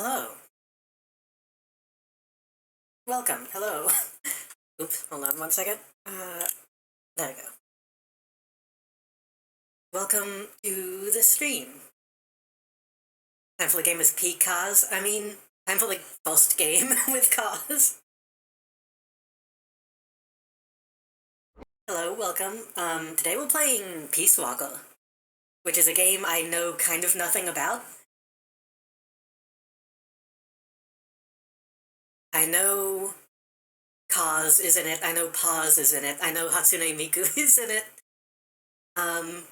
Hello. Welcome. Hello. Oops, hold on one second. There we go. Welcome to the stream. Time for the game with P-Cause. Time for the first game with Cause. Hello, welcome. Today we're playing Peace Walker, which is a game I know kind of nothing about. I know Cause is in it, I know Paz is in it, I know Hatsune Miku is in it. And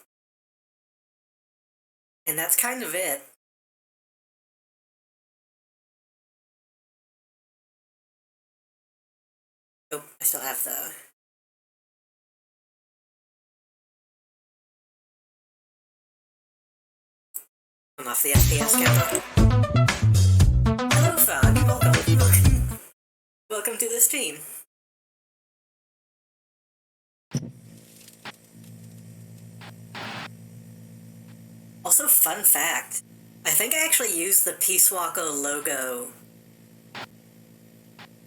that's kind of it. Oh, I still have the... I'm off the FPS camera. Hello, Frog. Welcome. Welcome to the stream. Also, fun fact. I think I actually used the Peace Walker logo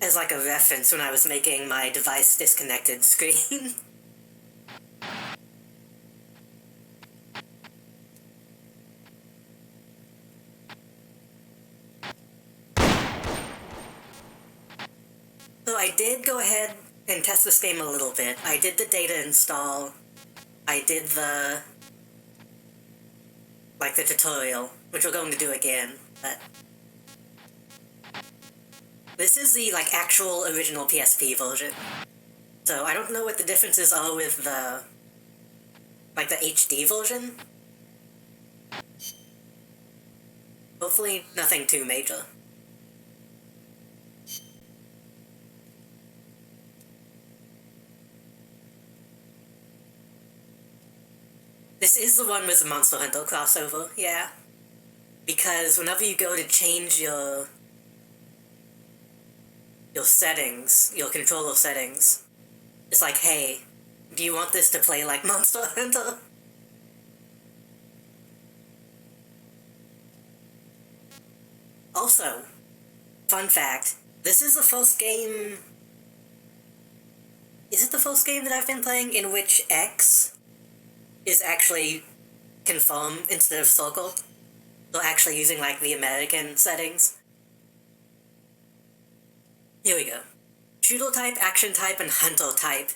as like a reference when I was making my device disconnected screen. So I did go ahead and test this game a little bit. I did the data install. I did the tutorial, which we're going to do again, but this is the actual original PSP version. So I don't know what the differences are with the the HD version. Hopefully nothing too major. This is the one with the Monster Hunter crossover, yeah. Because whenever you go to change your settings, your controller settings, it's like, hey, do you want this to play like Monster Hunter? Also, fun fact, this is the first game... Is it the first game that I've been playing in which X is actually confirmed instead of circle? So actually using the American settings. Here we go. Shooter type, action type, and hunter type.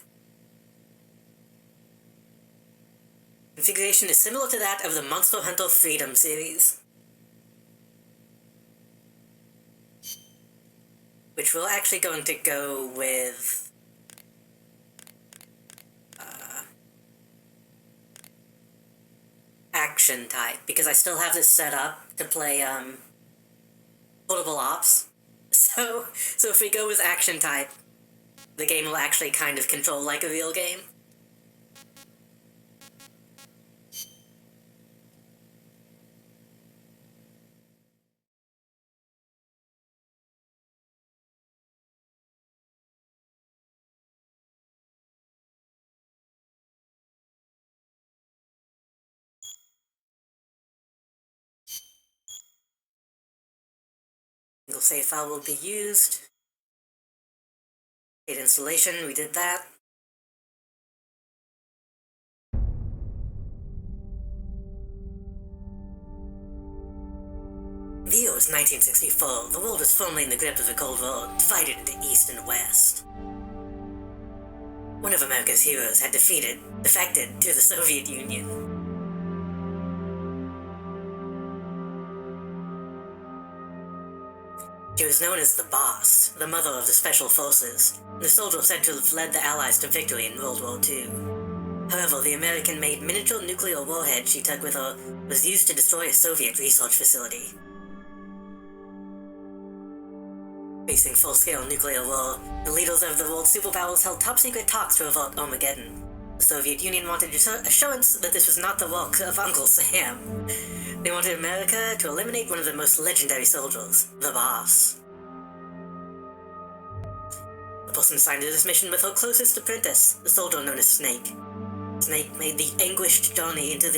Configuration is similar to that of the Monster Hunter Freedom series, which we're actually going to go with action type, because I still have this set up to play portable ops. So if we go with action type, the game will actually kind of control like a real game. Single save file will be used. Data installation, we did that. The year was 1964. The world was firmly in the grip of the Cold War, divided into East and West. One of America's heroes had defected to the Soviet Union. She was known as the Boss, the mother of the Special Forces. The soldier was said to have led the Allies to victory in World War II. However, the American-made miniature nuclear warhead she took with her was used to destroy a Soviet research facility. Facing full-scale nuclear war, the leaders of the world superpowers held top-secret talks to avert Armageddon. The Soviet Union wanted assurance that this was not the work of Uncle Sam. They wanted America to eliminate one of the most legendary soldiers, the Boss. The person assigned to this mission with her closest apprentice, the soldier known as Snake. Snake made the anguished journey into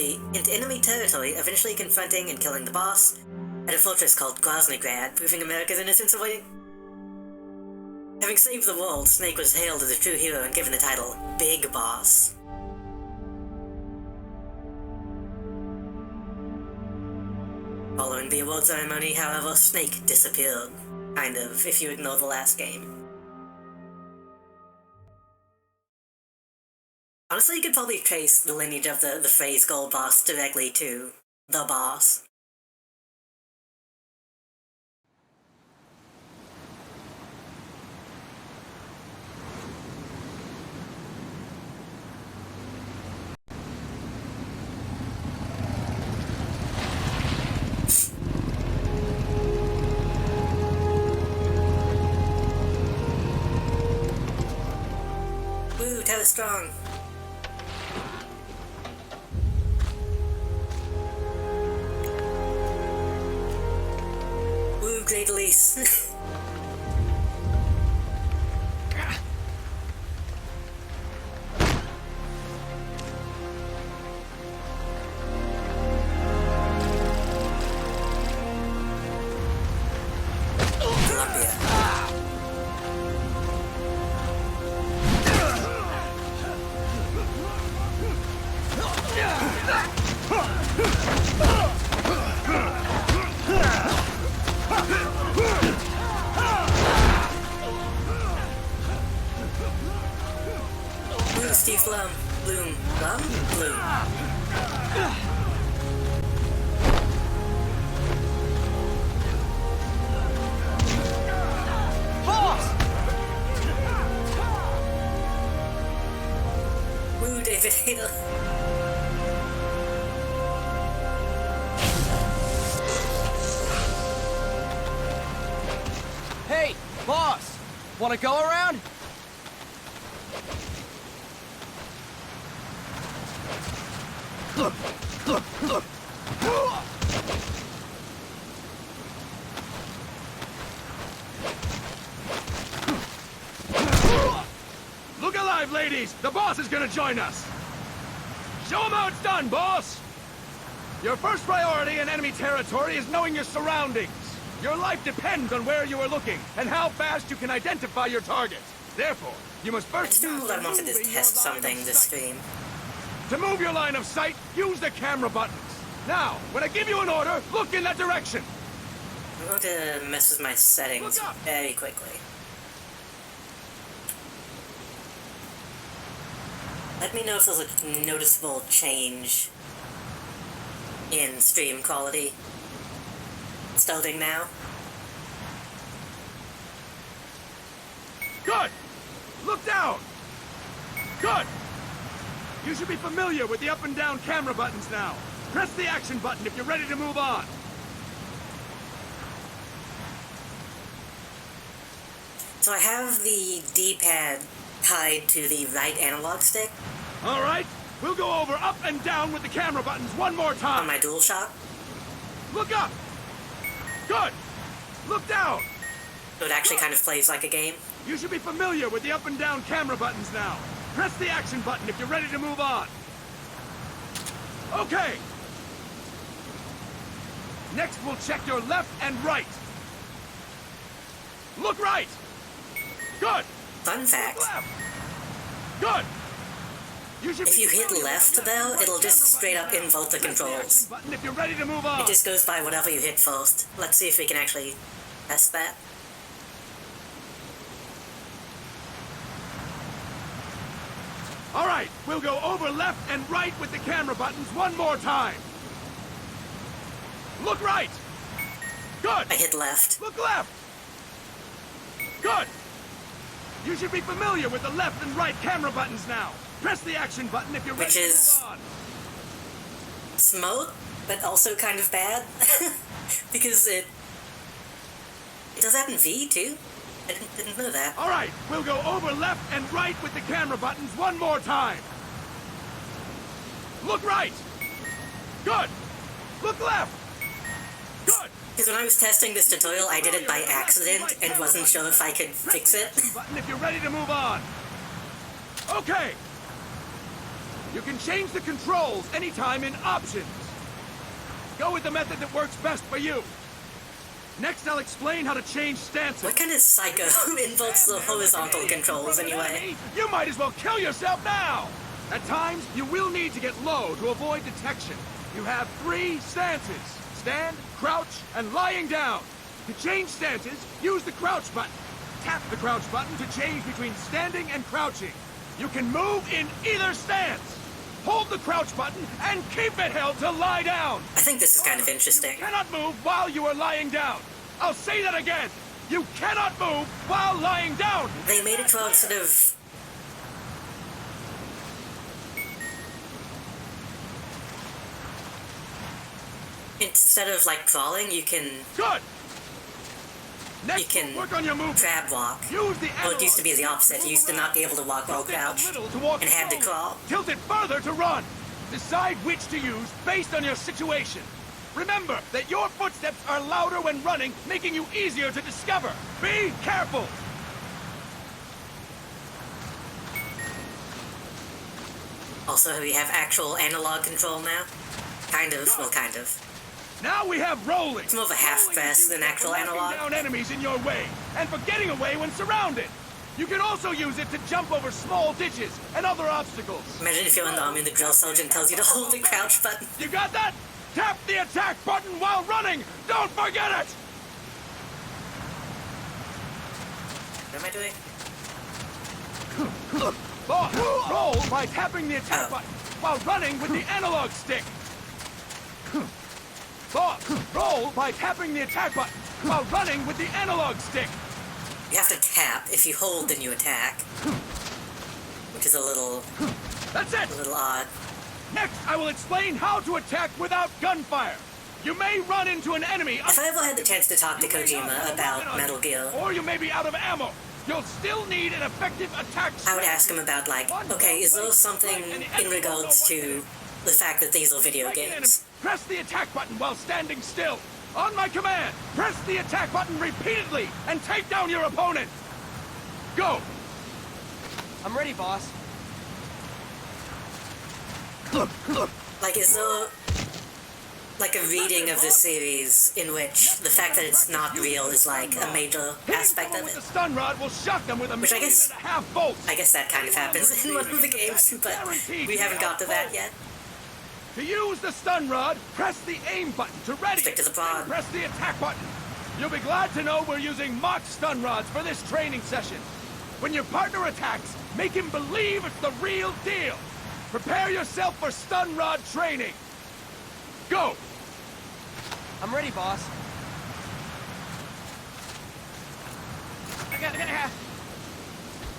enemy territory, eventually confronting and killing the Boss, at a fortress called Groznygrad, proving America's innocence of waiting. Having saved the world, Snake was hailed as a true hero and given the title Big Boss. Following the award ceremony, however, Snake disappeared. Kind of, if you ignore the last game. Honestly, you could probably trace the lineage of the phrase Gold Boss directly to the boss. Woo, Ted is strong. Woo, Great Elise. Columbia. Woo, Steve Blum. Bloom. Blum? Bloom. Woo, David Hayter. Hey, boss! Wanna go around? Look alive, ladies! The boss is gonna join us! Show him how it's done, boss! Your first priority in enemy territory is knowing your surroundings. Your life depends on where you are looking, and how fast you can identify your target. Therefore, you must I first... just wanted to test something this stream. To move your line of sight, use the camera buttons. Now, when I give you an order, look in that direction. I'm going to mess with my settings very quickly. Let me know if there's a noticeable change in stream quality. Starting now. Good! Look down! Good! You should be familiar with the up and down camera buttons now. Press the action button if you're ready to move on. So I have the D-pad tied to the right analog stick All right, we'll go over up and down with the camera buttons one more on time. my DualShock. Look up! Good! Look down! So it actually kind of plays like a game. You should be familiar with the up and down camera buttons now. Press the action button if you're ready to move on. Okay. Next, we'll check your left and right. Look right. Good. Fun fact, Look left. Good. if you hit left though, it'll just straight up invert the controls. Button if you're ready to move on. It just goes by whatever you hit first. Let's see if we can actually test that. All right, we'll go over left and right with the camera buttons one more time. Look right. Good. I hit left. Look left. Good. You should be familiar with the left and right camera buttons now. Press the action button if you're ready Which to is- move on. Smooth, but also kind of bad. Because it does that in V too? I didn't know that. All right, we'll go over left and right with the camera buttons one more time. Look right. Good. Look left. Good. Because when I was testing this tutorial, I did it by accident and wasn't sure if I could fix it. Button if you're ready to move on. Okay. You can change the controls anytime in options. Go with the method that works best for you. Next, I'll explain how to change stances. What kind of psycho invokes the horizontal controls anyway? You might as well kill yourself now! At times, you will need to get low to avoid detection. You have 3 stances: stand, crouch, and lying down. To change stances, use the crouch button. Tap the crouch button to change between standing and crouching. You can move in either stance. Hold the crouch button and keep it held to lie down. I think this is kind of interesting. You cannot move while you are lying down. I'll say that again. You cannot move while lying down. They made it to instead of... Instead of, like, crawling, you can... Good. Next, You can work on your movement. crab walk. Use the Well, it used to be the opposite. You used to not be able to walk while Tilt it a crouched, little to walk and had to slowly. crawl. Tilt it further to run. Decide which to use based on your situation. Remember that your footsteps are louder when running, making you easier to discover. Be careful. Also, we have actual analog control now. Kind of, well, kind of. Now we have rolling. It's more of a half-press than actual Rolling analog. down enemies in your way, and for getting away when surrounded. You can also use it to jump over small ditches and other obstacles. Imagine if you're in the army and the drill sergeant tells you to hold the crouch button. You got that? Tap the attack button while running! Don't forget it! What am I doing? Boss, roll by tapping the attack button while running with the analog stick. Boss, roll by tapping the attack button while running with the analog stick. You have to tap. If you hold, then you attack. Which is a little That's it! odd. Next, I will explain how to attack without gunfire. You may run into an enemy. If I ever had the chance to talk to Kojima about Metal Gear, Or you may be out of ammo. You'll still need an effective attack. I would ask him about, like, okay, is there something in regards to the fact that these are video games? Press the attack button while standing still. On my command, press the attack button repeatedly and take down your opponent. Go. I'm ready, boss. Like, is there, like, a reading of this series in which the fact that it's not real is, like, a major aspect of With it? the stun rod will shock them with a Which I guess- million and a half bolts. I guess that kind of happens in one of the games, but we haven't got to that yet. To use the stun rod, press the aim button to ready Stick to the it, prod. then press the attack button. You'll be glad to know we're using mock stun rods for this training session. When your partner attacks, make him believe it's the real deal. Prepare yourself for stun rod training. Go! I'm ready, boss.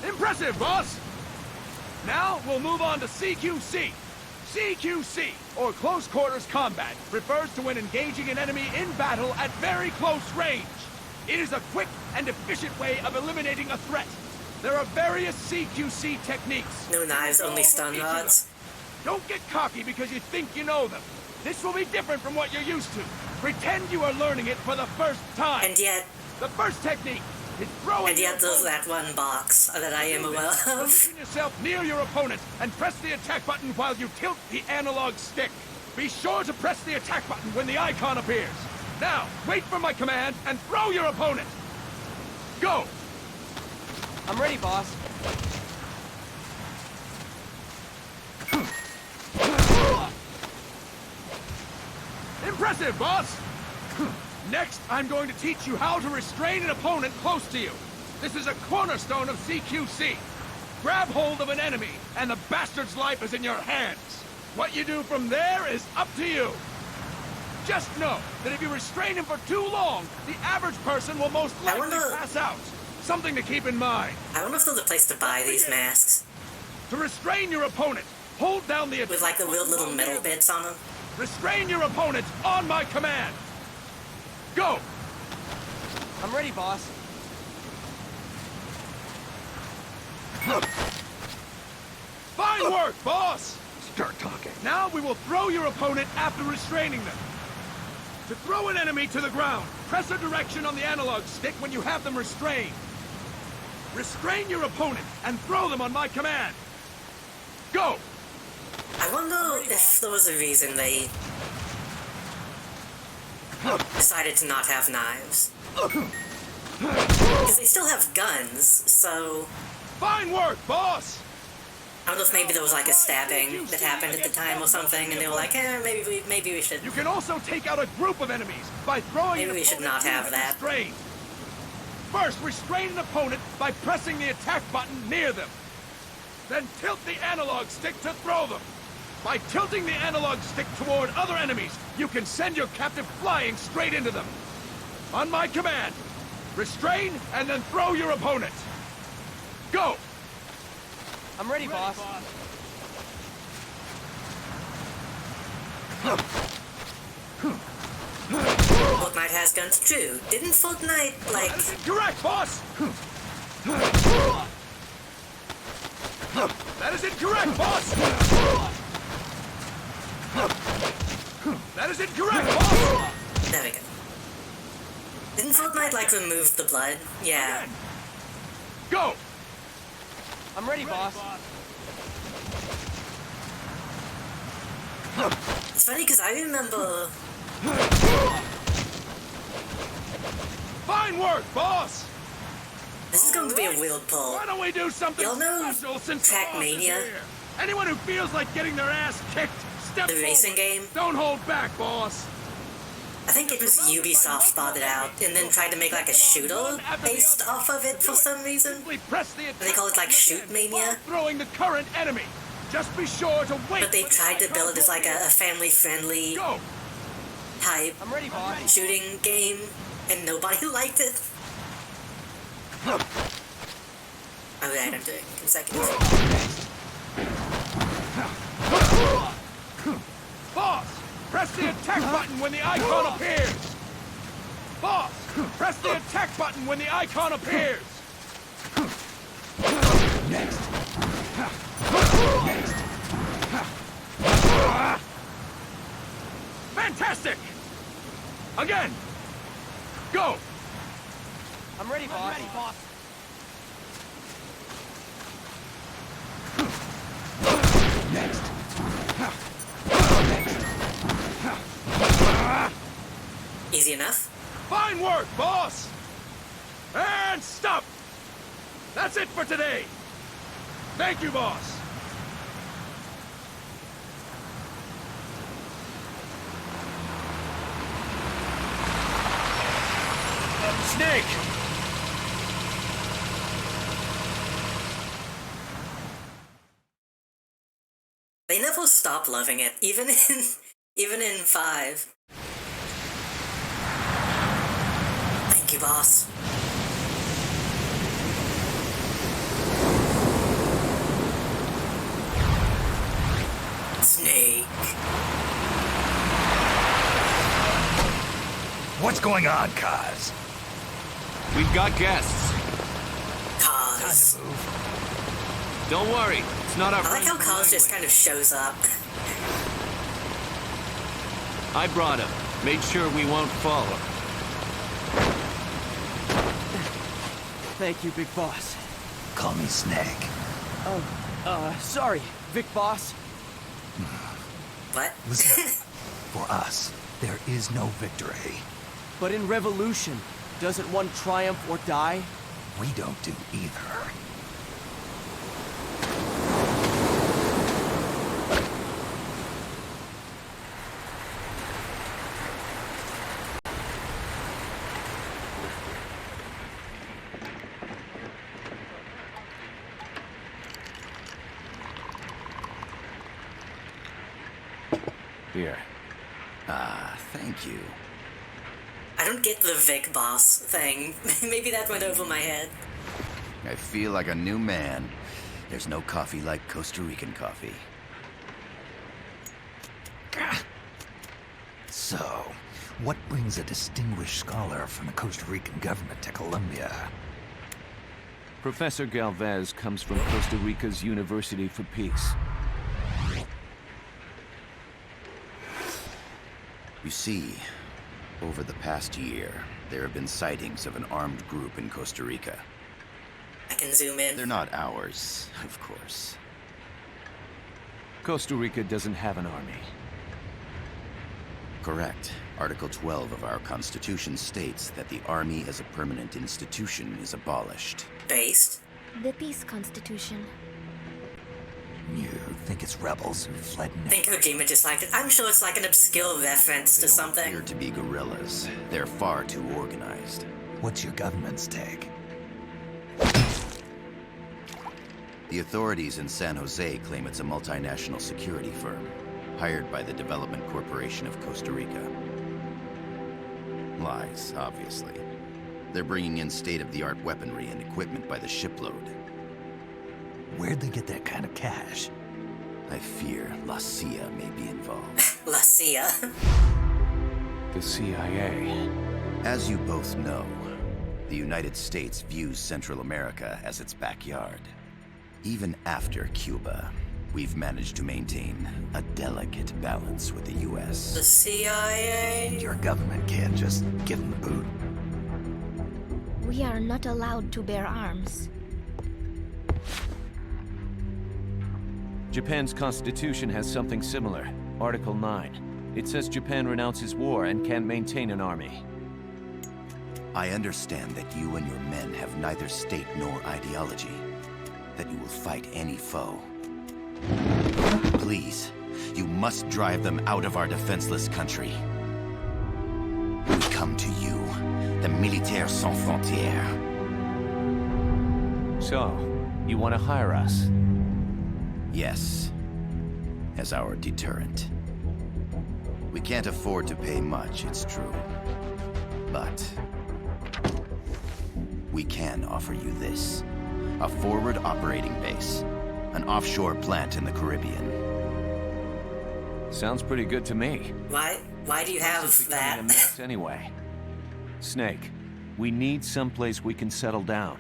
Impressive, boss! Now we'll move on to CQC. CQC, or Close Quarters Combat, refers to when engaging an enemy in battle at very close range. It is a quick and efficient way of eliminating a threat. There are various CQC techniques. No knives, only stun rods. Don't get cocky because you think you know them. This will be different from what you're used to. Pretend you are learning it for the first time. And yet, The first technique is throwing and yet there's that one box that I am aware of. Position yourself near your opponent and press the attack button while you tilt the analog stick. Be sure to press the attack button when the icon appears. Now, wait for my command and throw your opponent. Go! I'm ready, boss. Impressive, boss! Next, I'm going to teach you how to restrain an opponent close to you. This is a cornerstone of CQC. Grab hold of an enemy, and the bastard's life is in your hands. What you do from there is up to you. Just know that if you restrain him for too long, the average person will most likely wonder- pass out. Something to keep in mind. I wonder if there's a place to buy these masks To restrain your opponent, hold down the with, like, the weird little metal bits on them. Restrain your opponent on my command. Go! I'm ready, boss. Fine work, boss! Start talking. Now we will throw your opponent after restraining them. To throw an enemy to the ground, press a direction on the analog stick when you have them restrained. Restrain your opponent and throw them on my command. Go! I wonder if there was a reason they decided to not have knives. Because they still have guns, so... Fine work, boss! I don't know if maybe there was like a stabbing that happened at the time or something, and they were like, maybe we should... You can also take out a group of enemies by throwing Maybe an we should opponent not have near that. restrained. First, restrain an opponent by pressing the attack button near them. Then tilt the analog stick to throw them. By tilting the analog stick toward other enemies, you can send your captive flying straight into them. On my command, restrain and then throw your opponent. Go! I'm ready, boss. Fortnite has guns too. Didn't Fortnite, like... That is incorrect, boss! That is incorrect, boss! That is incorrect, boss! There we go. Didn't Fortnite, like, remove the blood? Yeah. Again. Go! I'm ready, boss. It's funny because I remember... Fine work, boss! This is going to be a weird pull. Why don't we do something Y'all know special since the boss is Trackmania? here? Anyone who feels like getting their ass kicked, step The racing forward. game? Don't hold back, boss. I think it was Ubisoft spotted out and then tried to make like a shooter based off of it for some reason. Simply press the They call it like Shoot Mania. while throwing the current enemy. Just be sure to wait. But they for the tried to icon build it as like a family-friendly Go! type I'm ready, boss. shooting game, and nobody liked it. Alright, I'm doing consecutive. Boss, press the attack button when the icon appears. Boss, press the attack button when the icon appears. Next. Fantastic! Again! Go! I'm ready, boss. Next. Easy enough? Fine work, boss! And stop! That's it for today! Thank you, boss! Snake! They never stop loving it, even in 5. Thank you, boss. Snake. What's going on, Kaz? We've got guests. Cause. Don't worry, it's not our I like friend how from Cause just Langley. kind of shows up. I brought him. Made sure we won't fall. Thank you, big boss. Call me Snake. Sorry, Vic boss. What? Listen, for us, there is no victory. But in revolution, doesn't one triumph or die? We don't do either. Here. Ah, thank you. I don't get the Vic boss thing. Maybe that went over my head. I feel like a new man. There's no coffee like Costa Rican coffee. So, what brings a distinguished scholar from the Costa Rican government to Colombia? Professor Galvez comes from Costa Rica's University for Peace. You see, over the past year, there have been sightings of an armed group in Costa Rica. I can zoom in. They're not ours, of course. Costa Rica doesn't have an army. Correct. Article 12 of our Constitution states that the Army as a permanent institution is abolished. Based. The Peace Constitution. You think it's rebels who fled I think Kojima just liked it. I'm sure it's like an obscure reference They to don't something. appear to be guerrillas. They're far too organized. What's your government's take? The authorities in San Jose claim it's a multinational security firm, hired by the Development Corporation of Costa Rica. Lies, obviously. They're bringing in state-of-the-art weaponry and equipment by the shipload. Where'd they get that kind of cash? I fear La CIA may be involved. La CIA. The CIA. As you both know, the United States views Central America as its backyard. Even after Cuba, we've managed to maintain a delicate balance with the The U.S. CIA. Your government can't just give them the boot. We are not allowed to bear arms. Japan's constitution has something similar. Article 9. It says Japan renounces war and can't maintain an army. I understand that you and your men have neither state nor ideology, that you will fight any foe. Please, you must drive them out of our defenseless country. We come to you, the Militaires Sans Frontières. So, you want to hire us? Yes, as our deterrent. We can't afford to pay much, it's true. But we can offer you this. A forward operating base. An offshore plant in the Caribbean. Sounds pretty good to me. Why do you have This is becoming a that? mess anyway. Snake, we need someplace we can settle down.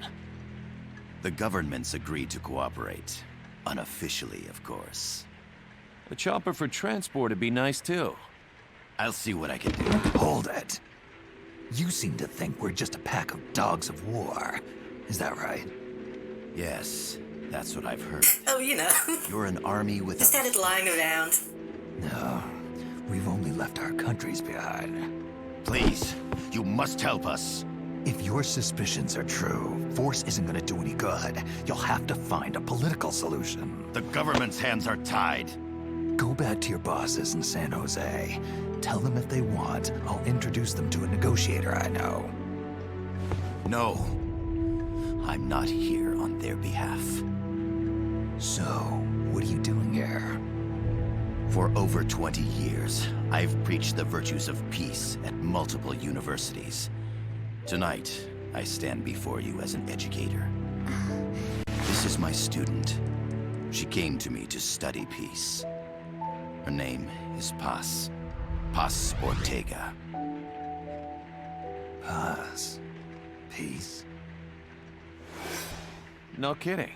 The government's agreed to cooperate. Unofficially, of course. A chopper for transport would be nice too. I'll see what I can do. Hold it. You seem to think we're just a pack of dogs of war. Is that right? Yes, that's what I've heard. Oh, you know. You're an army with Just had it lying around. No. We've only left our countries behind. Please, you must help us. If your suspicions are true, force isn't gonna do any good. You'll have to find a political solution. The government's hands are tied. Go back to your bosses in San Jose. Tell them if they want, I'll introduce them to a negotiator I know. No. I'm not here on their behalf. So, what are you doing here? For over 20 years, I've preached the virtues of peace at multiple universities. Tonight, I stand before you as an educator. This is my student. She came to me to study peace. Her name is Paz. Paz Ortega. Paz. Peace. No kidding.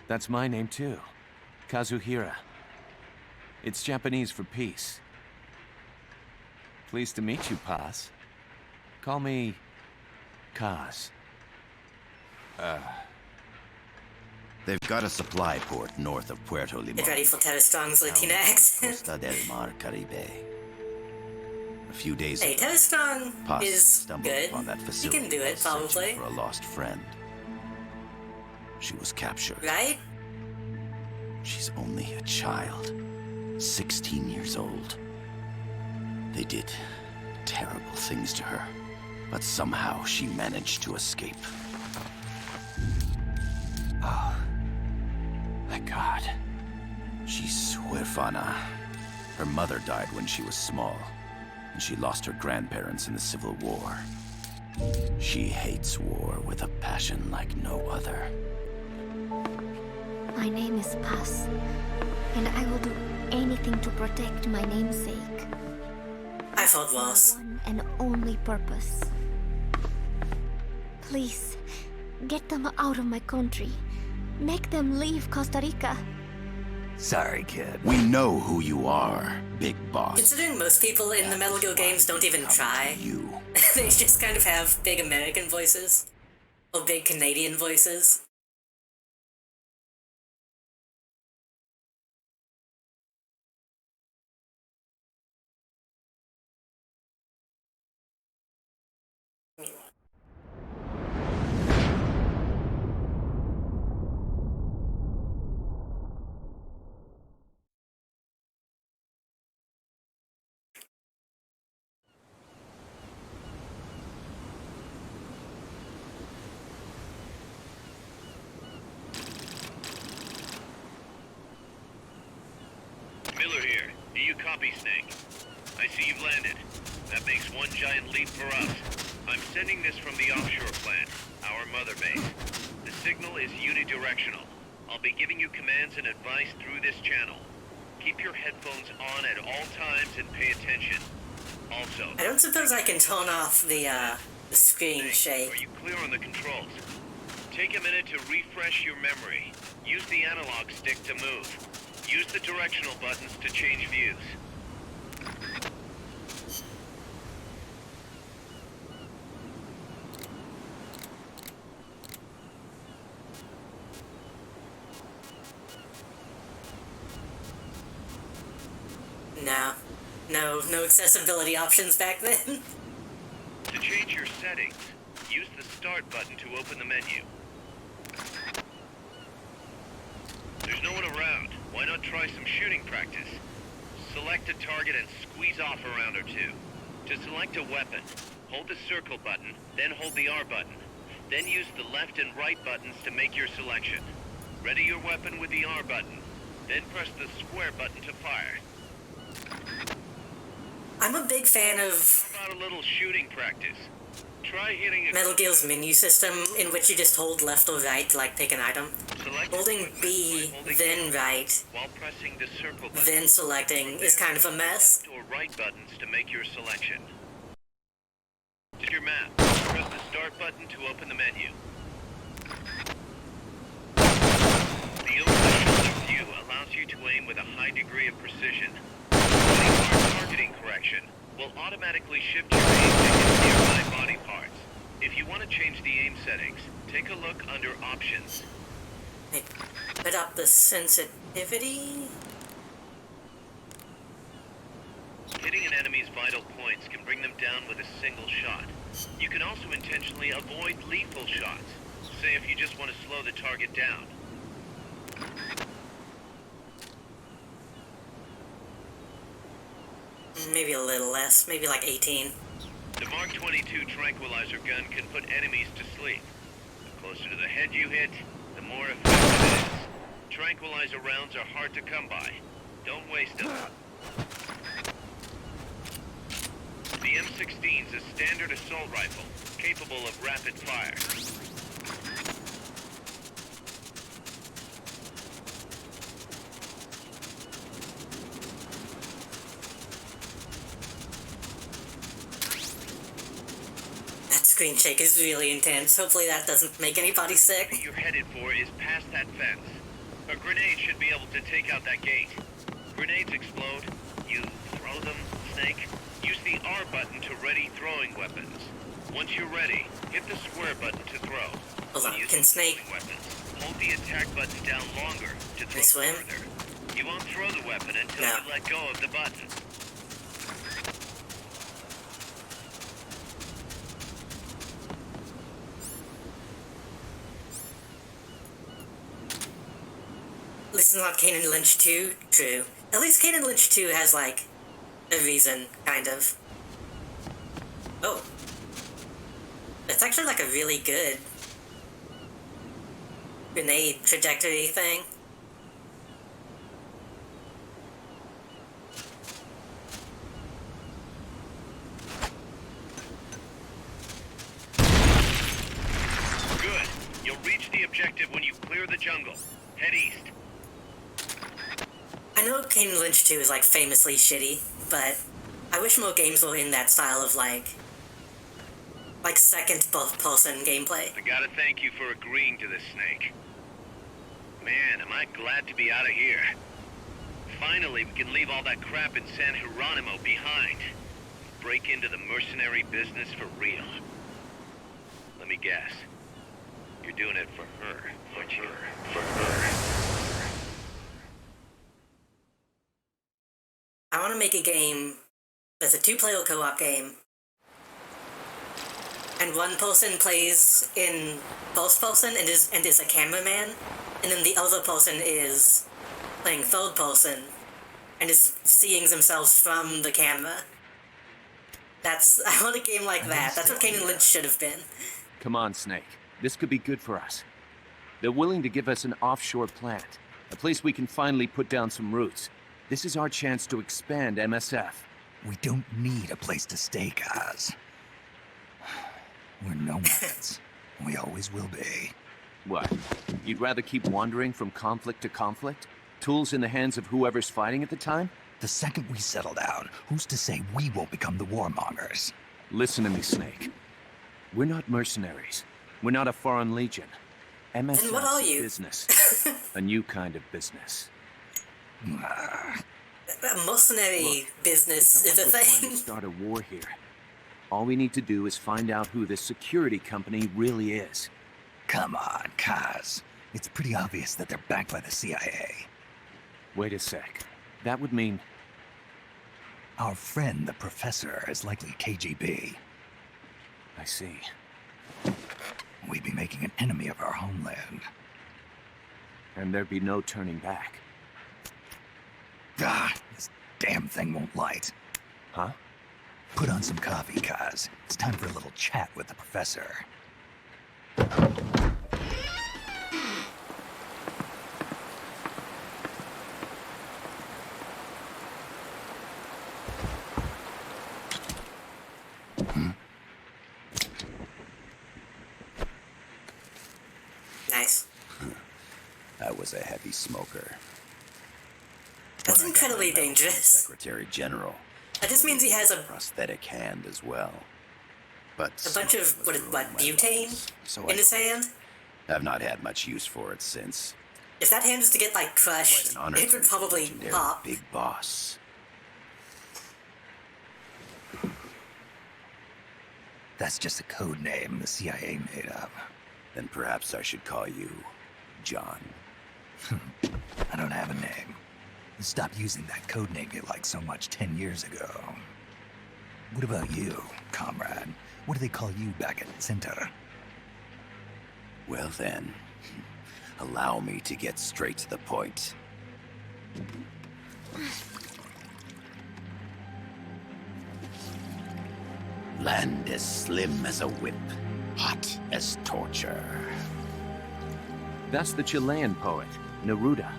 That's my name too. Kazuhira. It's Japanese for peace. Pleased to meet you, Paz. Call me Kaz. They've got a supply port north of Puerto Limon. Get ready for Terra Strong's Latina accent. Costa del Mar Caribe. A few days Hey, ago, Terra Strong Paz is stumbled good. upon that You facility can do it, while searching probably. for a lost friend. She was captured. Right? She's only a child, 16 years old. They did terrible things to her, but somehow she managed to escape. Thank God. She's huérfana. Her mother died when she was small, and she lost her grandparents in the Civil War. She hates war with a passion like no other. My name is Paz, and I will do anything to protect my namesake. I fought walls. One and only purpose. Please, get them out of my country. Make them leave Costa Rica. Sorry, kid. We know who you are, Big Boss. Considering most people in the Metal Gear games don't even try, You. they just kind of have big American voices. Or big Canadian voices. Copy, Snake. I see you've landed. That makes one giant leap for us. I'm sending this from the offshore plant, our mother base. The signal is unidirectional. I'll be giving you commands and advice through this channel. Keep your headphones on at all times and pay attention. Also, I don't suppose I can turn off the screen shake. are you clear on the controls? Take a minute to refresh your memory. Use the analog stick to move. Use the directional buttons to change views. No accessibility options back then. To change your settings, use the Start button to open the menu. There's no one around. Why not try some shooting practice? Select a target and squeeze off a round or two. To select a weapon, hold the circle button, then hold the R button. Then use the left and right buttons to make your selection. Ready your weapon with the R button, then press the square button to fire. I'm a big fan of How about a little shooting practice? Try hitting a Metal Gear's menu system, in which you just hold left or right to like pick an item. select Holding B, then right, while pressing the circle button. then selecting is kind of a mess. Left or right buttons to make your selection. To your map, press the Start button to open the menu. The over-the-shoulder view allows you to aim with a high degree of precision. Targeting correction will automatically shift your aim to hit nearby body parts. If you want to change the aim settings, take a look under Options. I put up the sensitivity. Hitting an enemy's vital points can bring them down with a single shot. You can also intentionally avoid lethal shots. Say if you just want to slow the target down. Maybe a little less, maybe like 18. The Mark 22 tranquilizer gun can put enemies to sleep. The closer to the head you hit, the more effective it is. Tranquilizer rounds are hard to come by. Don't waste them. The M16's a standard assault rifle, capable of rapid fire. Screen shake is really intense. Hopefully that doesn't make anybody sick. What you're headed for is past that fence. A grenade should be able to take out that gate. Grenades explode. You throw them, Snake. Use the R button to ready throwing weapons. Once you're ready, hit the square button to throw. Hold on, Use can Snake... weapons. Hold the attack button down longer to throw swim? further. You won't throw the weapon until No. you let go of the button. This is not Kane and Lynch 2? True. At least Kane and Lynch 2 has, like, a reason, kind of. Oh. It's actually, like, a really good grenade trajectory thing. Good. You'll reach the objective when you clear the jungle. Head east. I know Kane and Lynch 2 is, like, famously shitty, but I wish more games were in that style of, like second-person gameplay. I gotta thank you for agreeing to this, Snake. Man, am I glad to be out of here. Finally, we can leave all that crap in San Geronimo behind. Break into the mercenary business for real. Let me guess. You're doing it for her, aren't you? For her. I want to make a game that's a two-player co-op game, and one person plays in first person and is a cameraman, and then the other person is playing third person and is seeing themselves from the camera. I want a game like that. That's what Kane and Lynch should have been. Come on, Snake. This could be good for us. They're willing to give us an offshore plant, a place we can finally put down some roots. This is our chance to expand MSF. We don't need a place to stay, Kaz. We're nomads. We always will be. What? You'd rather keep wandering from conflict to conflict? Tools in the hands of whoever's fighting at the time? The second we settle down, who's to say we won't become the warmongers? Listen to me, Snake. We're not mercenaries. We're not a foreign legion. MSF Then what are you? Business. A new kind of business. Mercenary business is a We're trying to thing. start a war here. All we need to do is find out who this security company really is. Come on, Kaz. It's pretty obvious that they're backed by the CIA. Wait a sec. That would mean... Our friend, the professor, is likely KGB. I see. We'd be making an enemy of our homeland. And there'd be no turning back. This damn thing won't light. Huh? Put on some coffee, Kaz. It's time for a little chat with the professor. Nice. I was a heavy smoker. That's incredibly dangerous. Secretary General. That just means he has a Prosthetic hand as well. But bunch of, smoking was what, ruining my butane lungs, so in his hand? I've not had much use for it since. If that hand was to get, like, Quite crushed, an honor it to would be probably legendary pop. Big Boss. That's just a code name the CIA made up. Then perhaps I should call you John. I don't have a name. Stop using that code name you liked so much 10 years ago. What about you, comrade? What do they call you back at Center? Well then, allow me to get straight to the point. Land as slim as a whip, hot as torture. That's the Chilean poet, Neruda.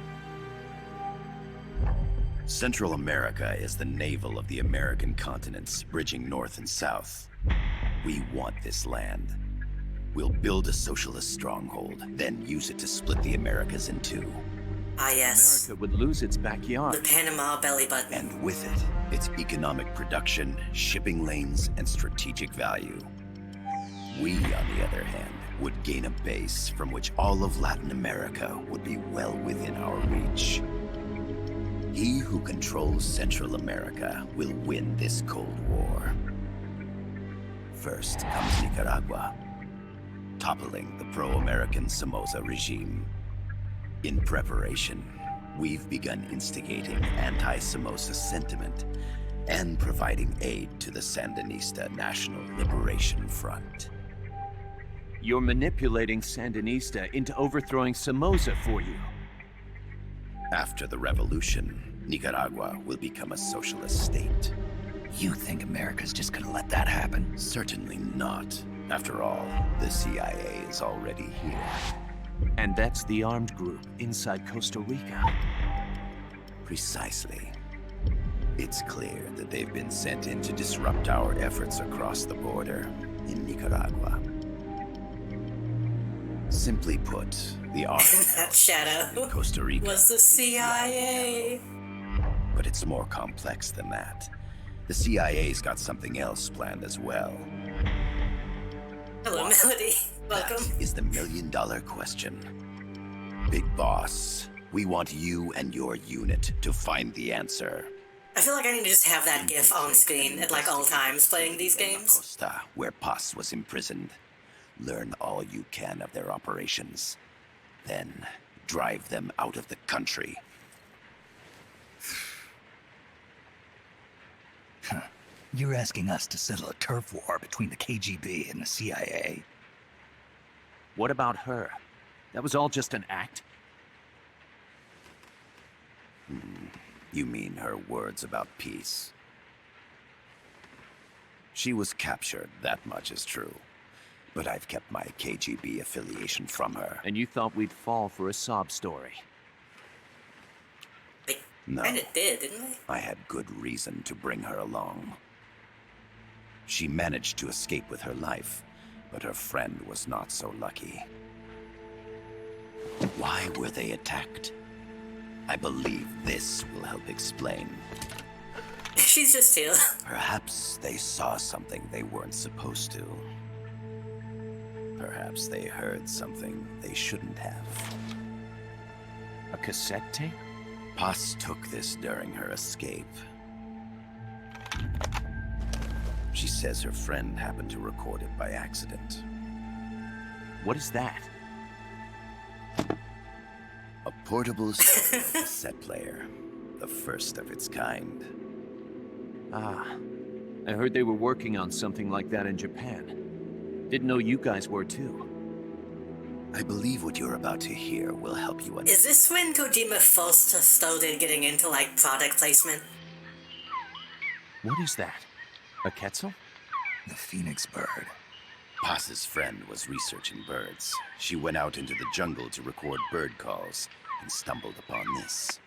Central America is the navel of the American continents, bridging north and south. We want this land. We'll build a socialist stronghold, then use it to split the Americas in two. Ah, yes. America would lose its The backyard. Panama belly button. And with it, its economic production, shipping lanes, and strategic value. We, on the other hand, would gain a base from which all of Latin America would be well within our reach. He who controls Central America will win this Cold War. First comes Nicaragua, toppling the pro-American Somoza regime. In preparation, we've begun instigating anti-Somoza sentiment and providing aid to the Sandinista National Liberation Front. You're manipulating Sandinista into overthrowing Somoza for you. After the revolution, Nicaragua will become a socialist state. You think America's just gonna let that happen? Certainly not. After all, the CIA is already here. And that's the armed group inside Costa Rica. Precisely. It's clear that they've been sent in to disrupt our efforts across the border in Nicaragua. Simply put, the armed That in shadow Costa Rica was the CIA. But it's more complex than that. The CIA's got something else planned as well. Hello, What? Melody. Welcome. That is the million-dollar question. Big Boss, we want you and your unit to find the answer. I feel like I need to just have that GIF on screen at like all times playing these games. Costa, where Paz was imprisoned. Learn all you can of their operations. Then, drive them out of the country. You're asking us to settle a turf war between the KGB and the CIA? What about her? That was all just an act? You mean her words about peace? She was captured, that much is true. But I've kept my KGB affiliation from her. And you thought we'd fall for a sob story. Wait, No, Kinda did, didn't they? I had good reason to bring her along. She managed to escape with her life, but her friend was not so lucky. Why were they attacked? I believe this will help explain. She's just here. Perhaps they saw something they weren't supposed to. Perhaps they heard something they shouldn't have. A cassette tape? Paz took this during her escape. She says her friend happened to record it by accident. What is that? A portable stereo cassette player. The first of its kind. Ah, I heard they were working on something like that in Japan. Didn't know you guys were too. I believe what you're about to hear will help you understand. Is this when Kojima first started getting into, like, product placement? What is that? A Quetzal? The phoenix bird. Paz's friend was researching birds. She went out into the jungle to record bird calls and stumbled upon this.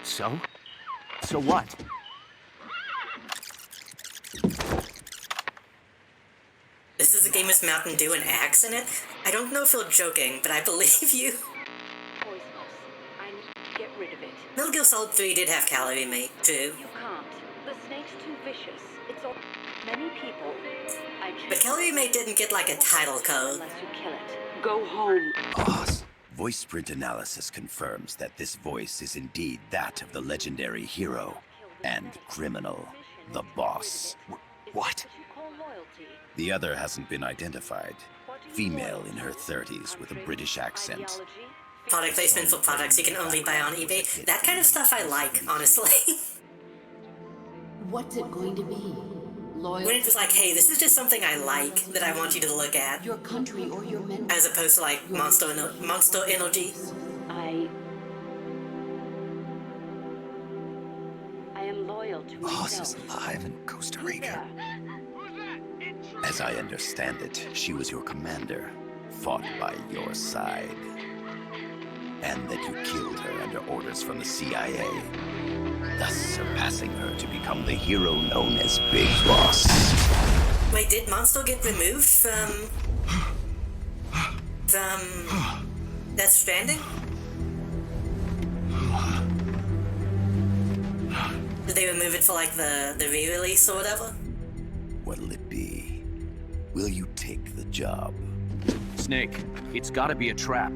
So? So what? This is a game with Mountain Dew and axe in it? I don't know if you're joking, but I believe you. Poisonous. I need to get rid of it. Metal Gear Solid 3 did have Calorie Mate, too. You can't. The snake's too vicious. It's all many people. I choose But Calorie Mate didn't get, like, a title code. unless you kill it. Go home. Paz. Voice print analysis confirms that this voice is indeed that of the legendary hero and criminal, the boss. What? You call loyalty. The other hasn't been identified. Female in her 30s with a British accent. Ideology. Product placement for products you can only buy on eBay. That kind of stuff I like, honestly. What's it going to be? Loyal When it was like, hey, this is just something I like that I want you to look at, your country or your men? as opposed to, like, Monster Energy. I am loyal to Boss myself. is alive in Costa Rica. As I understand it, she was your commander, fought by your side. And that you killed her under orders from the CIA, thus surpassing her to become the hero known as Big Boss. Wait, did Monster get removed from Death Stranding? Did they remove it for, like, the re-release or whatever? What'll it be? Will you take the job? Snake, it's gotta be a trap.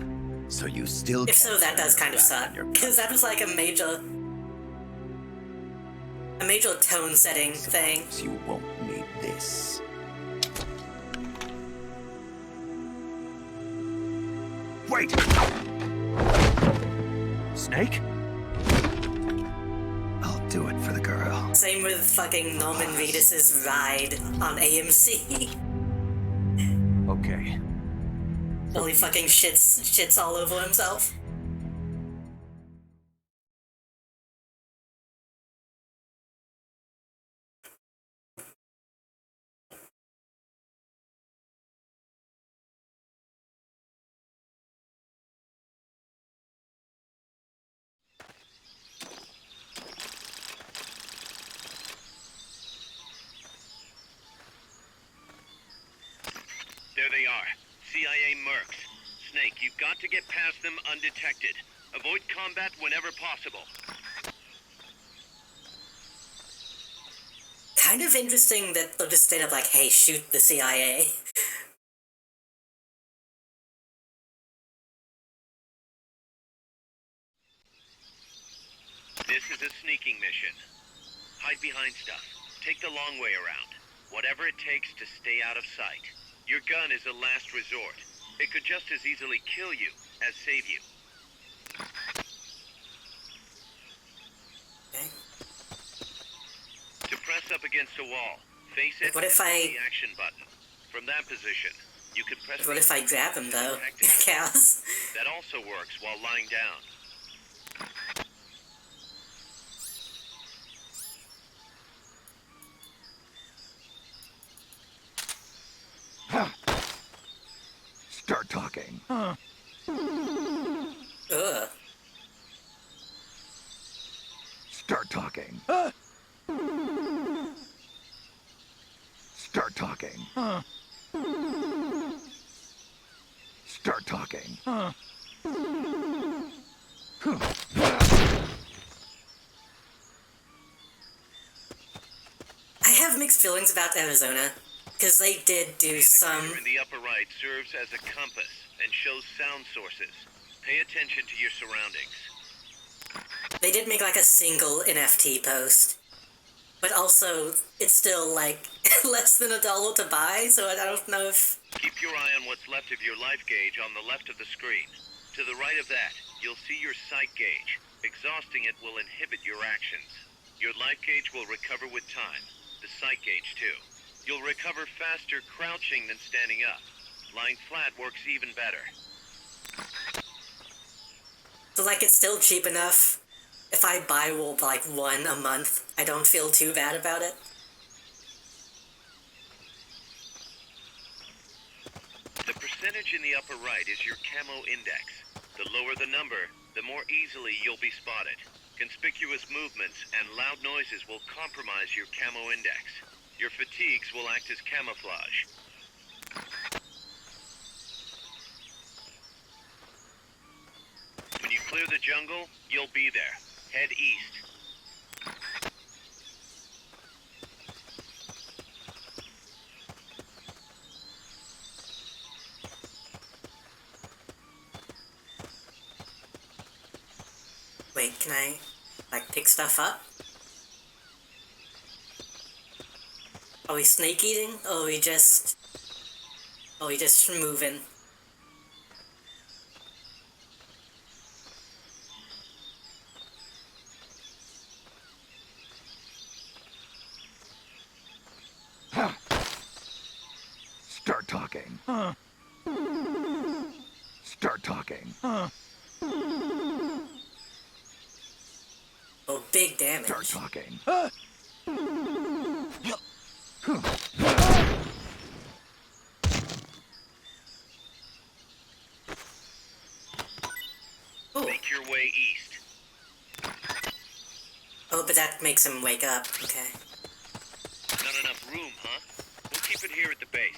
So you still If so, can't that turn does your kind of back suck. on your Because that was, like, a major tone-setting thing. customers. You won't need this. Wait! Snake? I'll do it for the girl. Same with fucking Norman Reedus' ride on AMC. Okay. While he fucking shits all over himself. There they are. CIA mercs. Snake, you've got to get past them undetected. Avoid combat whenever possible. Kind of interesting that they're just straight up like, hey, shoot the CIA. This is a sneaking mission. Hide behind stuff. Take the long way around. Whatever it takes to stay out of sight. Your gun is a last resort. It could just as easily kill you as save you. Okay. To press up against a wall, face it What if and I- hit the action button. From that position, you can press What if I grab him, though? Cows. That also works while lying down. talking. Ugh. Start talking. Start talking. Start talking. I have mixed feelings about Arizona, because they did do some... The indicator in the upper right serves as a compass and shows sound sources. Pay attention to your surroundings. They did make like a single NFT post, but also it's still like less than $1 to buy, so I don't know if... Keep your eye on what's left of your life gauge on the left of the screen. To the right of that, you'll see your sight gauge. Exhausting it will inhibit your actions. Your life gauge will recover with time. The sight gauge too. You'll recover faster crouching than standing up. Lying flat works even better. So like it's still cheap enough. If I buy like one a month, I don't feel too bad about it. The percentage in the upper right is your camo index. The lower the number, the more easily you'll be spotted. Conspicuous movements and loud noises will compromise your camo index. Your fatigues will act as camouflage. When you clear the jungle, you'll be there. Head east. Wait, can I like pick stuff up? Are we snake eating? Or are we just moving? Start talking. Start talking. Oh, big damage. Start talking. Make your way east. Oh, but that makes him wake up. Okay. Not enough room, huh? We'll keep it here at the base.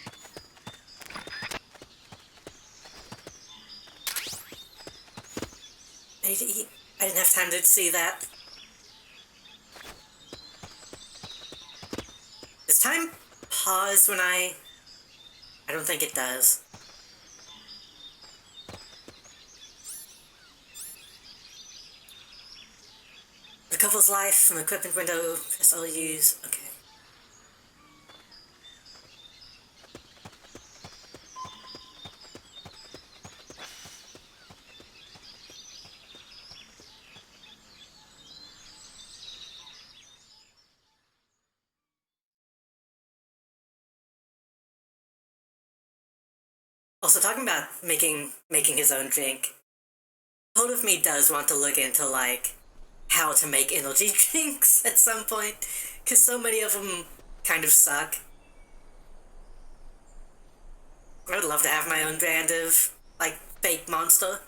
I didn't have time to see that. Does time pause when I don't think it does. Recovers life from equipment window. Press all use. Okay. Also, talking about making his own drink, part of me does want to look into like how to make energy drinks at some point, because so many of them kind of suck. I would love to have my own brand of like fake monster.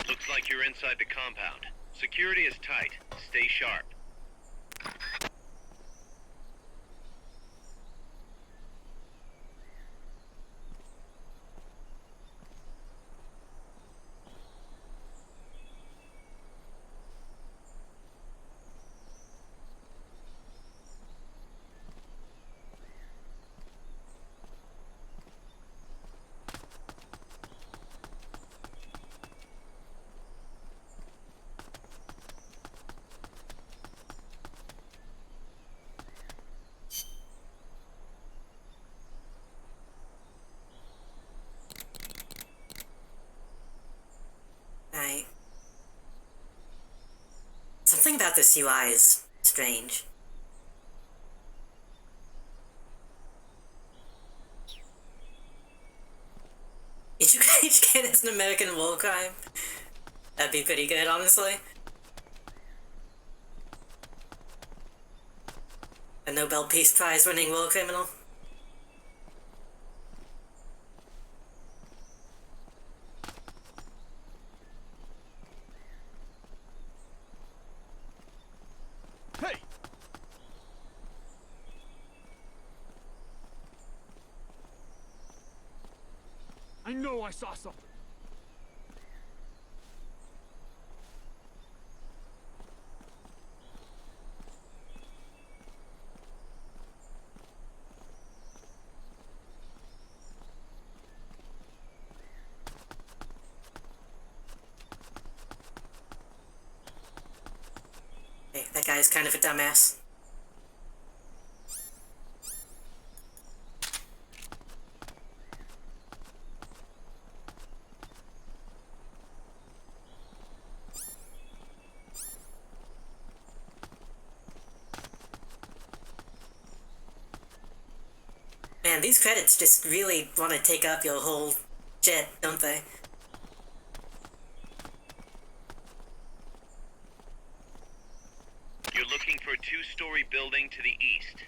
Looks like you're inside the compound. Security is tight. Stay sharp. Something about this UI is strange. Each kid is an American war crime. That'd be pretty good, honestly. A Nobel Peace Prize winning war criminal. know I saw something. Hey, that guy's kind of a dumbass. Man, these credits just really want to take up your whole shit, don't they? You're looking for a two-story building to the east.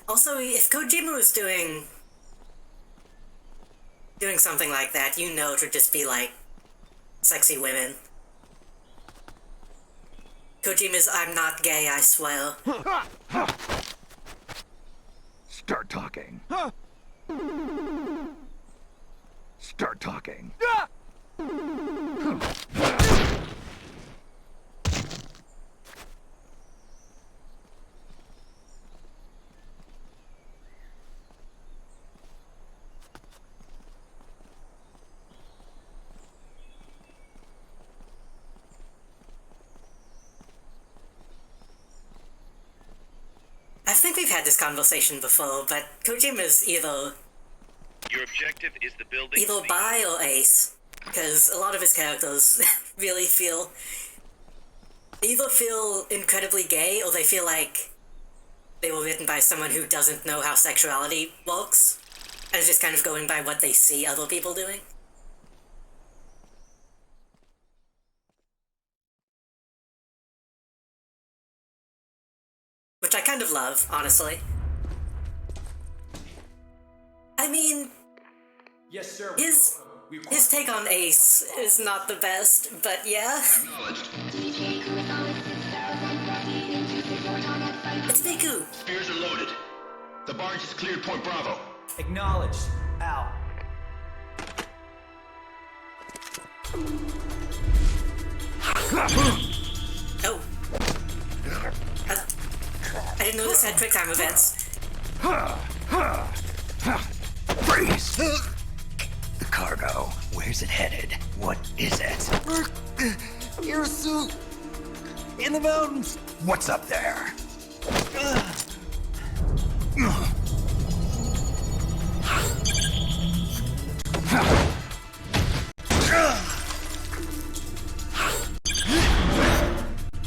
Also, if Kojima was doing something like that, you know it would just be like sexy women. Kojima's I'm not gay, I swear. Start talking. Start talking. I think we've had this conversation before, but Kojima's either Your objective is the building. either bi or ace, because a lot of his characters really either feel incredibly gay, or they feel like they were written by someone who doesn't know how sexuality works, and is just kind of going by what they see other people doing. Which I kind of love, honestly. I mean, Yes, sir. his take on Ace is not the best, but yeah. It's Miku. Spears are loaded. The barge is cleared Point Bravo. Acknowledged. Out. Oh. I didn't know this had quick time events. Freeze! The cargo. Where's it headed? What is it? Your suit! In the mountains! What's up there?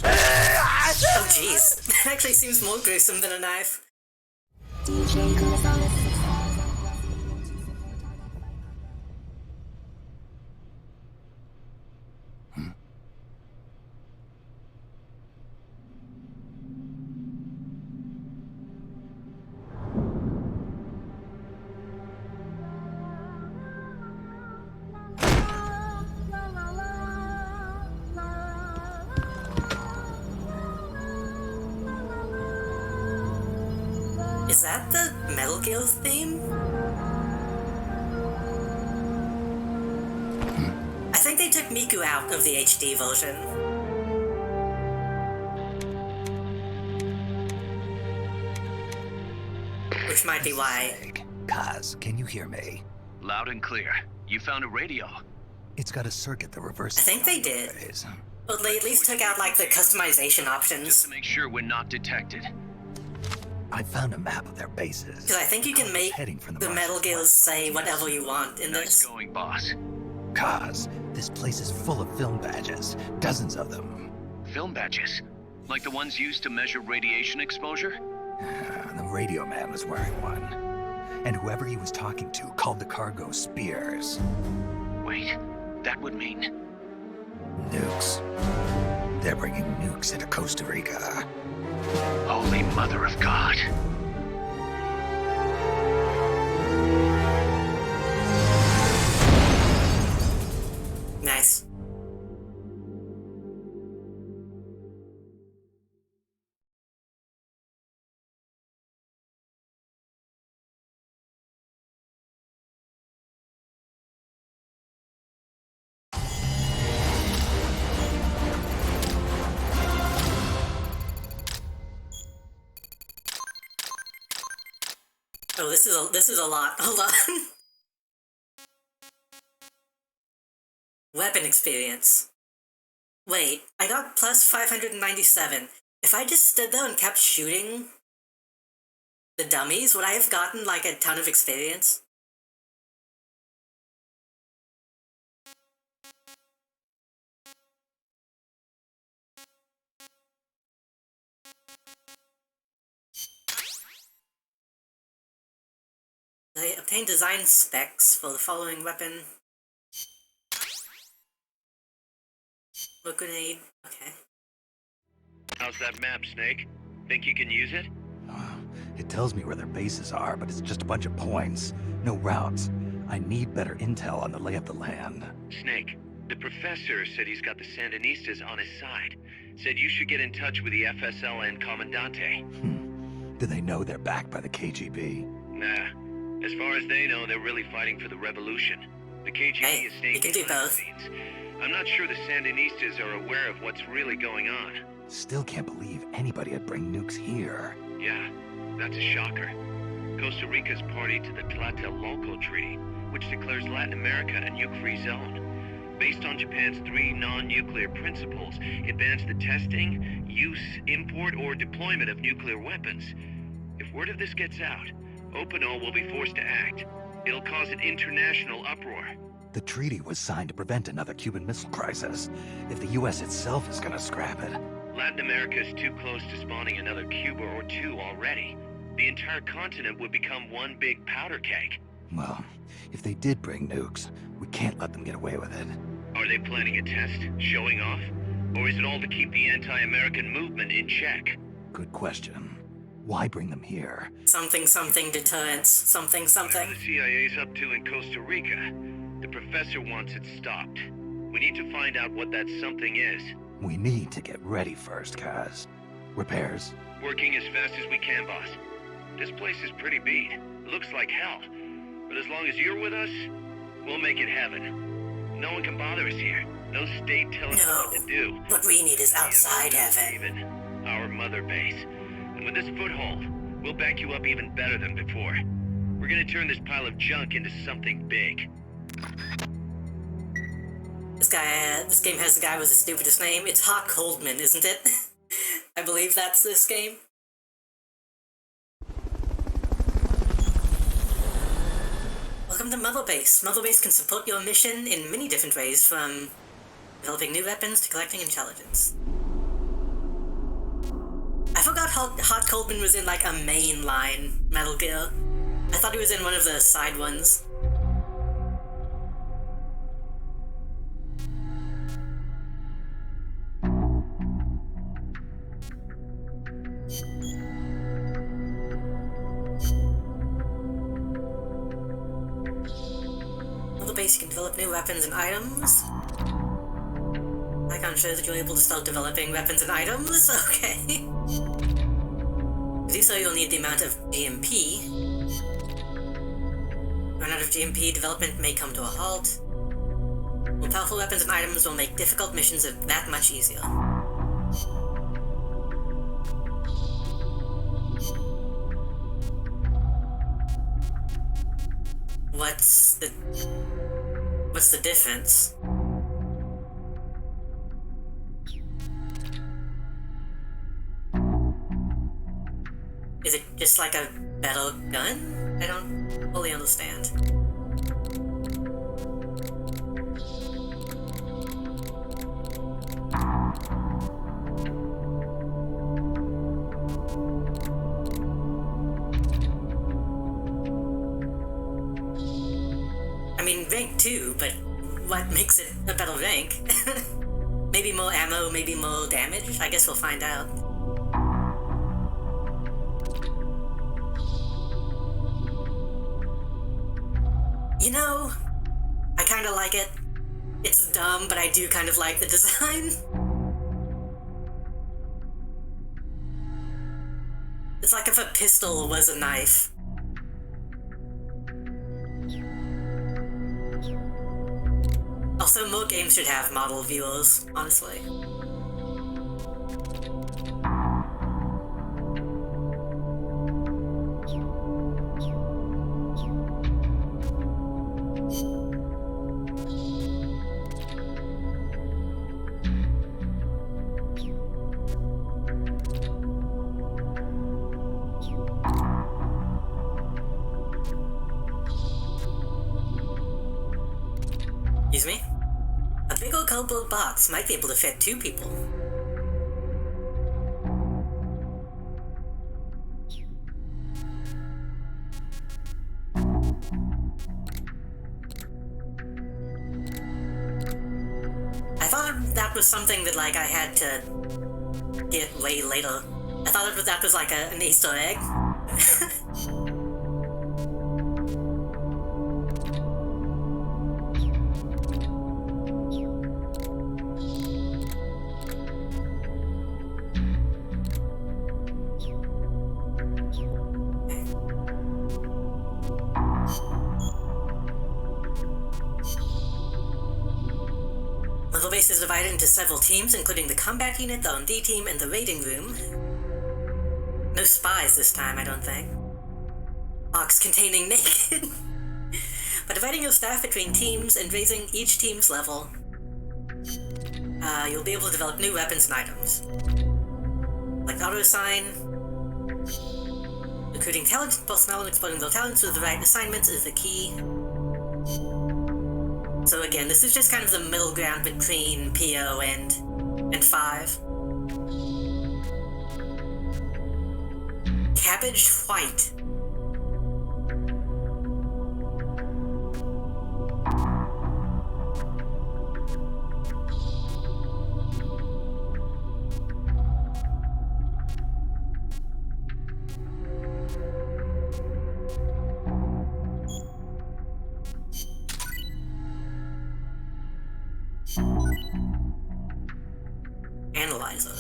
Oh jeez, that actually seems more gruesome than a knife. Is that the Metal Gear theme? I think they took Miku out of the HD version. Which might be why. Kaz, can you hear me? Loud and clear. You found a radio. It's got a circuit that reverses. I think they did. waves. But they at least took out, like, the customization Just options. to make sure we're not detected. I found a map of their bases. Because I think you can make Heading from the Martian Metal Gears west. say whatever you want in Nice this. going, boss. Kaz, this place is full of film badges. Dozens of them. Film badges? Like the ones used to measure radiation exposure? The radio man was wearing one. And whoever he was talking to called the cargo spears. Wait, that would mean... Nukes. They're bringing nukes into Costa Rica. Holy Mother of God. Nice. Oh, this is a lot. Hold on. Weapon experience. Wait, I got plus 597. If I just stood there and kept shooting the dummies, would I have gotten like a ton of experience? I obtained design specs for the following weapon. Smoke grenade. Okay. How's that map, Snake? Think you can use it? It tells me where their bases are, but it's just a bunch of points. No routes. I need better intel on the lay of the land. Snake, the professor said he's got the Sandinistas on his side. Said you should get in touch with the FSL and Commandante. Do they know they're backed by the KGB? Nah. As far as they know, they're really fighting for the revolution. The KGB is staying you can do both. I'm not sure the Sandinistas are aware of what's really going on. Still can't believe anybody would bring nukes here. Yeah, that's a shocker. Costa Rica's party to the Tlatelolco Treaty, which declares Latin America a nuke-free zone. Based on Japan's 3 non-nuclear principles, it bans the testing, use, import, or deployment of nuclear weapons. If word of this gets out, Opinol will be forced to act. It'll cause an international uproar. The treaty was signed to prevent another Cuban Missile Crisis. If the U.S. itself is gonna scrap it... Latin America is too close to spawning another Cuba or two already. The entire continent would become one big powder keg. Well, if they did bring nukes, we can't let them get away with it. Are they planning a test? Showing off? Or is it all to keep the anti-American movement in check? Good question. Why bring them here? Something deterrence. Something. Whatever the CIA's up to in Costa Rica, the professor wants it stopped. We need to find out what that something is. We need to get ready first, Kaz. Repairs? Working as fast as we can, boss. This place is pretty beat. It looks like hell. But as long as you're with us, we'll make it heaven. No one can bother us here. No state telling us what to do. What we need is outside heaven. Even our mother base. And with this foothold, we'll back you up even better than before. We're gonna turn this pile of junk into something big. This game has the guy with the stupidest name. It's Hot Coldman, isn't it? I believe that's this game. Welcome to Mother Base. Mother Base can support your mission in many different ways, from developing new weapons to collecting intelligence. I forgot Hot Coldman was in like a mainline Metal Gear. I thought he was in one of the side ones. Base, you can develop new weapons and items. I can't show that you're able to start developing weapons and items. Okay. To do so, you'll need the amount of GMP. Run out of GMP, development may come to a halt. More powerful weapons and items will make difficult missions that much easier. What's the difference? Is it just like a better gun? I don't fully understand. I mean, rank 2, but what makes it a better rank? Maybe more ammo, maybe more damage? I guess we'll find out. You know, I kinda like it. It's dumb, but I do kind of like the design. It's like if a pistol was a knife. Also, more games should have model viewers, honestly. Excuse me? A big old cardboard box might be able to fit 2 people. I thought that was something that, like, I had to get way later. I thought that was like an Easter egg. The base is divided into several teams, including the combat unit, the R&D team, and the raiding room. No spies this time, I don't think. Box containing naked. By dividing your staff between teams and raising each team's level, you'll be able to develop new weapons and items. Like auto-assign. Recruiting talented personnel and exploiting their talents with the right assignments is the key. So again, this is just kind of the middle ground between PO and 5. Cabbage White. Analyzer.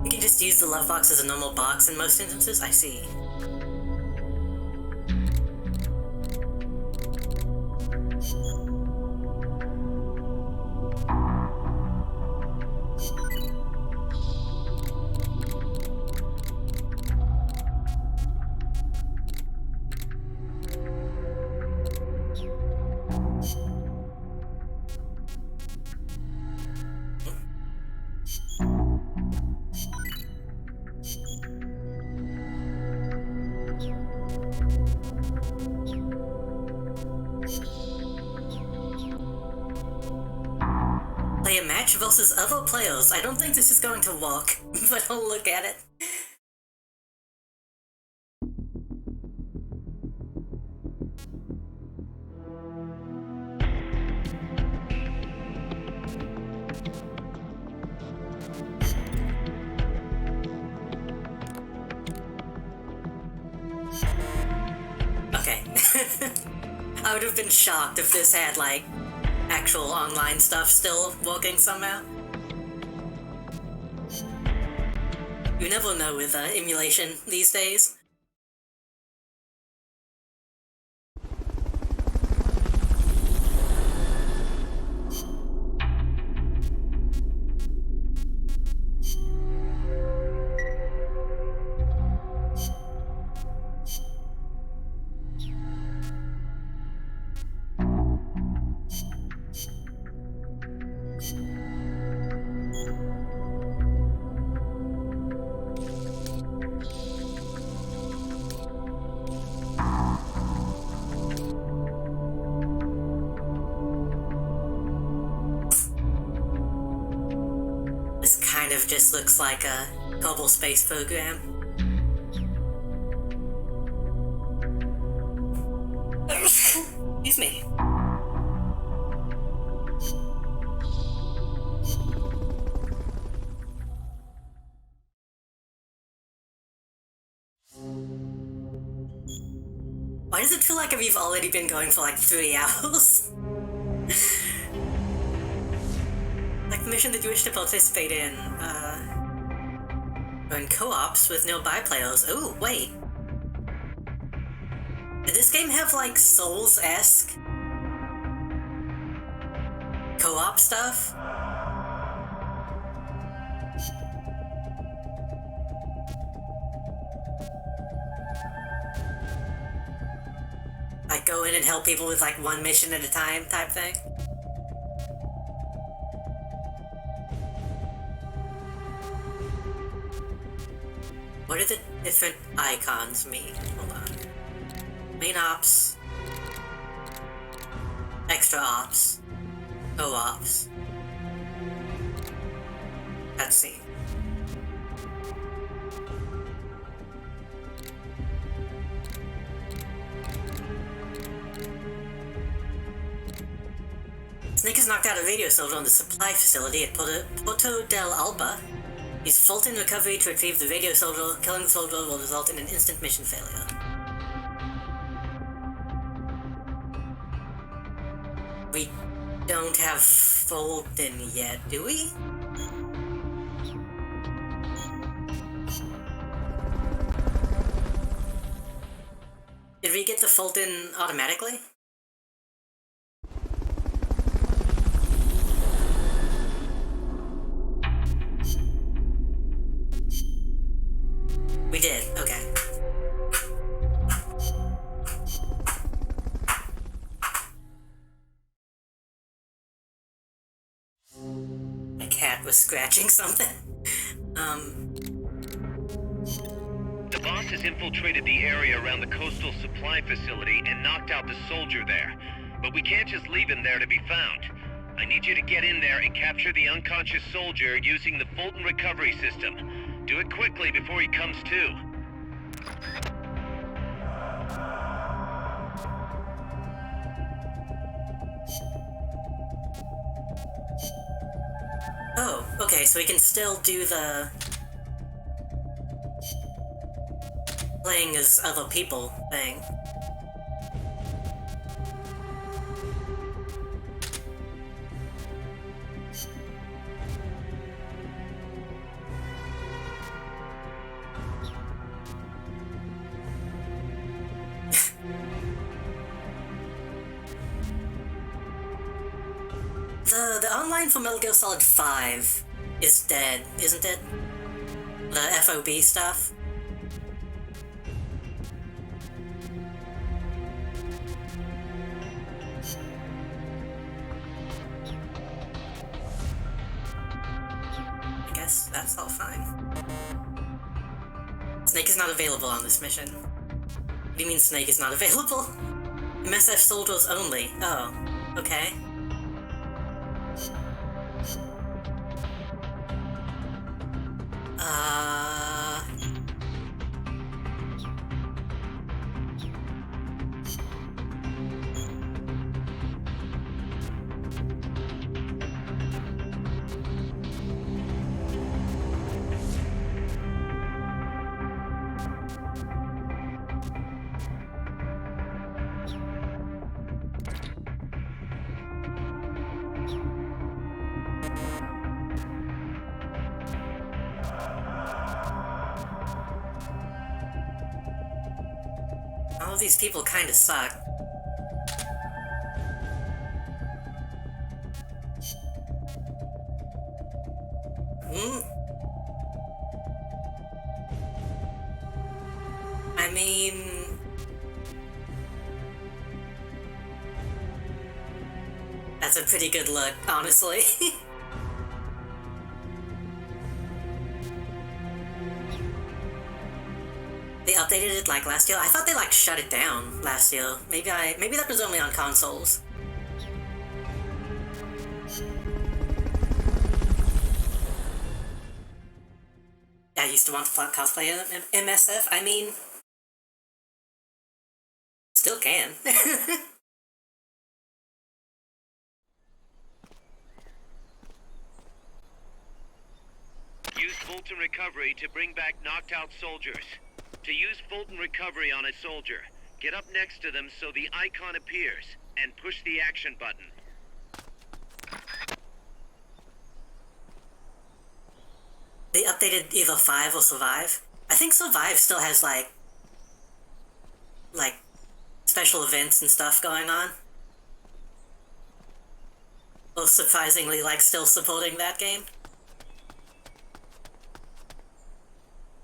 You can just use the love box as a normal box in most instances, I see. Play a match versus other players. I don't think this is going to work, but I'll look at it. Okay. I would have been shocked if this had, like, actual online stuff still working somehow. You never know with emulation these days. This kind of just looks like a global space program. Excuse me. Why does it feel like we've already been going for like 3 hours? Like the mission that you wish to participate in, or in co-ops with nearby players. Ooh, wait. Did this game have like Souls-esque co-op stuff? Like go in and help people with like one mission at a time type thing? what do the different icons mean? Hold on. Main ops. Extra ops. Co-ops. Cutscene. Snake has knocked out a radio soldier on the supply facility at Porto del Alba. Use Fulton recovery to retrieve the radio soldier. Killing the soldier will result in an instant mission failure. We don't have Fulton yet, do we? Did we get the Fulton automatically? We did, okay. My cat was scratching something. The boss has infiltrated the area around the coastal supply facility and knocked out the soldier there. But we can't just leave him there to be found. I need you to get in there and capture the unconscious soldier using the Fulton recovery system. Do it quickly before he comes to. Oh, okay, so we can still do the playing as other people thing. The online for Metal Gear Solid 5 is dead, isn't it? The FOB stuff? I guess that's all fine. Snake is not available on this mission. What do you mean Snake is not available? MSF soldiers only. Oh, okay. All of these people kinda suck. I mean... that's a pretty good look, honestly. They updated it like last year. I thought they like shut it down last year. Maybe that was only on consoles. I used to want to cosplay MSF. I mean, still can. Use Fulton recovery to bring back knocked out soldiers. To use Fulton recovery on a soldier, get up next to them so the icon appears, and push the action button. They updated either 5 or Survive. I think Survive still has like special events and stuff going on. Both surprisingly still supporting that game.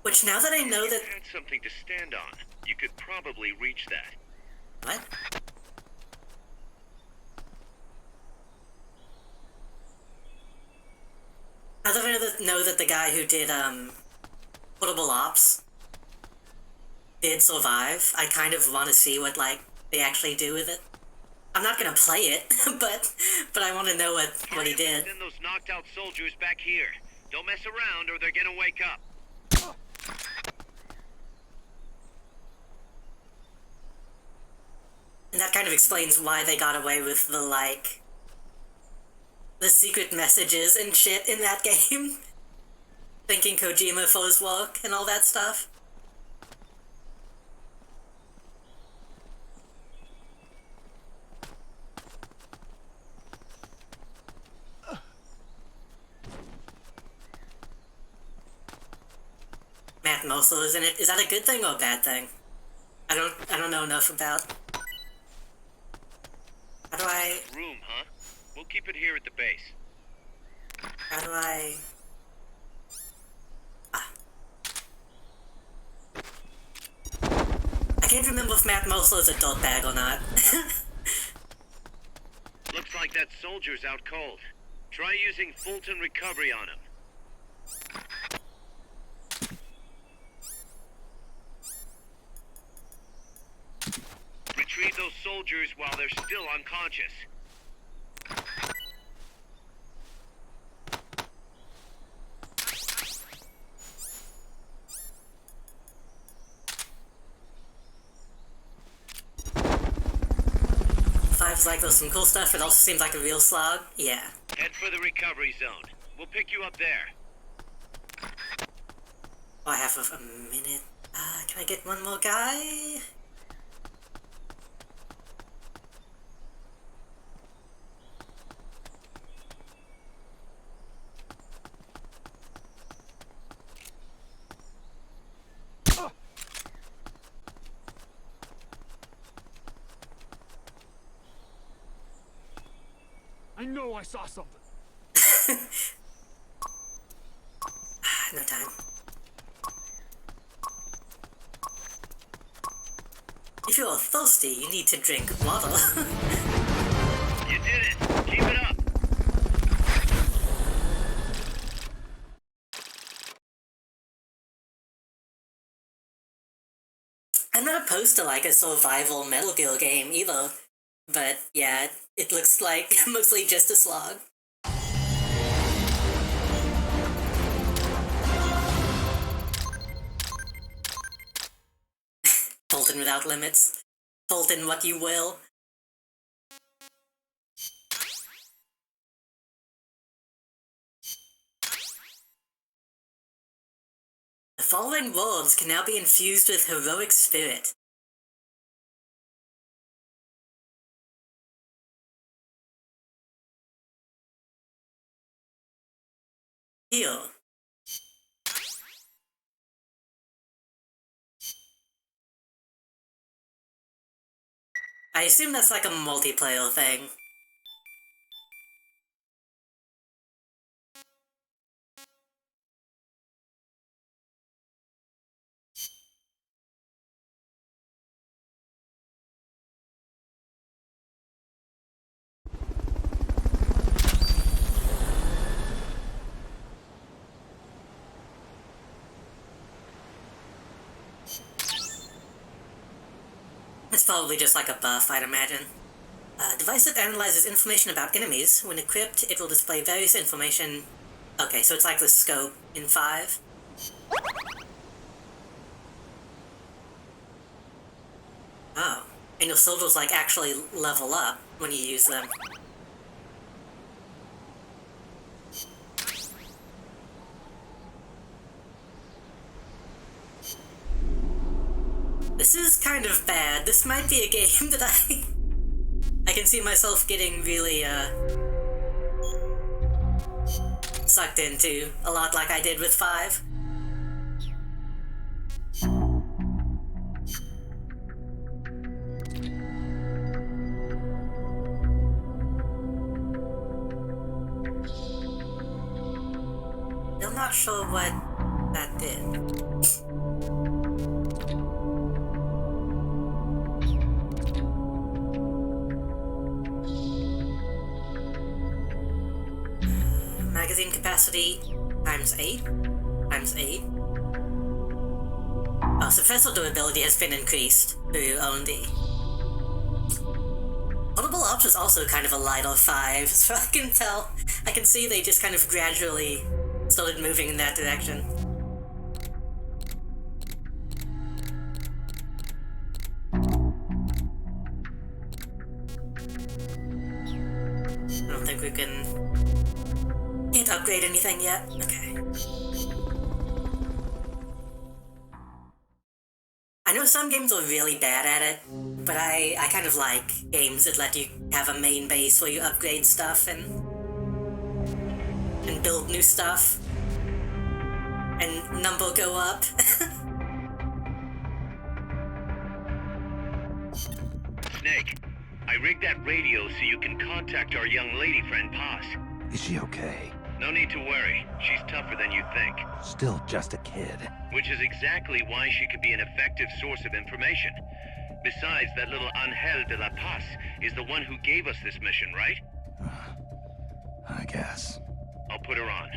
Which now that I know that... If you had something to stand on, you could probably reach that. What? Now that I know that the guy who did, Portable Ops did survive. I kind of want to see what, like, they actually do with it. I'm not gonna play it, but I want to know what he did. Send those knocked out soldiers back here. Don't mess around or they're gonna wake up. And that kind of explains why they got away with the, like, the secret messages and shit in that game. Thanking Kojima for his work and all that stuff. Matt Mosul is in it. Is that a good thing or a bad thing? I don't know enough about. How do I... Room, huh? We'll keep it here at the base. How do I... I can't remember if Matt Mosul is a dirtbag or not. Looks like that soldier's out cold. Try using Fulton recovery on him. Retrieve those soldiers while they're still unconscious. Five's like, there's some cool stuff, it also seems like a real slog. Yeah. Head for the recovery zone. We'll pick you up there. Oh, I have a minute. Can I get one more guy? I know I saw something. No time. If you're thirsty, you need to drink water. You did it! Keep it up! I'm not opposed to like a survival Metal Gear game either, but yeah, it looks like mostly just a slog. Fulton without limits. Fulton what you will. The following words can now be infused with heroic spirit. Heal. I assume that's like a multiplayer thing. It's probably just like a buff, I'd imagine. A device that analyzes information about enemies. When equipped, it will display various information. Okay, so it's like the scope in 5. Oh, and your soldiers like actually level up when you use them. This is kind of bad. This might be a game that I can see myself getting really, sucked into, a lot like I did with 5. Still not sure what that did. Magazine capacity times 8 times 8. Oh, suppressor durability has been increased through O&D. Audible Ops is also kind of a Lidl 5, so I can tell. I can see they just kind of gradually started moving in that direction. I don't think we can't upgrade anything yet. Okay. I know some games are really bad at it, but I kind of like games that let you have a main base where you upgrade stuff and build new stuff and number go up. Snake, I rigged that radio so you can contact our young lady friend Paz. Is she okay? No need to worry. She's tougher than you think. Still just a kid. Which is exactly why she could be an effective source of information. Besides, that little Angel de la Paz is the one who gave us this mission, right? I guess. I'll put her on.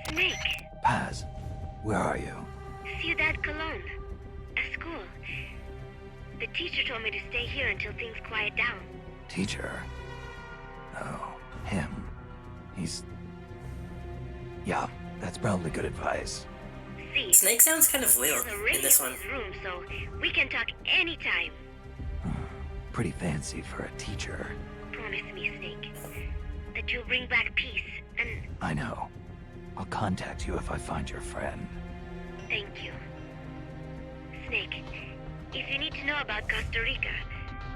Snake. Paz, where are you? Ciudad Colon. At school. The teacher told me to stay here until things quiet down. Teacher? Oh, him. He's... Yeah, that's probably good advice. See, Snake sounds kind of weird there's a radio in this one. in his room, so we can talk anytime. Pretty fancy for a teacher. Promise me, Snake, that you'll bring back peace, and I know. I'll contact you if I find your friend. thank you. Snake, if you need to know about Costa Rica,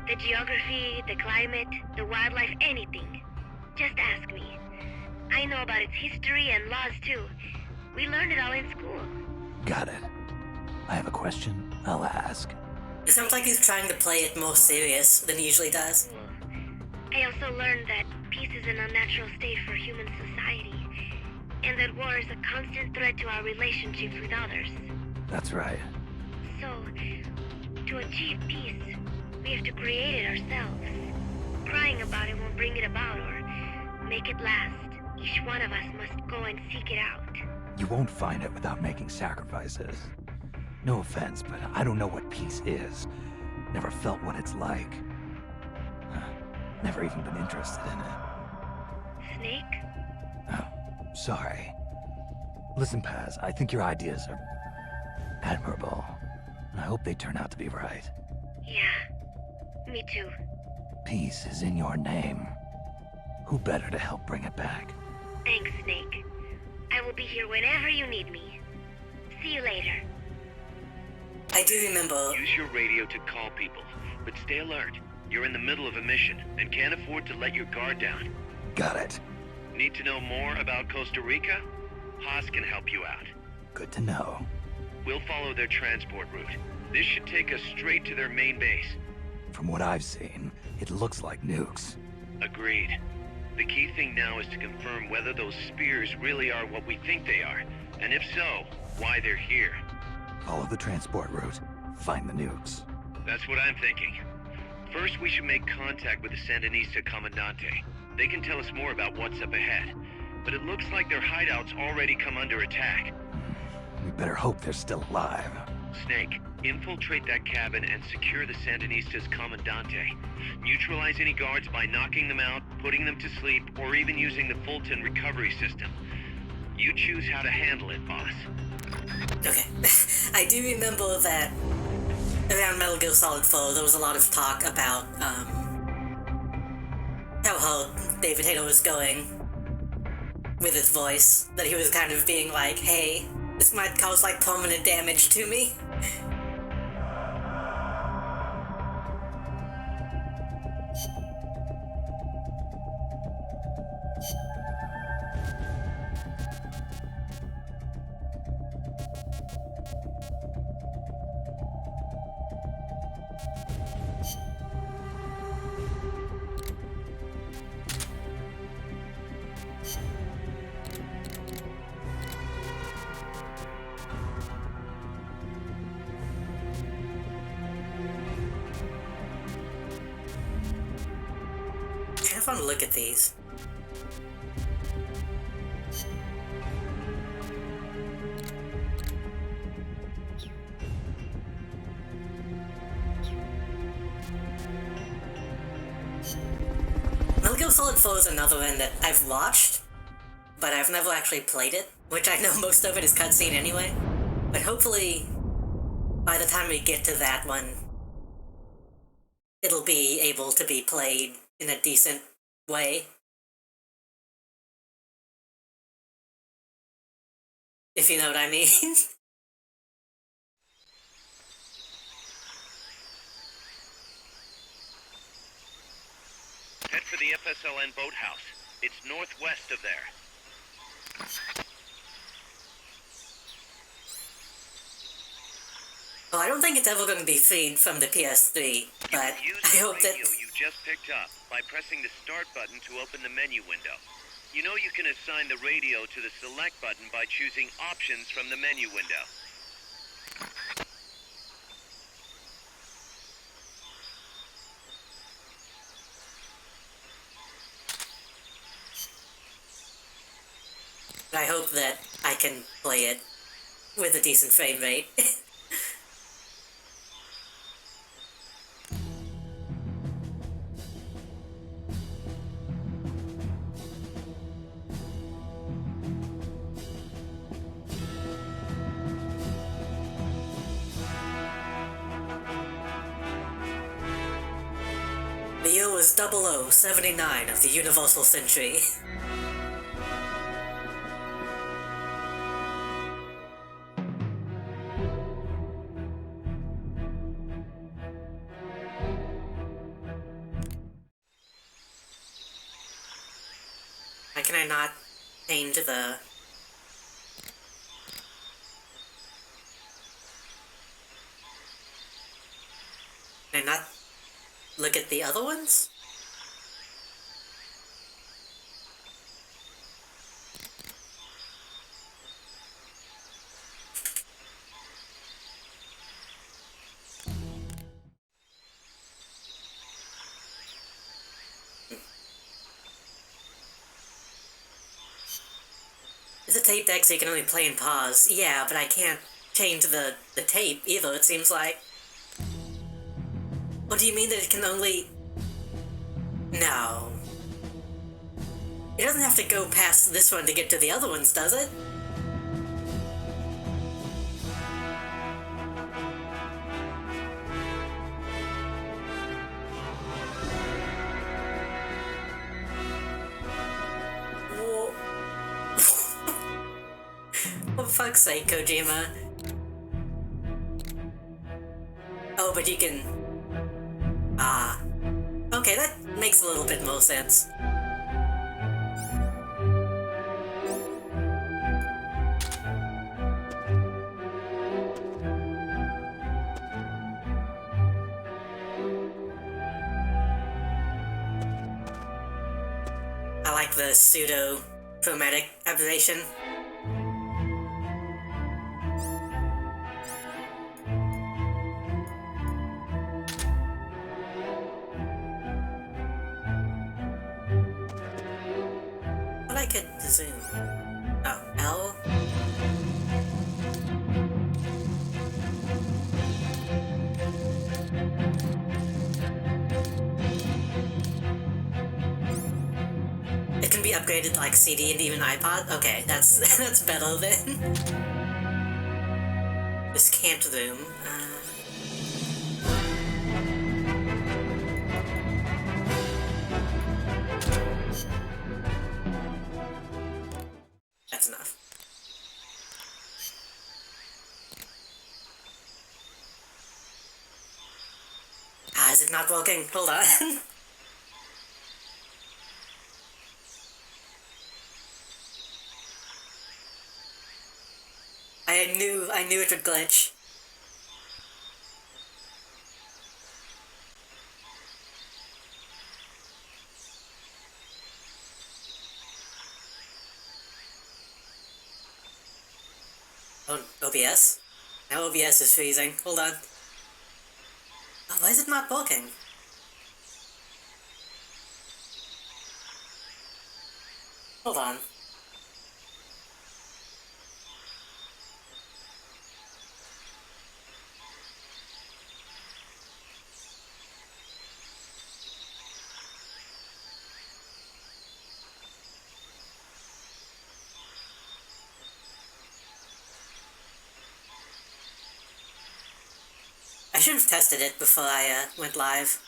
the geography, the climate, the wildlife, anything, just ask me. I know about its history and laws too. We learned it all in school. Got it. I have a question. I'll ask. It sounds like he's trying to play it more serious than he usually does. I also learned that peace is an unnatural state for human society, and that war is a constant threat to our relationships with others. That's right. So, to achieve peace, we have to create it ourselves. Crying about it won't bring it about or make it last. Each one of us must go and seek it out. You won't find it without making sacrifices. No offense, but I don't know what peace is. Never felt what it's like. Never even been interested in it. Snake? Oh, sorry. Listen, Paz, I think your ideas are admirable. I hope they turn out to be right. Yeah, me too. Peace is in your name. Who better to help bring it back? Thanks, Snake. I will be here whenever you need me. See you later. I do remember. Use your radio to call people, but stay alert. You're in the middle of a mission and can't afford to let your guard down. Got it. Need to know more about Costa Rica? Haas can help you out. Good to know. We'll follow their transport route. This should take us straight to their main base. From what I've seen, it looks like nukes. Agreed. The key thing now is to confirm whether those spears really are what we think they are, and if so, why they're here. Follow the transport route. Find the nukes. That's what I'm thinking. First, we should make contact with the Sandinista Comandante. They can tell us more about what's up ahead. But it looks like their hideout's already come under attack. We better hope they're still alive. Snake, infiltrate that cabin and secure the Sandinista's Comandante. Neutralize any guards by knocking them out, putting them to sleep, or even using the Fulton recovery system. You choose how to handle it, boss. Okay. I do remember that around Metal Gear Solid 4, there was a lot of talk about how hard David Hayter was going with his voice. That he was kind of being like, hey, this might cause like permanent damage to me. I want to look at these. Metal Gear Solid 4 is another one that I've watched, but I've never actually played it, which I know most of it is cutscene anyway. But hopefully, by the time we get to that one, it'll be able to be played in a decent way. If you know what I mean. Head for the FSLN boathouse. It's northwest of there. Well, I don't think it's ever going to be freed from the PS3, but Use I the hope that... radio you just picked up by pressing the start button to open the menu window. You know you can assign the radio to the select button by choosing options from the menu window. I hope that I can play it with a decent frame rate. The year was 0079 of the Universal Century. Why can I not change the... Can I not look at the other ones? It's a tape deck so you can only play and pause. Yeah, but I can't change the tape either, it seems like. What do you mean that it can only... No. It doesn't have to go past this one to get to the other ones, does it? Whoa. For fuck's sake, Kojima. Oh, but you can... Ah. Okay, that makes a little bit more sense. I like the pseudo-chromatic aberration. But I could zoom. Oh, L? It can be upgraded to like CD and even iPod? Okay, that's that's better then. Just can't zoom. That's enough. Ah, is it not working? Hold on. I knew it would glitch. Oh, OBS? Now OBS is freezing. Hold on. Oh, why is it not working? Hold on. should have tested it before I went live.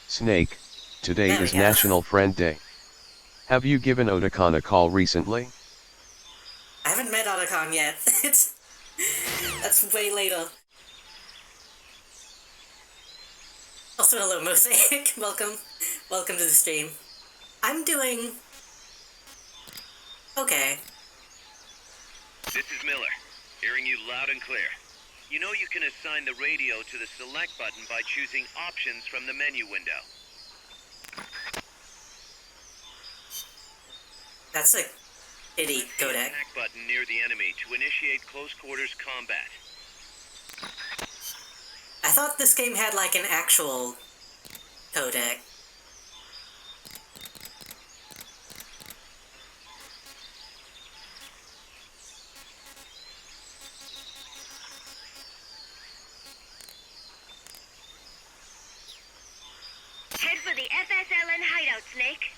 Snake, today There we is go. National Friend Day. Have you given Otacon a call recently? I haven't met Otacon yet. That's way later. Also, hello, Mosaic. Welcome to the stream. I'm doing okay. This is Miller, hearing you loud and clear. You know you can assign the radio to the select button by choosing options from the menu window. That's a itty Press the codec. attack button near the enemy to initiate close quarters combat. I thought this game had like an actual codec. Head for the FSLN hideout, Snake.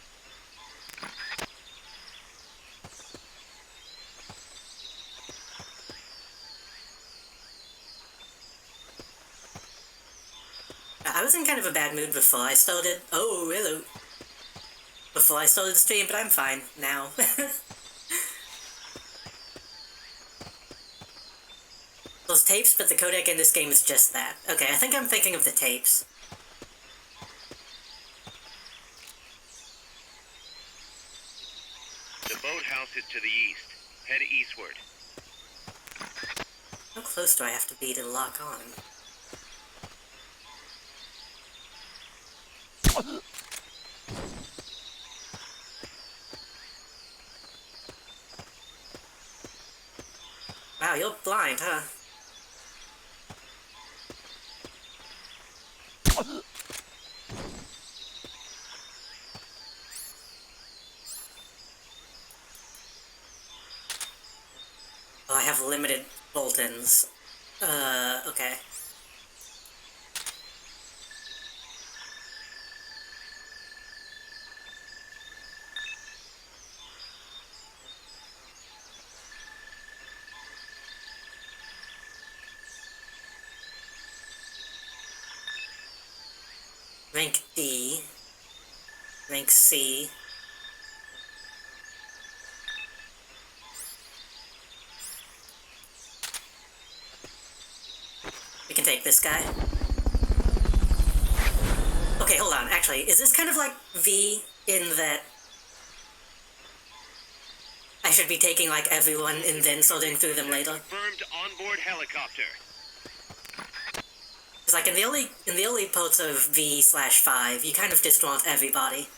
I was in kind of a bad mood before I started. Oh, hello. Before I started the stream, but I'm fine now. Those tapes, but the codec in this game is just that. Okay, I think I'm thinking of the tapes. The boathouse is to the east. Head eastward. How close do I have to be to lock on? Wow, you're blind, huh? Oh, I have limited bolt-ins. Okay. Rank D. Rank C. We can take this guy. Okay, hold on. Actually, is this kind of like V in that I should be taking like everyone and then sorting through them later? Confirmed onboard helicopter. Because like in the early parts of V/5, you kind of just want everybody.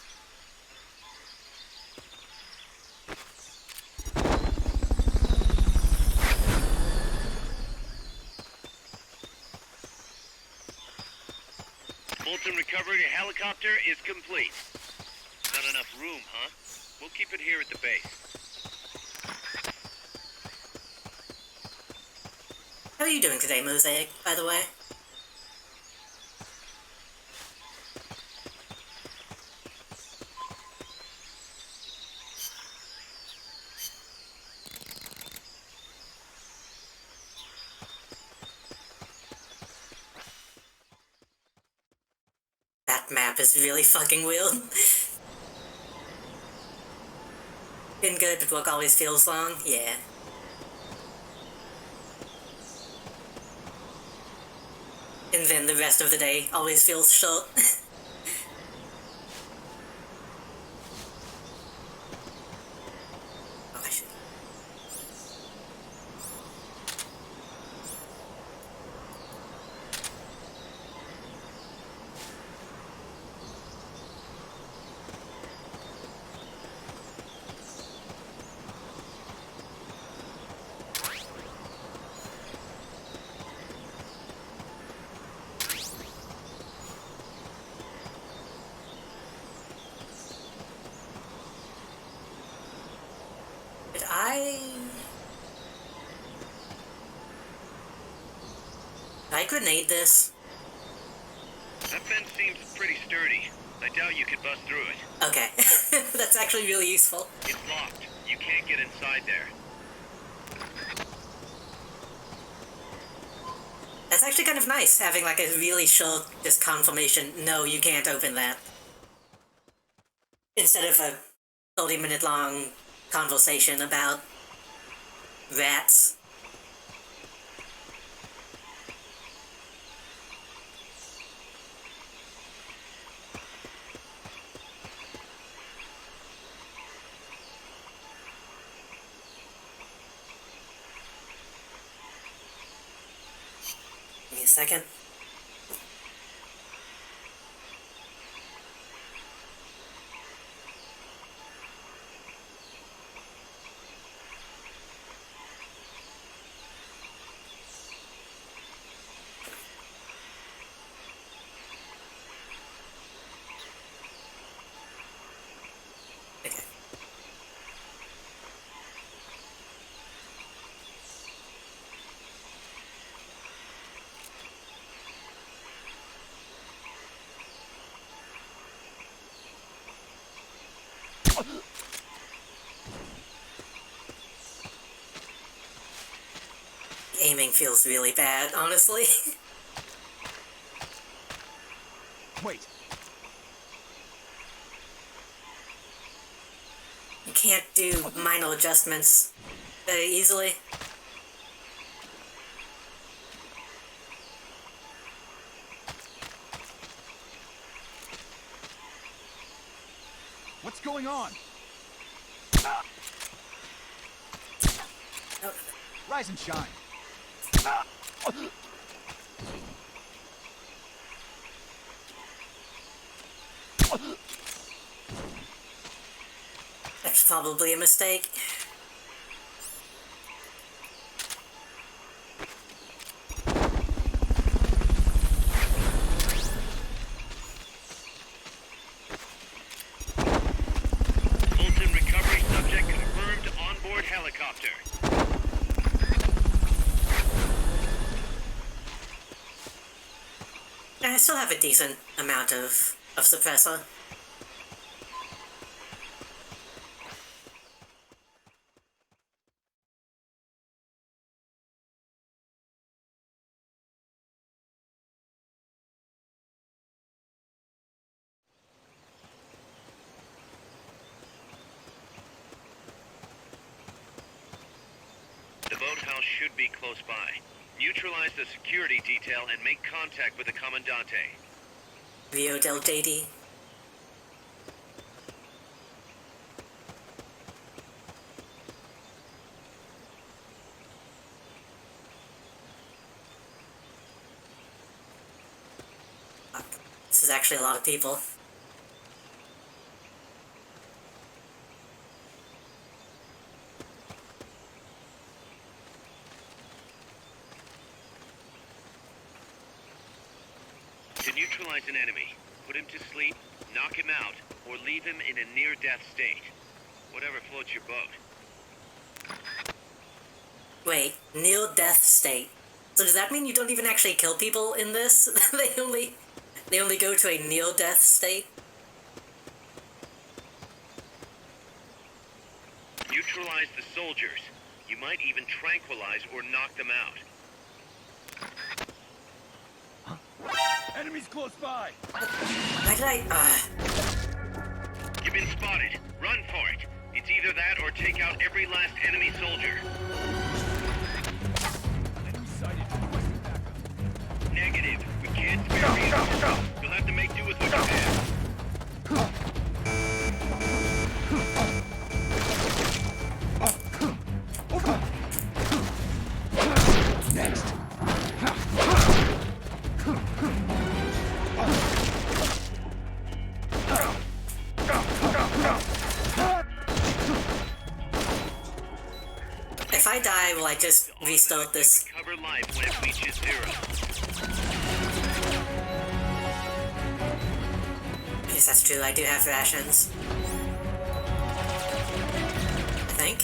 Fulton recovery helicopter is complete. Not enough room, huh? We'll keep it here at the base. How are you doing today, Mosaic, by the way? That map is really fucking weird. Been good, but work always feels long? Yeah. And then the rest of the day always feels short. Oh, I should... Did I grenade this? That fence seems pretty sturdy. I doubt you could bust through it. Okay. That's actually really useful. It's locked. You can't get inside there. That's actually kind of nice, having like a really short just confirmation, no, you can't open that. Instead of a 30-minute long conversation about rats. Give me a second. Okay. Aiming feels really bad, honestly. Wait. You can't do minor adjustments very easily. What's going on? Oh, Rise and shine. that's probably a mistake. Fulton recovery subject confirmed onboard helicopter. I still have a decent amount of suppressor. The boathouse should be close by. Neutralize the security detail and make contact with the Commandante. Rio del JD. Fuck. This is actually a lot of people. To neutralize an enemy, put him to sleep, knock him out, or leave him in a near-death state. Whatever floats your boat. Wait, near-death state. So does that mean you don't even actually kill people in this? they only go to a near-death state? Neutralize the soldiers. You might even tranquilize or knock them out. Enemies close by. Why did I, You've been spotted. Run for it. It's either that or take out every last enemy soldier. Enemy sighted. Requesting backup. Negative. We can't spare reinforcements. You'll have to make do with what you have. Next. if I die, will I just restart this? Recover life when it reaches zero. I guess that's true, I do have rations. I think.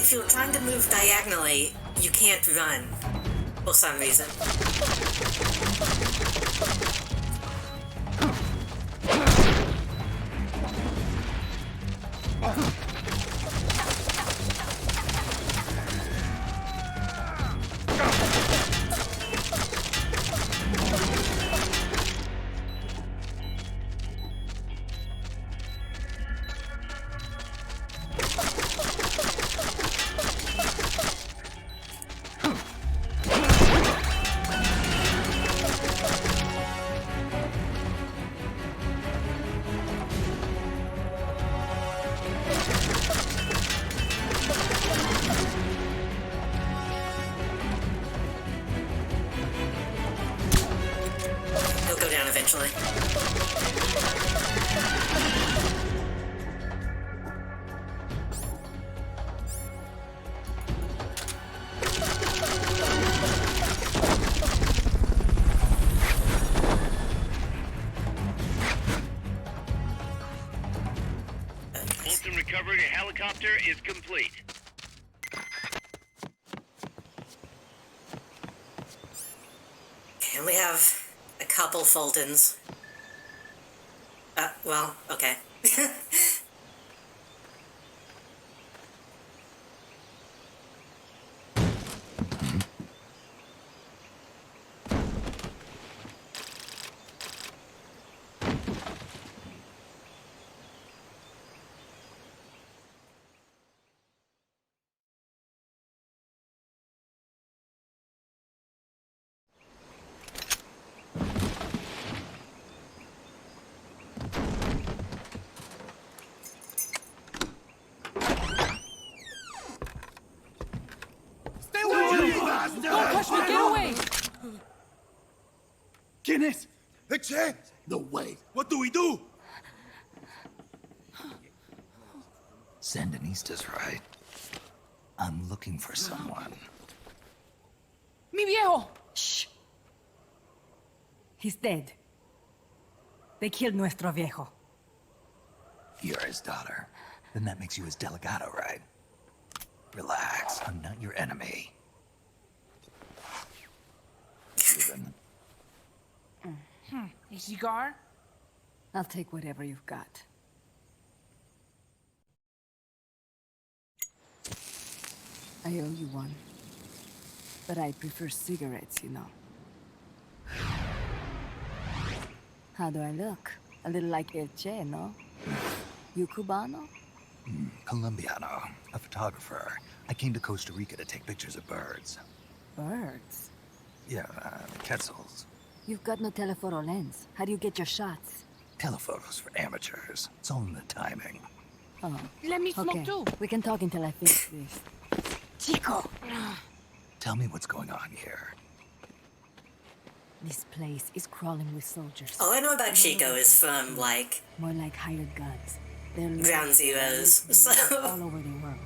if you're trying to move diagonally, you can't run. For some reason. He'll go down eventually. Fulton recovery helicopter is complete. And we have a couple Fultons. Well, okay. Don't push me! Get away! ¿Quién es? ¿Eche? No way. What do we do? Sandinista's right. I'm looking for someone. Mi viejo! Shh. He's dead. They killed nuestro viejo. You're his daughter. Then that makes you his delegado, right? Relax. I'm not your enemy. Ruben. A cigar? I'll take whatever you've got. I owe you one. But I prefer cigarettes, you know. How do I look? A little like El Che, no? You Cubano? Colombiano. A photographer. I came to Costa Rica to take pictures of birds. Birds? Yeah, quetzals. You've got no telephoto lens. How do you get your shots? Telephotos for amateurs. It's all in the timing. Oh. Let me smoke Okay, too. we can talk until I finish this. Chico! Tell me what's going on here. This place is crawling with soldiers. All I know about Chico is from, like... More like hired guns. They're Ground Zeroes, so... all over the world.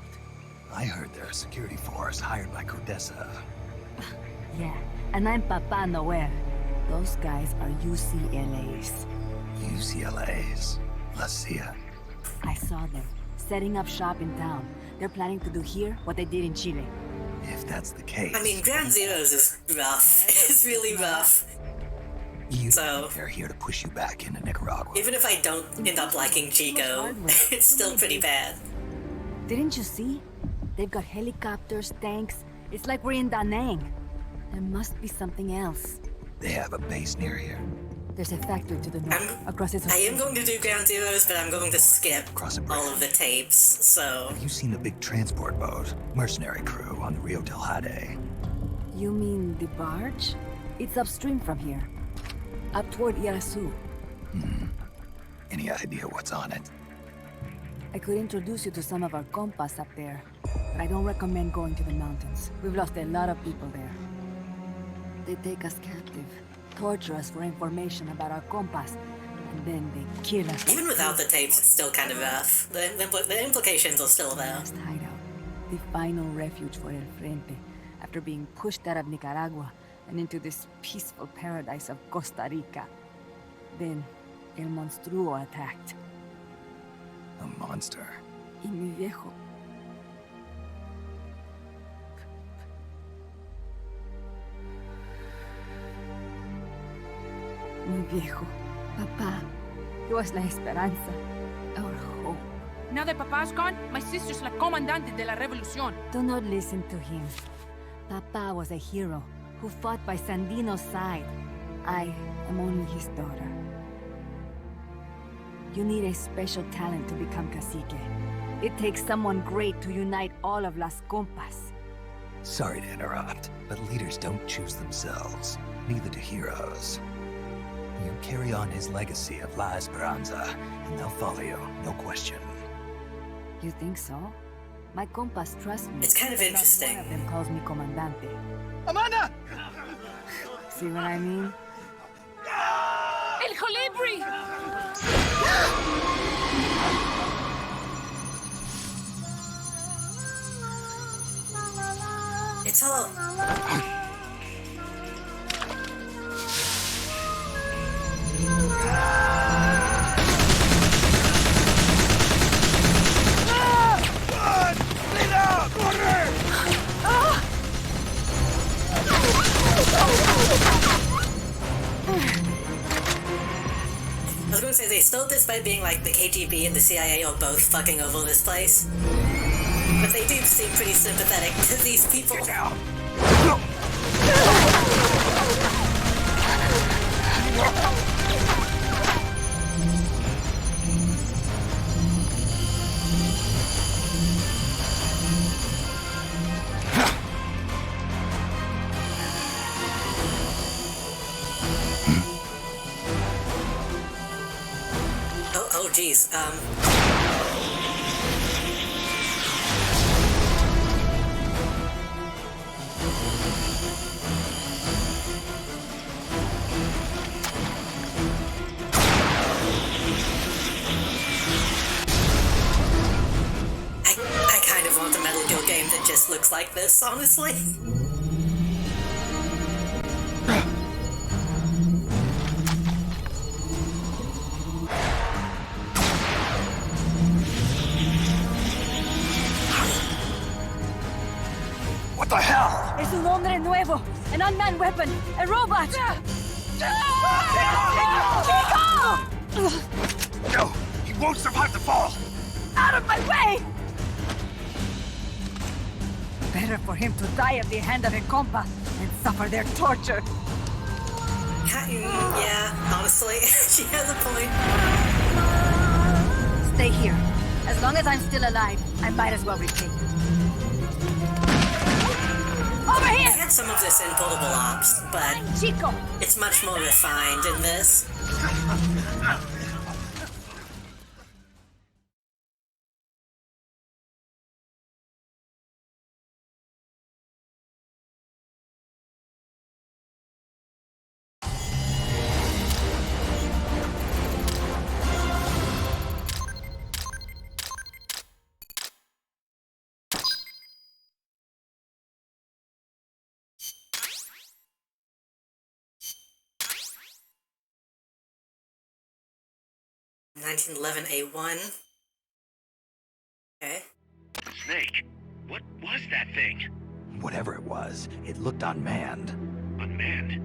I heard they're a security force hired by Codessa. Yeah, and I'm Papa Noel. Those guys are UCLA's. UCLA's? La CIA? I saw them, setting up shop in town. They're planning to do here what they did in Chile. If that's the case... I mean, Ground Zeroes is rough. It's really rough. They're here to push you back into Nicaragua. Even if I don't end up liking Chico, it's still pretty bad. Didn't you see? They've got helicopters, tanks. It's like we're in Da Nang. There must be something else. They have a base near here. There's a factory to the north, across this... I am going to do Ground Zeroes, but I'm going to skip all of the tapes, so... Have you seen the big transport boat? Mercenary crew on the Rio del Jade. You mean the barge? It's upstream from here. Up toward Irasu. Any idea what's on it? I could introduce you to some of our compas up there, but I don't recommend going to the mountains. We've lost a lot of people there. They take us captive, torture us for information about our compas, and then they kill us. Even without the tapes, it's still kind of rough. The implications are still there. Last hideout, the final refuge for El Frente, after being pushed out of Nicaragua and into this peaceful paradise of Costa Rica. Then, El Monstruo attacked. A monster? Y mi viejo. Mi viejo. Papa. He was la esperanza. Our hope. Now that Papa's gone, my sister's la comandante de la revolución. Do not listen to him. Papa was a hero who fought by Sandino's side. I am only his daughter. You need a special talent to become cacique. It takes someone great to unite all of Las Compas. Sorry to interrupt, but leaders don't choose themselves. Neither do heroes. You carry on his legacy of La Esperanza, and they'll follow you, no question. You think so? My compas trust me. It's kind of interesting. Not one of them calls me comandante. Amanda! See what I mean? El Colibri! It's all... I was gonna say, they stole this by being like the KGB and the CIA are both fucking over this place. But they do seem pretty sympathetic to these people. Get down. Oh geez, I kind of want a Metal Gear game that just looks like this, honestly. What the hell? Es un hombre nuevo, an unmanned weapon, a robot. No, he won't survive the fall. Out of my way! Better for him to die at the hand of a compa and suffer their torture. Yeah, honestly, she has a point. Stay here. As long as I'm still alive, I might as well retake. Over here! I had some of this in Portable Ops, but Chico! it's much more refined in this. $1911A1. Okay. Snake, what was that thing? Whatever it was, it looked unmanned. Unmanned?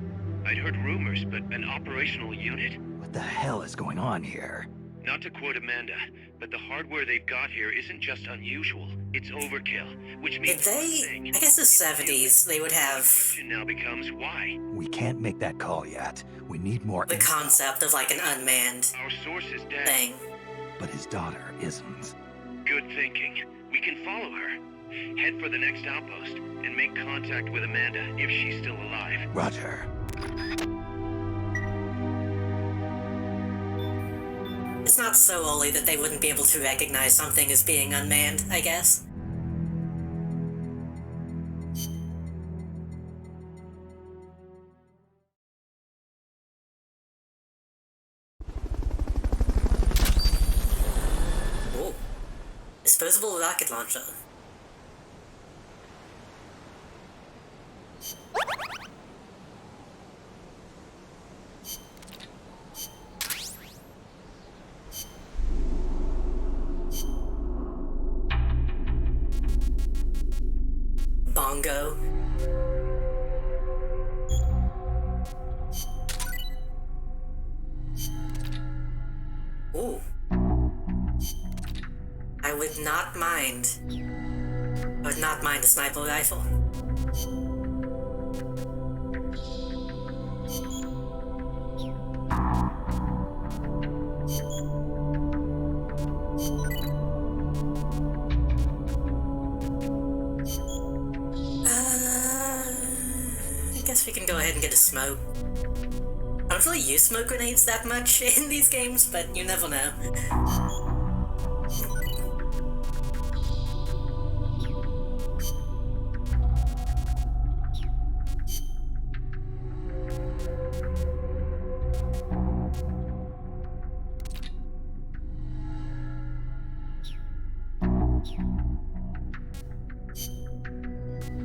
I'd heard rumors, but an operational unit? What the hell is going on here? Not to quote Amanda, but the hardware they've got here isn't just unusual, it's overkill, which means I guess the 70s, they would have... The question now becomes why? We can't make that call yet. We need more the concept of like an unmanned Our source is dead. thing. But his daughter isn't. Good thinking. We can follow her. Head for the next outpost, and make contact with Amanda if she's still alive. Roger. It's not so early that they wouldn't be able to recognize something as being unmanned, I guess. Ooh. Disposable rocket launcher. Bongo. I... I would not mind. I would not mind a sniper rifle. I guess we can go ahead and get a smoke. I don't really use smoke grenades that much in these games, but you never know.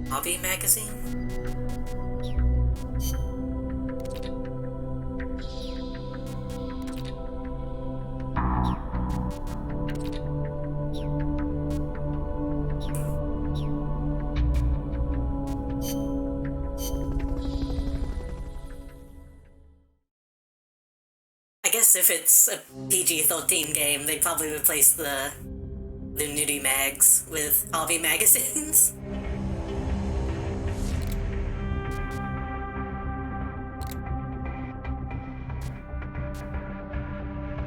Hobby magazine? I guess if it's a PG-13 game, they'd probably replace the nudie mags with hobby magazines.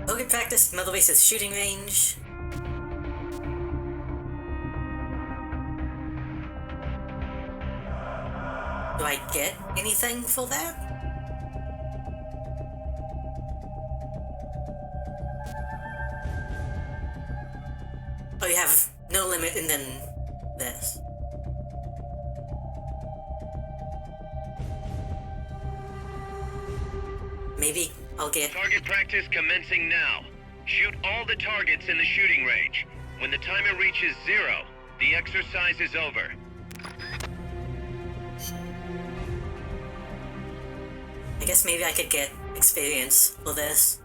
Target practice, Mother Base's shooting range. Do I get anything for that? Oh, you have no limit and then this. Maybe I'll get... Target practice commencing now. Shoot all the targets in the shooting range. When the timer reaches 0, the exercise is over. I guess maybe I could get experience for this.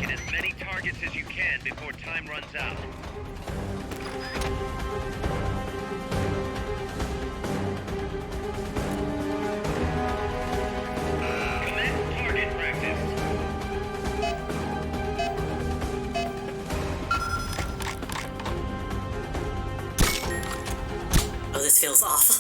Get as many targets as you can before time runs out. Commence target practice. Oh, this feels awful.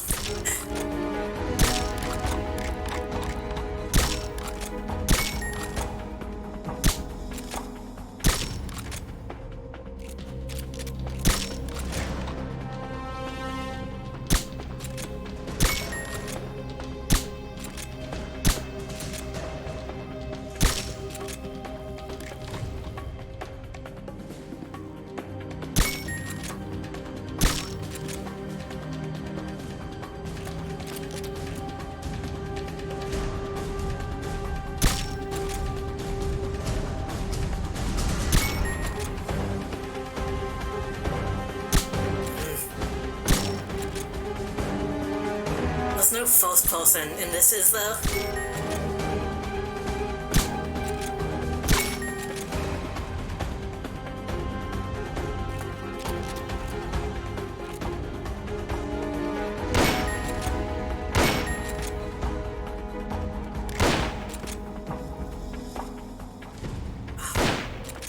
There's no false person in this, is there?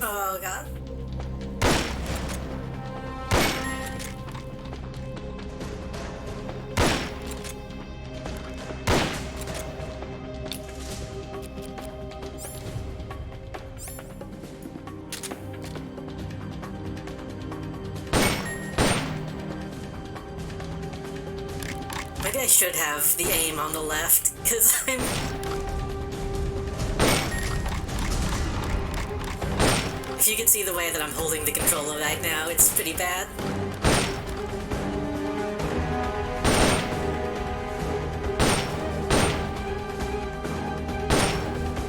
Oh god. Maybe I should have the aim on the left, because I'm... If you can see the way that I'm holding the controller right now, it's pretty bad.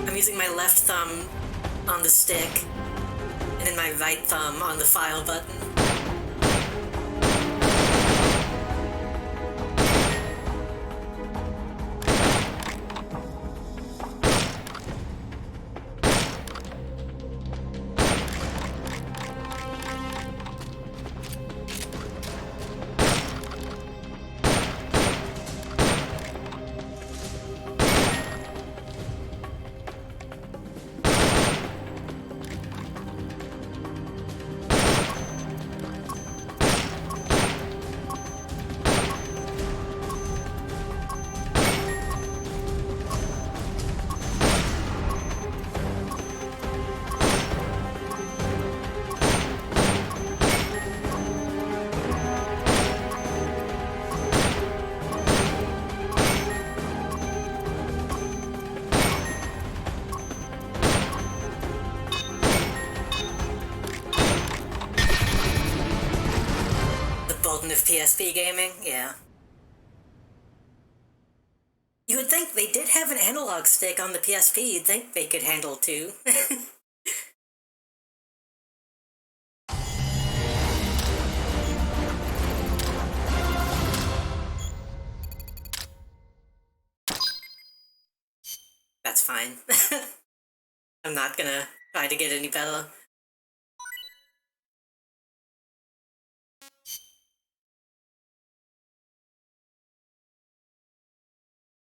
I'm using my left thumb on the stick, and then my right thumb on the file button. Bolton of PSP gaming, yeah. You would think they did have an analog stick on the PSP, you'd think they could handle two. That's fine. I'm not gonna try to get any better.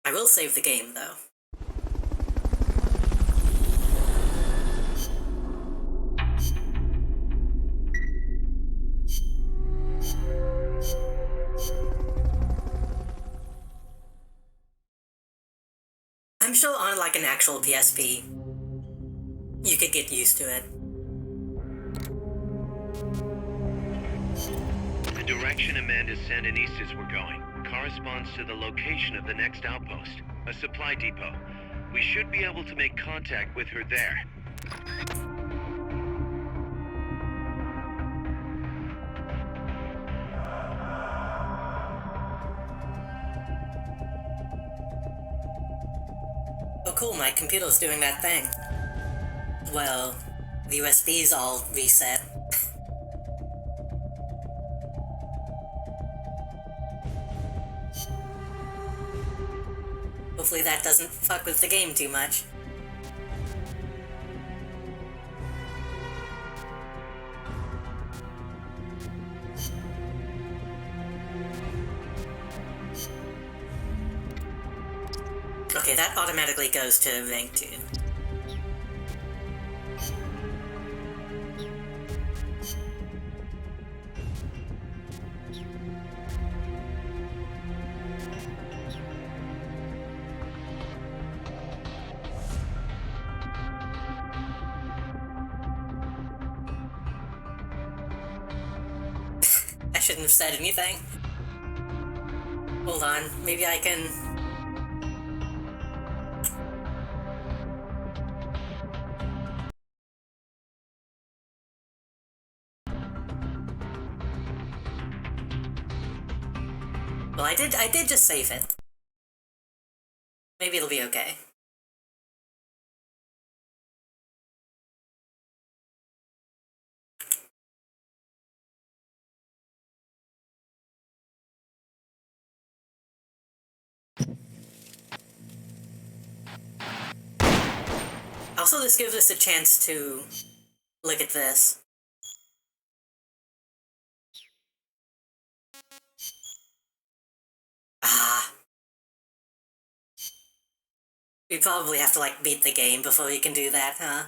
I will save the game, though. I'm sure on, like, an actual PSP, you could get used to it. The direction Amanda's Sandinistas were going corresponds to the location of the next outpost, a supply depot. We should be able to make contact with her there. Oh cool, my computer's doing that thing. Well, the USB's all reset. Hopefully that doesn't fuck with the game too much. Okay, that automatically goes to rank 2. I shouldn't have said anything. Hold on, maybe I can... Well, I did just save it. Maybe it'll be okay. Also, this gives us a chance to look at this. Ah. We probably have to, like, beat the game before we can do that, huh?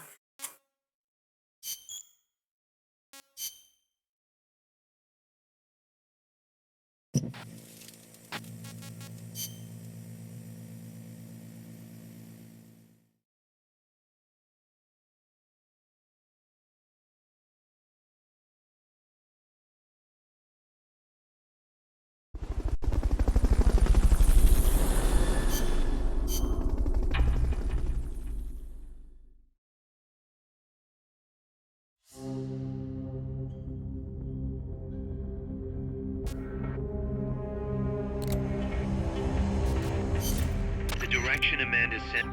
The direction Amanda sent...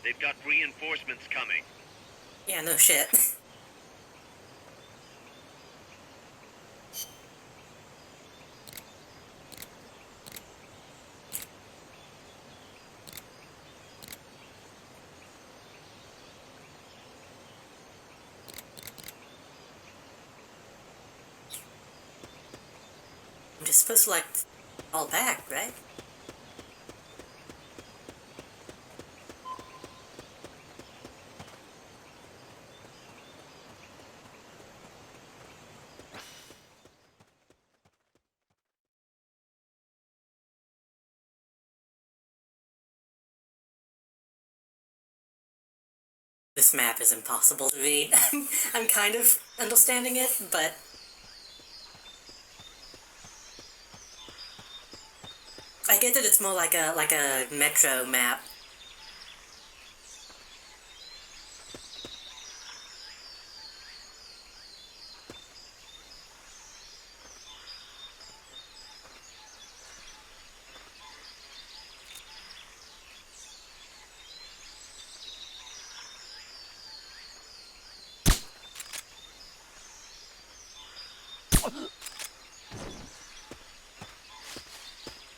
They've got reinforcements coming. Yeah, no shit. I'm just supposed to, like, fall back, right? This map is impossible to read. I'm kind of understanding it, but... I get that it's more like a metro map.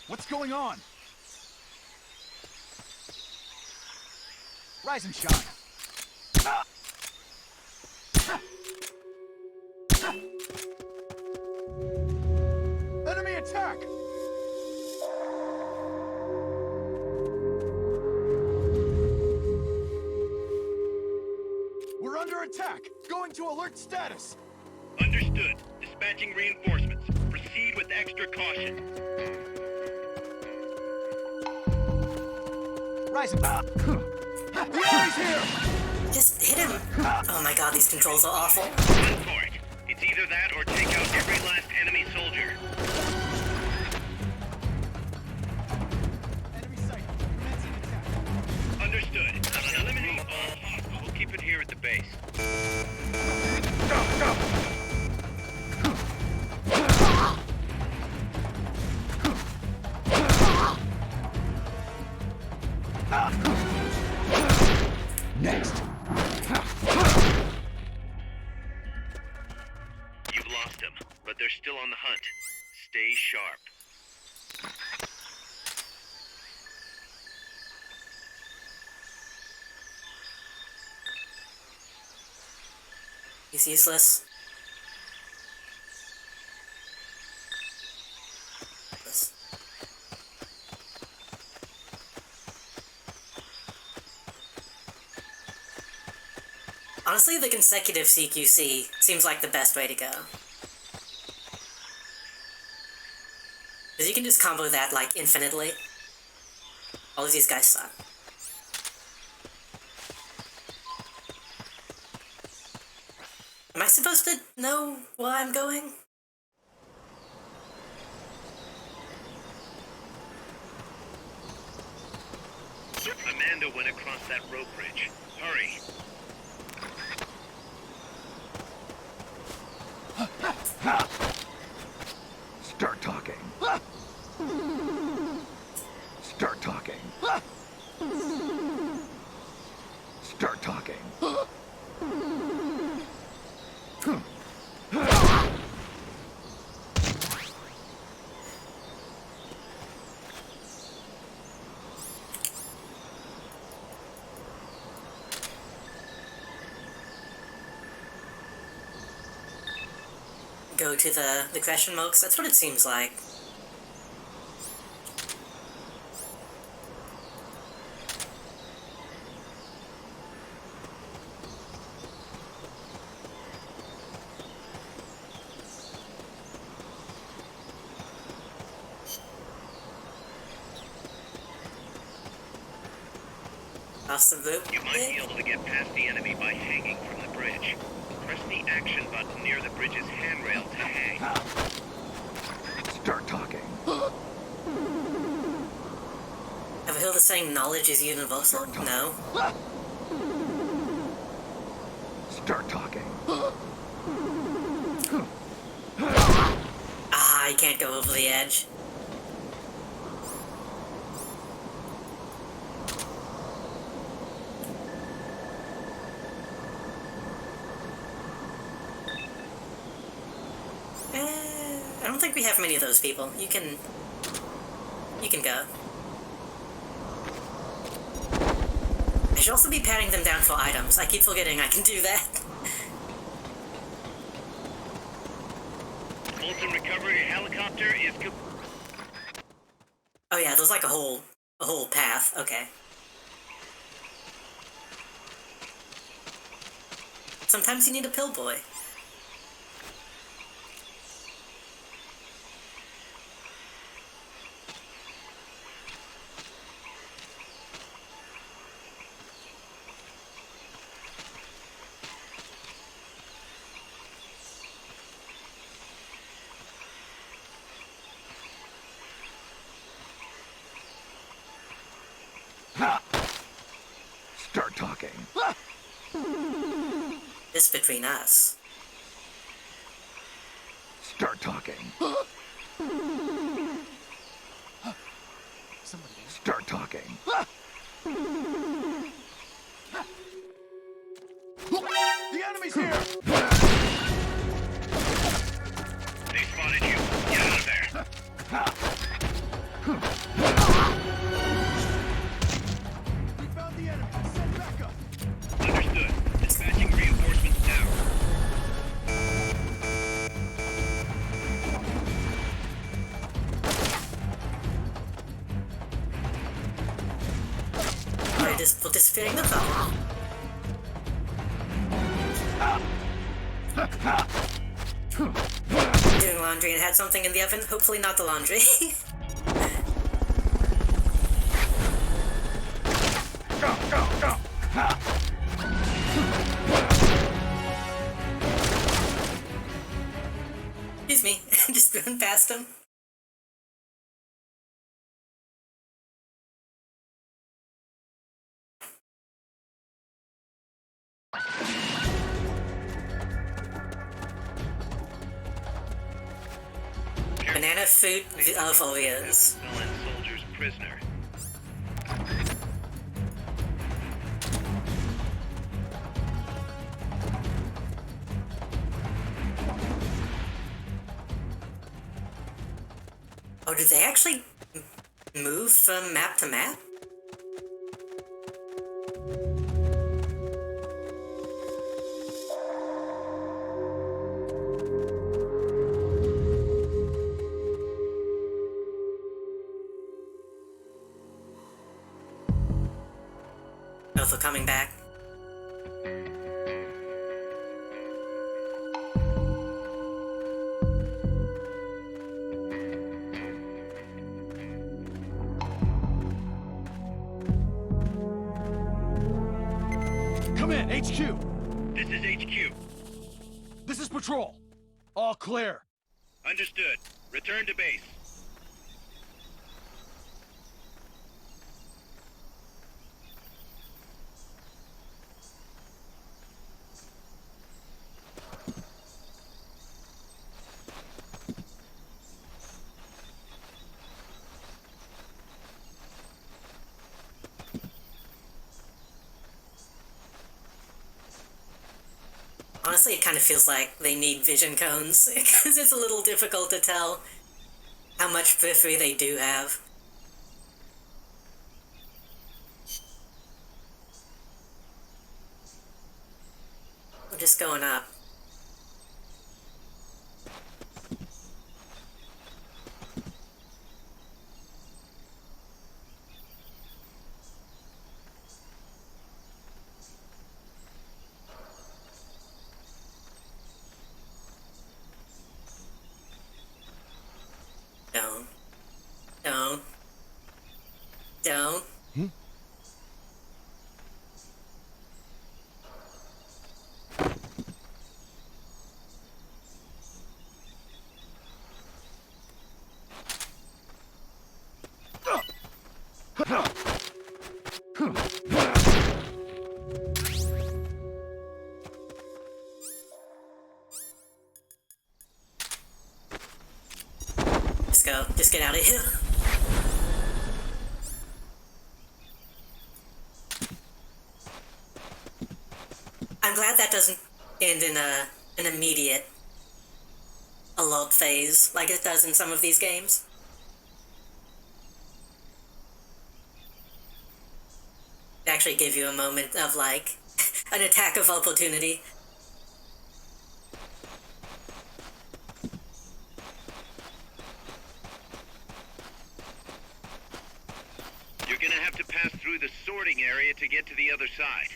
What's going on? Rise and shine. Enemy attack! We're under attack! Going to alert status! Understood. Dispatching reinforcements. Proceed with extra caution. Rising. The enemy's here! Just hit him! Oh my god, these controls are awful. Run for it. It's either that or take out every last enemy soldier. Enemy sight. Commencing attack. Understood. Eliminate all hostiles. We'll keep it here at the base. Go, go! Next. You've lost them, but they're still on the hunt. Stay sharp. He's useless. Honestly, the consecutive CQC seems like the best way to go. Because you can just combo that, like, infinitely. All of these guys suck. Am I supposed to know where I'm going? Amanda went across that rope bridge. Hurry. Start talking. Start talking. Start talking. Go to the question marks? That's what it seems like. Across the rope. You might be able to get past the enemy by hanging from the bridge. Press the action button near the bridge's handrail to hang. Start talking. Have I heard the saying knowledge is universal? No. Start talking. Ah, you can't go over the edge. don't think we have many of those people. You can go. I should also be patting them down for items. I keep forgetting I can do that. Fulton recovery helicopter is... Oh yeah, there's like a whole path. Okay. Sometimes you need a pill boy. Start talking. This between us. Start talking. Start talking. The enemy's here! They spotted you. Get out of there. We found the enemy. Send backup. Understood. Dispatching reinforcements now. Alright, just participating in the phone. Doing laundry and had something in the oven. Hopefully not the laundry. Go. Excuse me. Just run past him. Banana food of Oreos. Fallen soldier's prisoner. Oh, do they actually move from map to map? Oh, for coming back. Come in, HQ. This is HQ. This is patrol. All clear. Understood. Return to base. Honestly, it kind of feels like they need vision cones, because it's a little difficult to tell how much periphery they do have. We're just going up. Don't. Let's go. Just get out of here. I'm glad that doesn't end in an immediate a lull phase, like it does in some of these games. They actually give you a moment of, like, an attack of opportunity. You're gonna have to pass through the sorting area to get to the other side.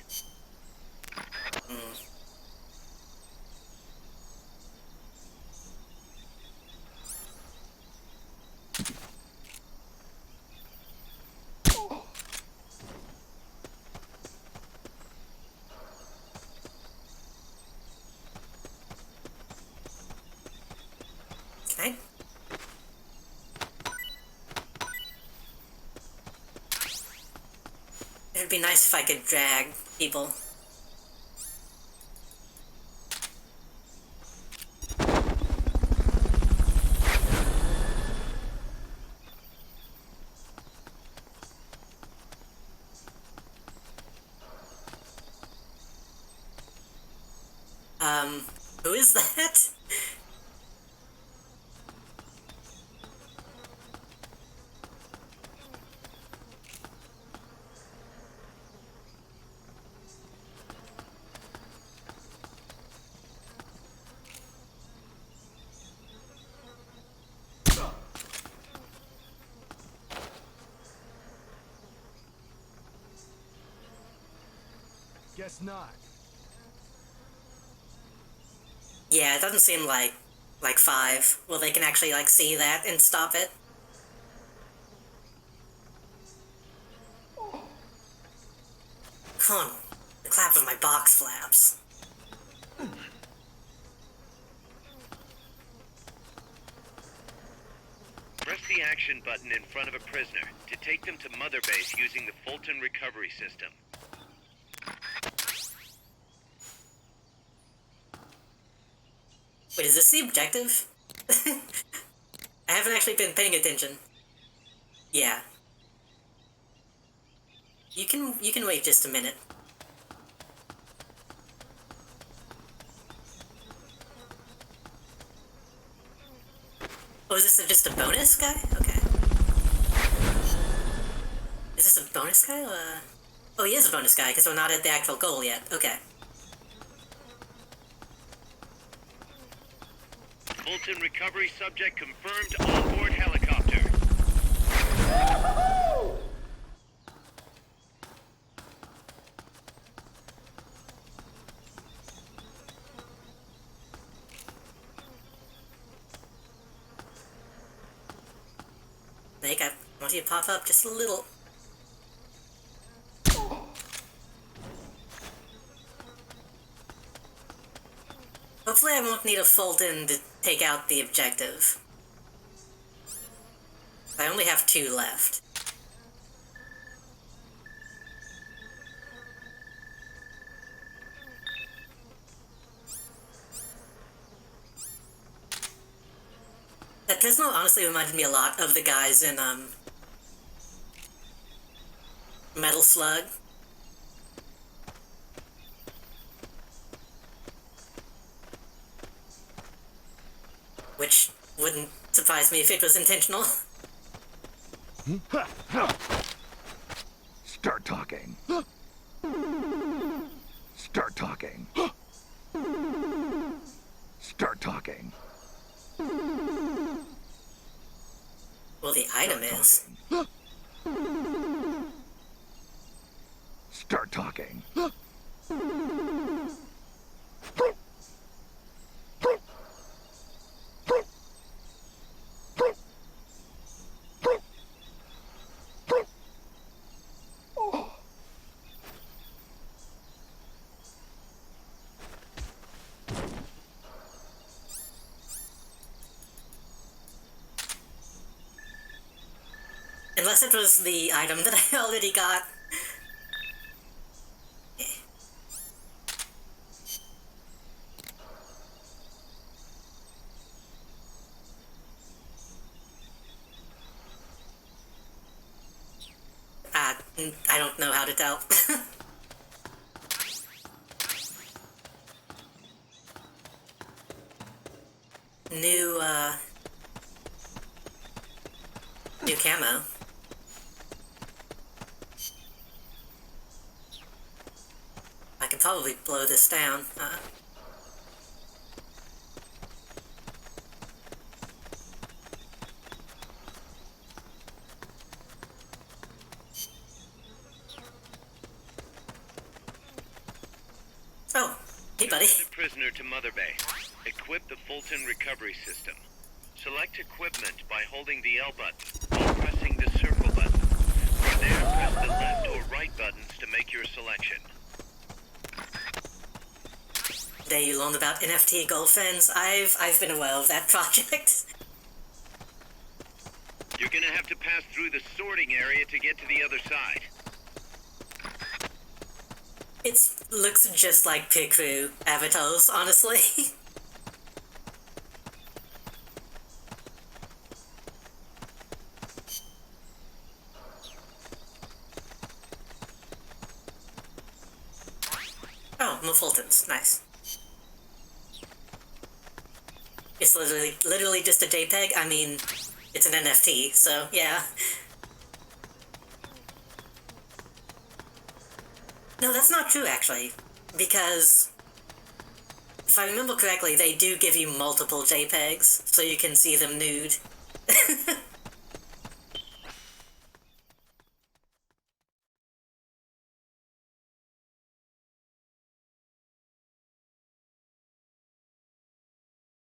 Okay. It'd be nice if I could drag people. Who is that? Guess not. Yeah, it doesn't seem like 5. Well, they can actually, like, see that and stop it. Huh. The clap of my box flaps. Press the action button in front of a prisoner to take them to Mother Base using the Fulton recovery system. Wait, is this the objective? I haven't actually been paying attention. Yeah. You can wait just a minute. Oh, is this just a bonus guy? Okay. Is this a bonus guy? Oh, he is a bonus guy, because we're not at the actual goal yet. Okay. Fulton recovery subject confirmed on-board helicopter. Snake, I want you to pop up just a little. Hopefully I won't need a Fulton to take out the objective. I only have 2 left. That Gizmo honestly reminded me a lot of the guys in, Metal Slug. Which wouldn't surprise me if it was intentional. Start talking. Start talking. Start talking. Well, the item is. Start talking. Unless it was the item that I already got. I don't know how to tell. new camo. I can probably blow this down. Oh, hey buddy. Send a prisoner to Mother Base. Equip the Fulton recovery system. Select equipment by holding the L button while pressing the circle button. From there, press the left or right buttons to make your selection. Today you learned about NFT gold fins. I've been aware of that project. You're gonna have to pass through the sorting area to get to the other side. It looks just like Picru avatars, honestly. Oh, more Fultons. Nice. It's literally just a JPEG. I mean, it's an NFT, so yeah. No, that's not true, actually. Because, if I remember correctly, they do give you multiple JPEGs, so you can see them nude.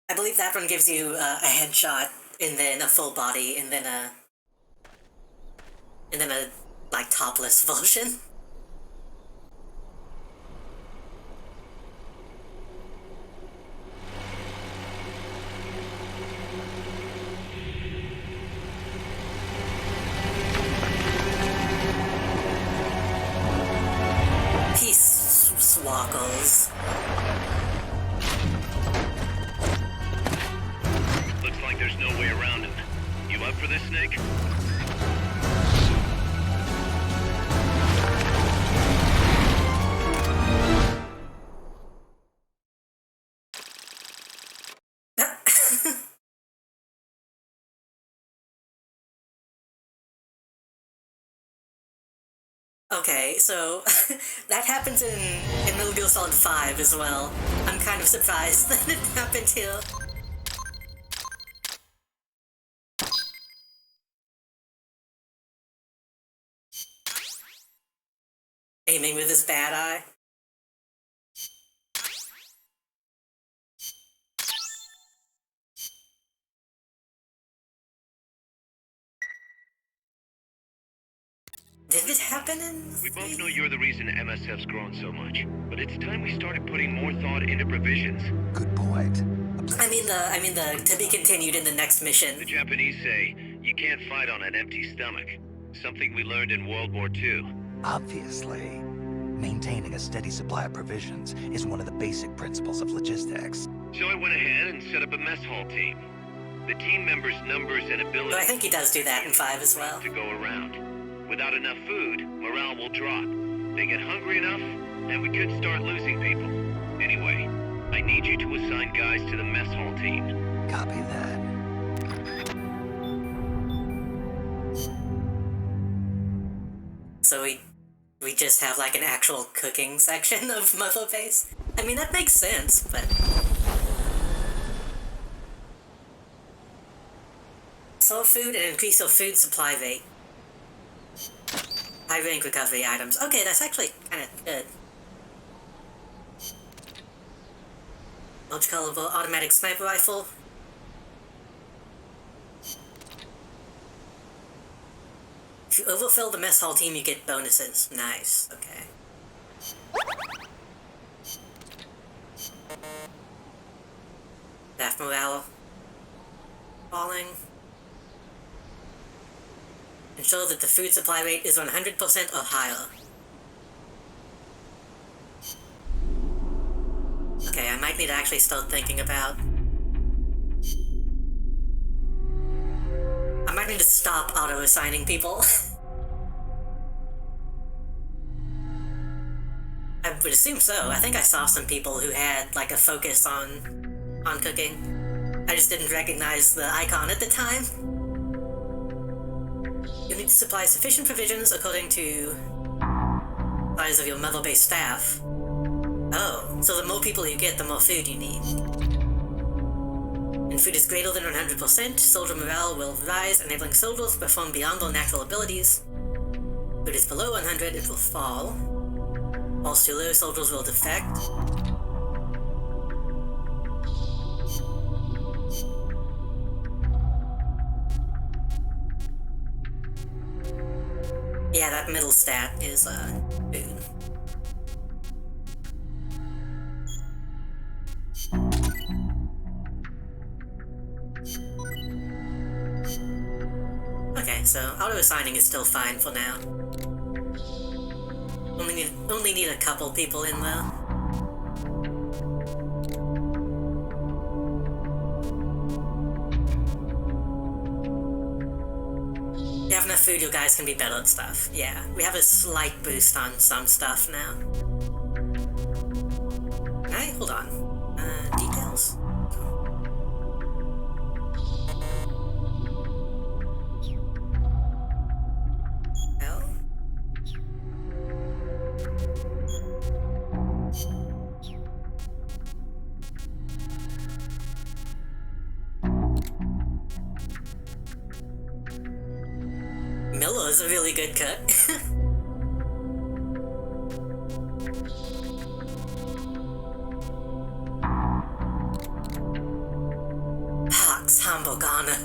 I believe that one gives you a headshot, and then a full body, and then a like, topless version. Peace, swaggles. Looks like there's no way around him. You up for this, Snake? Okay, so that happens in Metal Gear Solid 5 as well. I'm kind of surprised that it happened here. Aiming with his bad eye. Did it happen in... We both know you're the reason MSF's grown so much, but it's time we started putting more thought into provisions. Good point. I mean the to be continued in the next mission. The Japanese say, you can't fight on an empty stomach. Something we learned in World War II. Obviously. Maintaining a steady supply of provisions is one of the basic principles of logistics. So I went ahead and set up a mess hall team. The team members' numbers and abilities... But I think he does do that in 5 as well. ...to go around. Without enough food, morale will drop. They get hungry enough, and we could start losing people. Anyway, I need you to assign guys to the mess hall team. Copy that. So we just have like an actual cooking section of Mother Base? I mean, that makes sense, but... Solve food and increase your food supply rate. High rank recovery items. Okay, that's actually kind of good. Large caliber automatic sniper rifle. If you overfill the mess hall team, you get bonuses. Nice. Okay. Staff morale falling. Ensure that the food supply rate is 100% or higher. Okay, I might need to actually start thinking about... I might need to stop auto-assigning people. I would assume so. I think I saw some people who had, like, a focus on cooking. I just didn't recognize the icon at the time. You need to supply sufficient provisions according to size of your mother-based staff. Oh, so the more people you get, the more food you need. When food is greater than 100%, soldier morale will rise, enabling soldiers to perform beyond their natural abilities. If food is below 100, it will fall. Falls too low, soldiers will defect. Yeah, that middle stat is, food. Okay, so auto-assigning is still fine for now. Only need a couple people in there. You have enough food, you guys can be better at stuff. Yeah, we have a slight boost on some stuff now. Hey, hold on. Details? Hell? Miller is a really good cut. Pax Hambogana.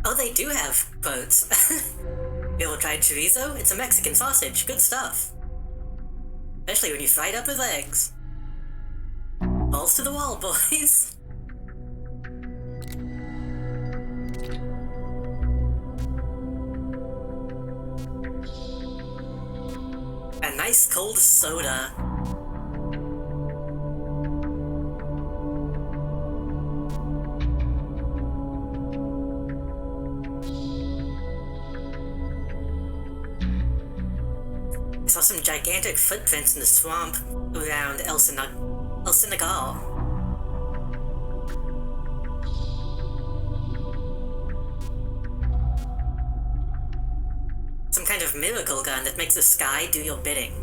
Oh, they do have quotes. You ever tried chorizo? It's a Mexican sausage. Good stuff. Especially when you fry it up with eggs. Balls to the wall, boys. A nice cold soda. I saw some gigantic footprints in the swamp around El Senegal. Some kind of miracle gun that makes the sky do your bidding.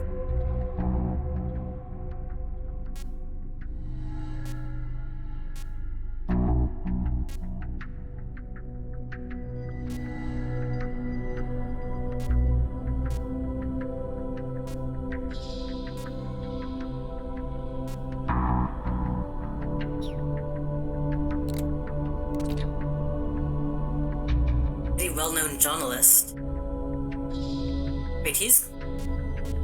Well-known journalist. Wait, he's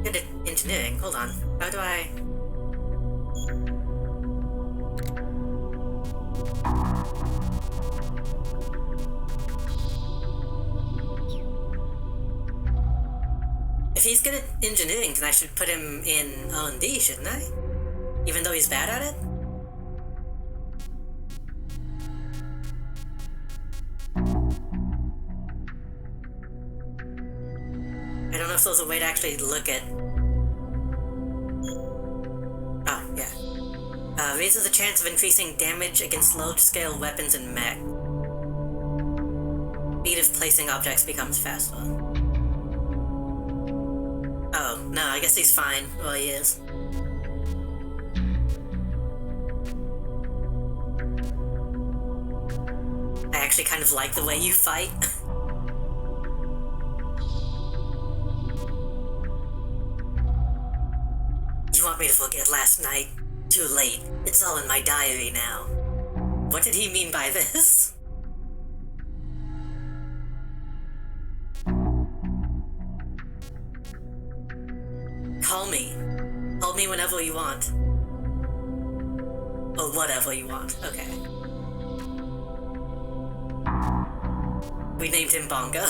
good at engineering. Hold on. How do I... If he's good at engineering, then I should put him in R&D, shouldn't I? Even though he's bad at it? I don't know if there's a way to actually look at... Oh, yeah. Raises the chance of increasing damage against large-scale weapons and mech. Speed of placing objects becomes faster. Oh, no, I guess he's fine where he is. I actually kind of like the way you fight. You want me to forget last night? Too late. It's all in my diary now. What did he mean by this? Call me. Call me whenever you want. Or whatever you want. Okay. We named him Bongo.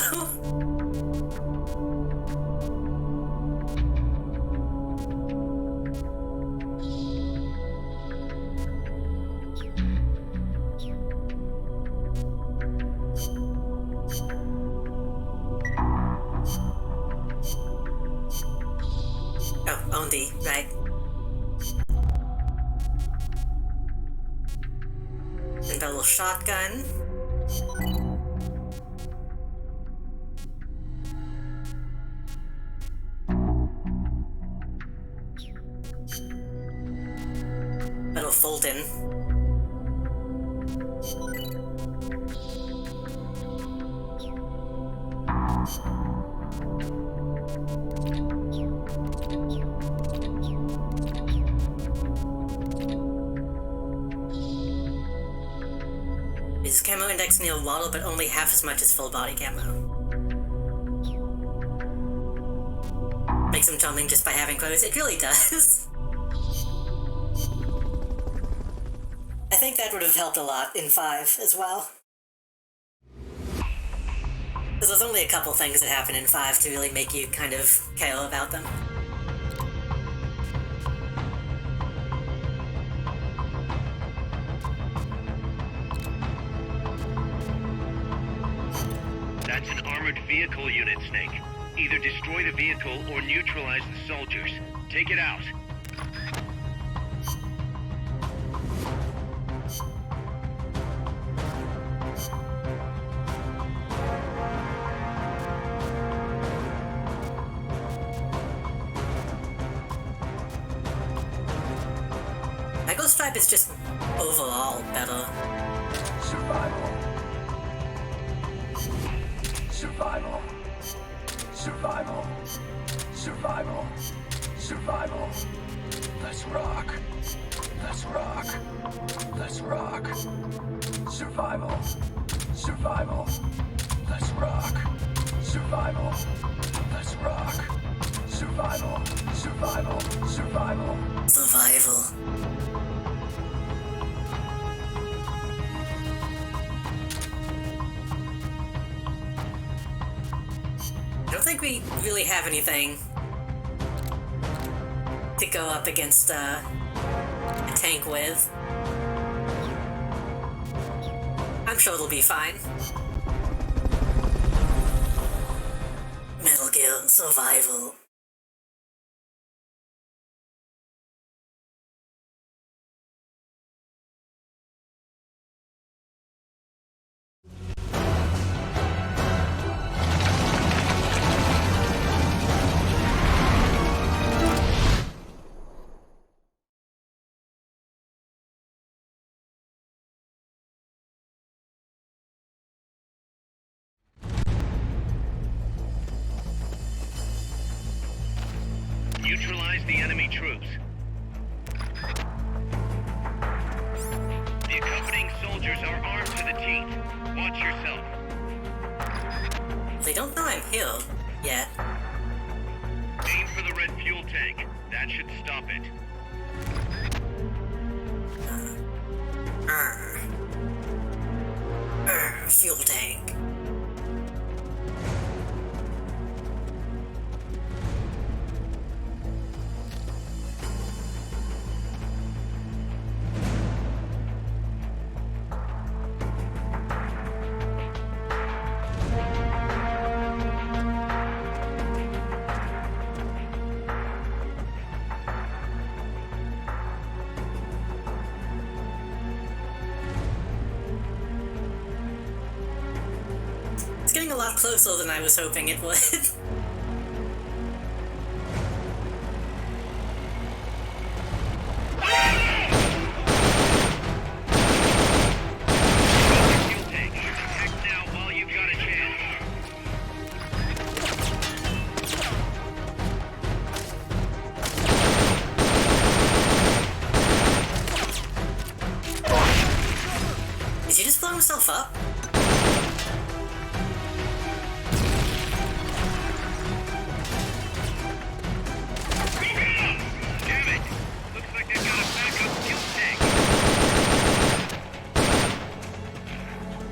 Only, right? And a little shotgun. Little fold-in. His camo index near waddle, but only half as much as full body camo. Makes him charming just by having clothes. It really does. I think that would have helped a lot in 5 as well. Because there's only a couple things that happen in 5 to really make you kind of care about them. That's an armored vehicle unit, Snake. Either destroy the vehicle or neutralize the soldiers. Take it out. Echo Stripe is just overall better. Survival. Survival. Survival. Survival. Survival. Let's rock. Let's rock. Let's rock. Survival. Survival. Let's rock. Survival. Let's rock. Survival. Survival. Survival. Survival. I don't think we really have anything to go up against a tank with. I'm sure it'll be fine. Metal Gear Survival. Neutralize the enemy troops. The accompanying soldiers are armed to the teeth. Watch yourself. They don't know I'm here yet. Aim for the red fuel tank. That should stop it. Fuel tank. It's getting a lot closer than I was hoping it would. Fuel tank. Act now while you've got a chance. Did he just blow himself up? Damn it! Looks like they've got a backup fuel tank.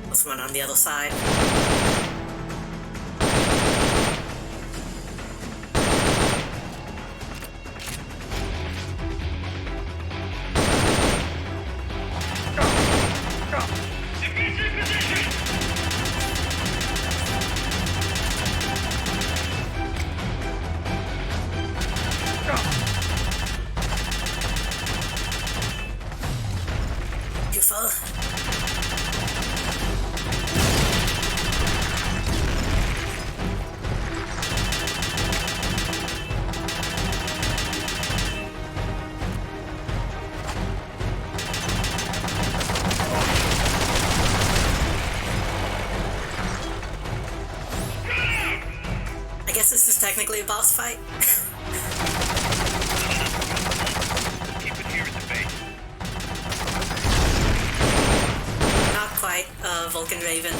Let's run on the other side. Defensive position! I guess this is technically a boss fight. Keep it here at the base. Not quite, Vulcan Raven.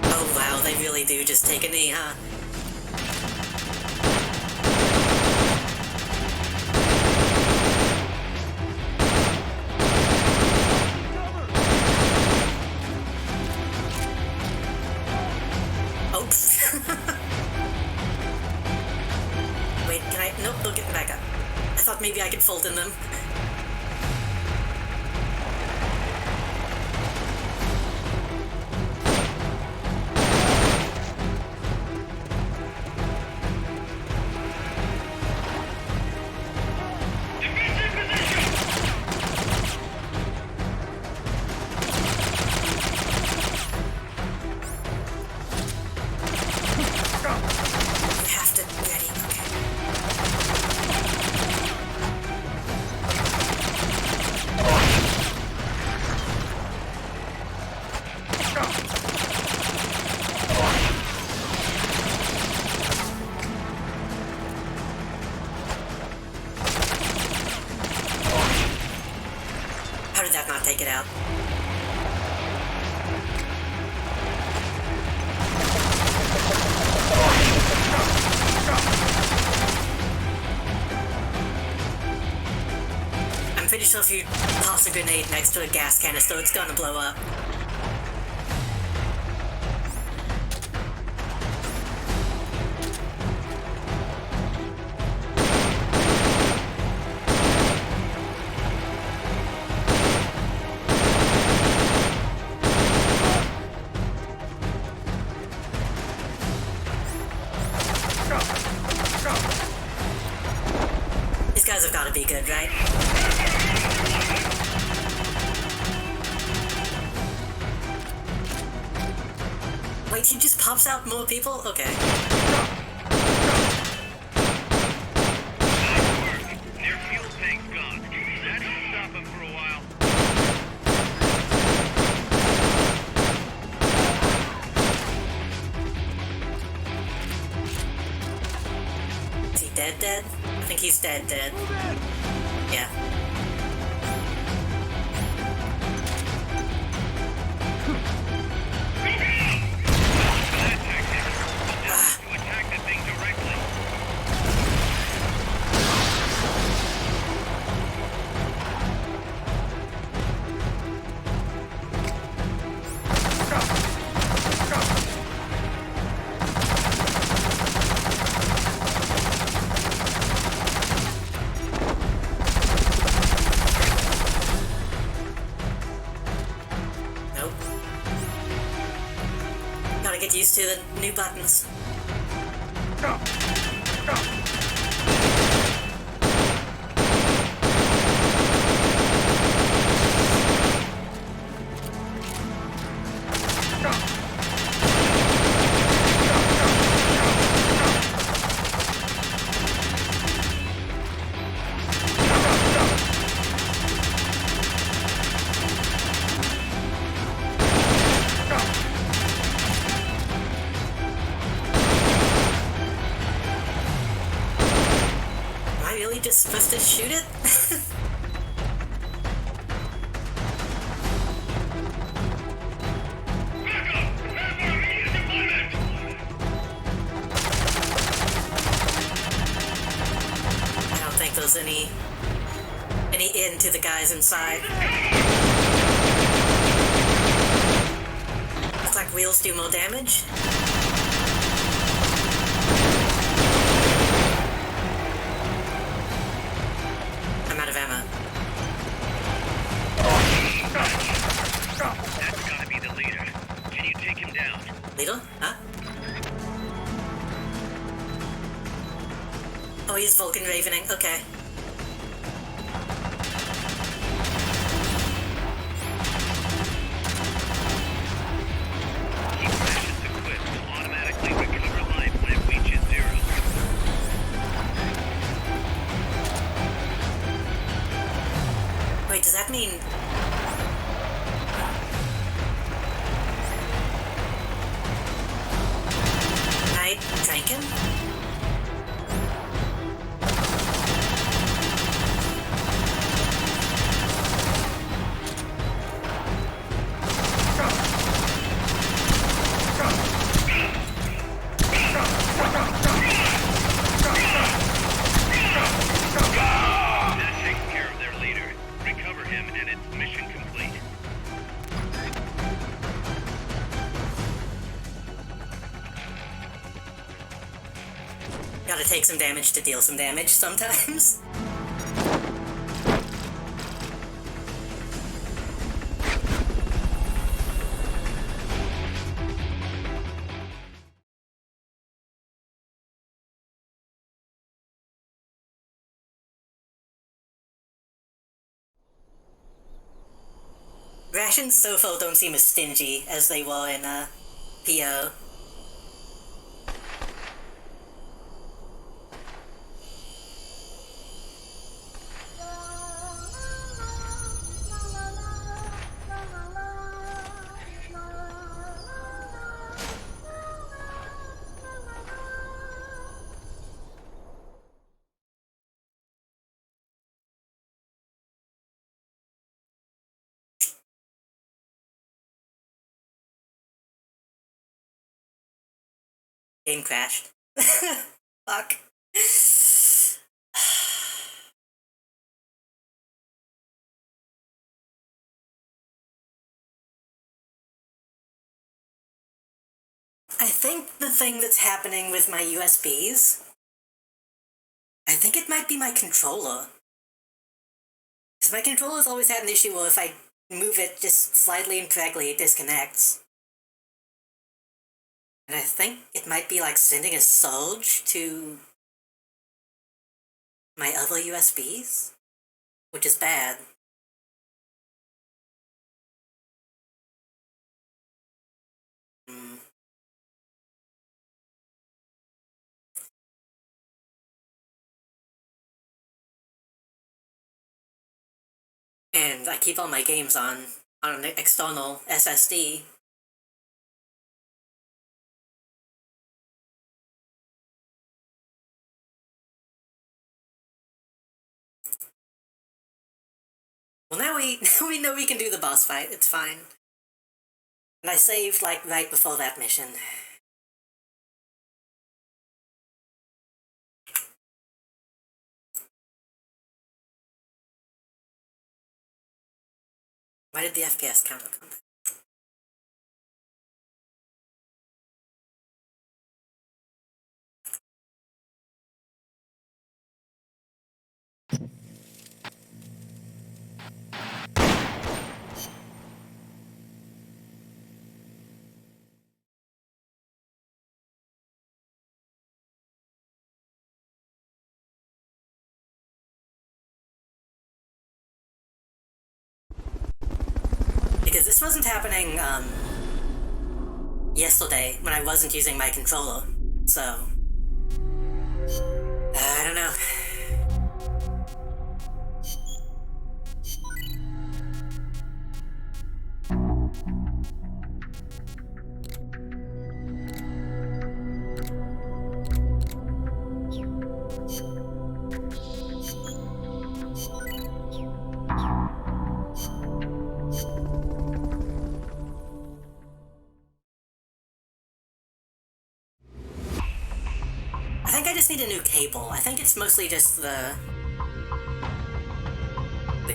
Oh wow, they really do just take a knee, huh? Oops. Wait, can I? Nope, they'll get back up. I thought maybe I could fold in them. Take it out. I'm pretty sure if you toss a grenade next to a gas canister, it's gonna blow up. These guys have got to be good, right? Wait, he just pops out more people? Okay. Their fuel tank's gone. That should stop them for a while. Is he dead? I think he's dead. Yeah. Attack the thing directly. Gotta get used to the new buttons. Just supposed to shoot it? I don't think there's any end to the guys inside. Looks like wheels do more damage. I'm out of ammo. That's gotta be the leader. Can you take him down? Leader? Huh? Oh, he's Vulcan Ravening. Okay. He crashes the quip will automatically recover life when it reaches 0. Wait, does that mean... Gotta take some damage to deal some damage sometimes. Rations so far don't seem as stingy as they were in, PO. Game crashed. Fuck. I think the thing that's happening with my USBs, I think it might be my controller. Because my controller's always had an issue where if I move it just slightly incorrectly, it disconnects. And I think it might be like sending a surge to my other USBs, which is bad. And I keep all my games on an external SSD. Well, now we know we can do the boss fight. It's fine. And I saved, like, right before that mission. Why did the FPS counter come back? Because this wasn't happening, yesterday, when I wasn't using my controller, so... I don't know. I think I just need a new cable. I think it's mostly just the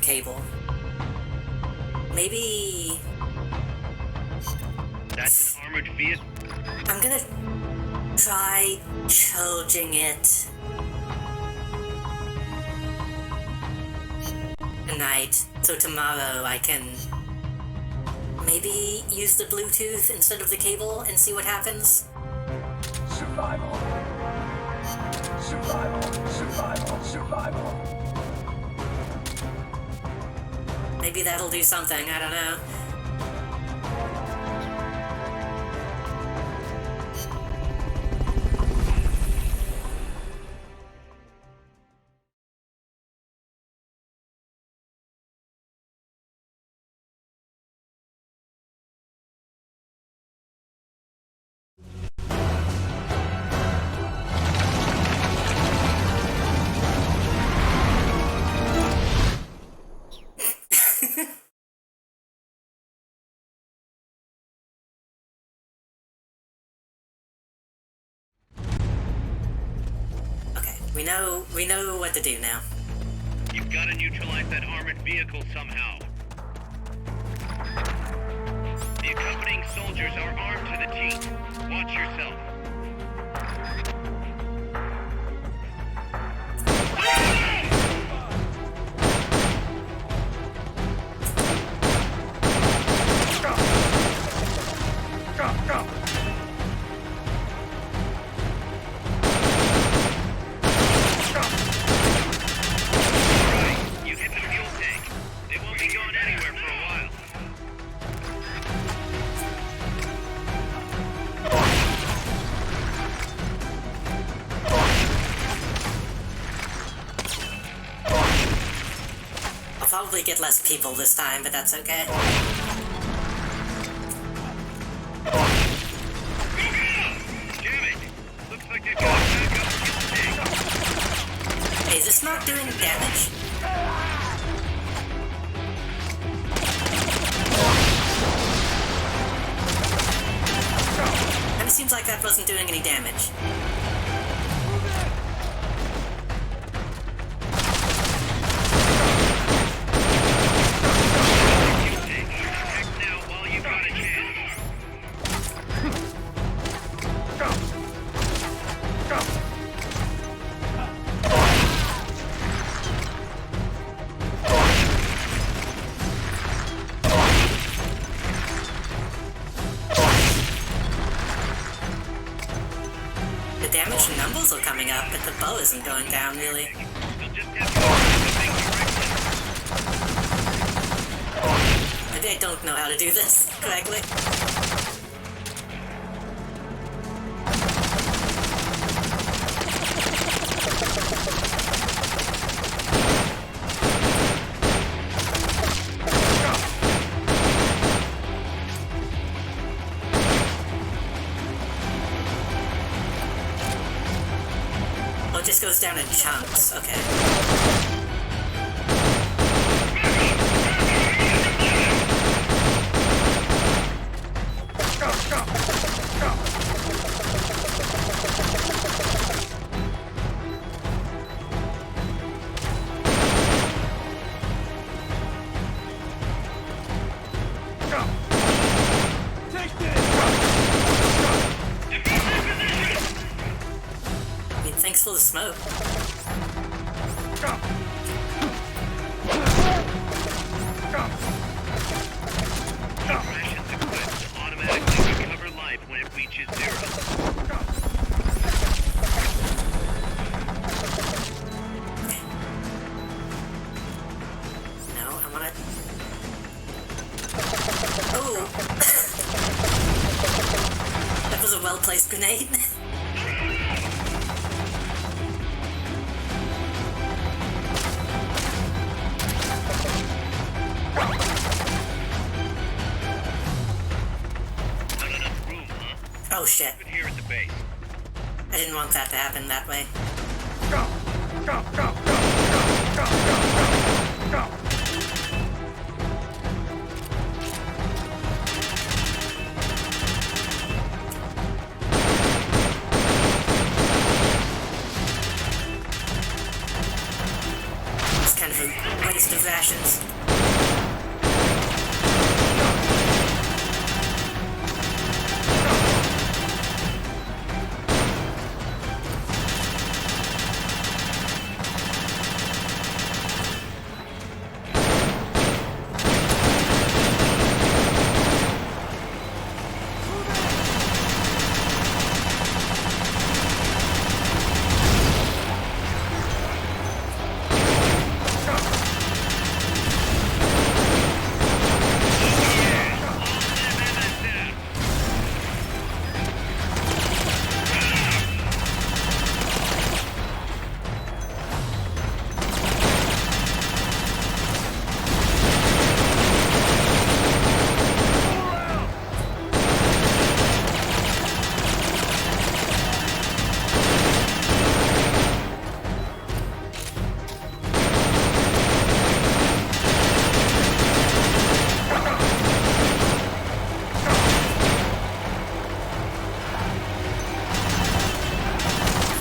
cable. Maybe... That's an armored vehicle. I'm gonna try charging it tonight, so tomorrow I can maybe use the Bluetooth instead of the cable and see what happens. Survival. Survival. Survival. Survival. Maybe that'll do something, I don't know. We know what to do now. You've got to neutralize that armored vehicle somehow. The accompanying soldiers are armed to the teeth. Watch yourself. probably get less people this time, but that's okay. Damn it! Looks like they've got back up Hey, is this not doing damage? And it seems like that wasn't doing any damage. The damage numbers are coming up, but the bow isn't going down, really. Maybe I don't know how to do this correctly. Oh, it just goes down in chunks, okay. I mean, thanks for the smoke. Rations equipped to automatically recover life when it reaches zero. No, I wanna... Oh! That was a well-placed grenade. Not enough room, huh? Oh shit. Good here at the base. I didn't want that to happen that way. It's kind of a waste of rations.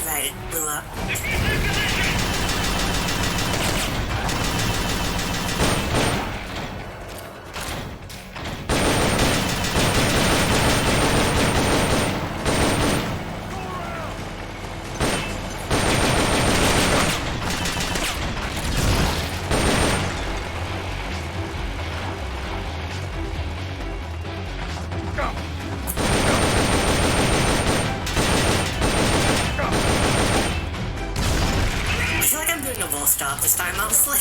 Right, it blew up. I feel like I'm doing a worse job this time, honestly.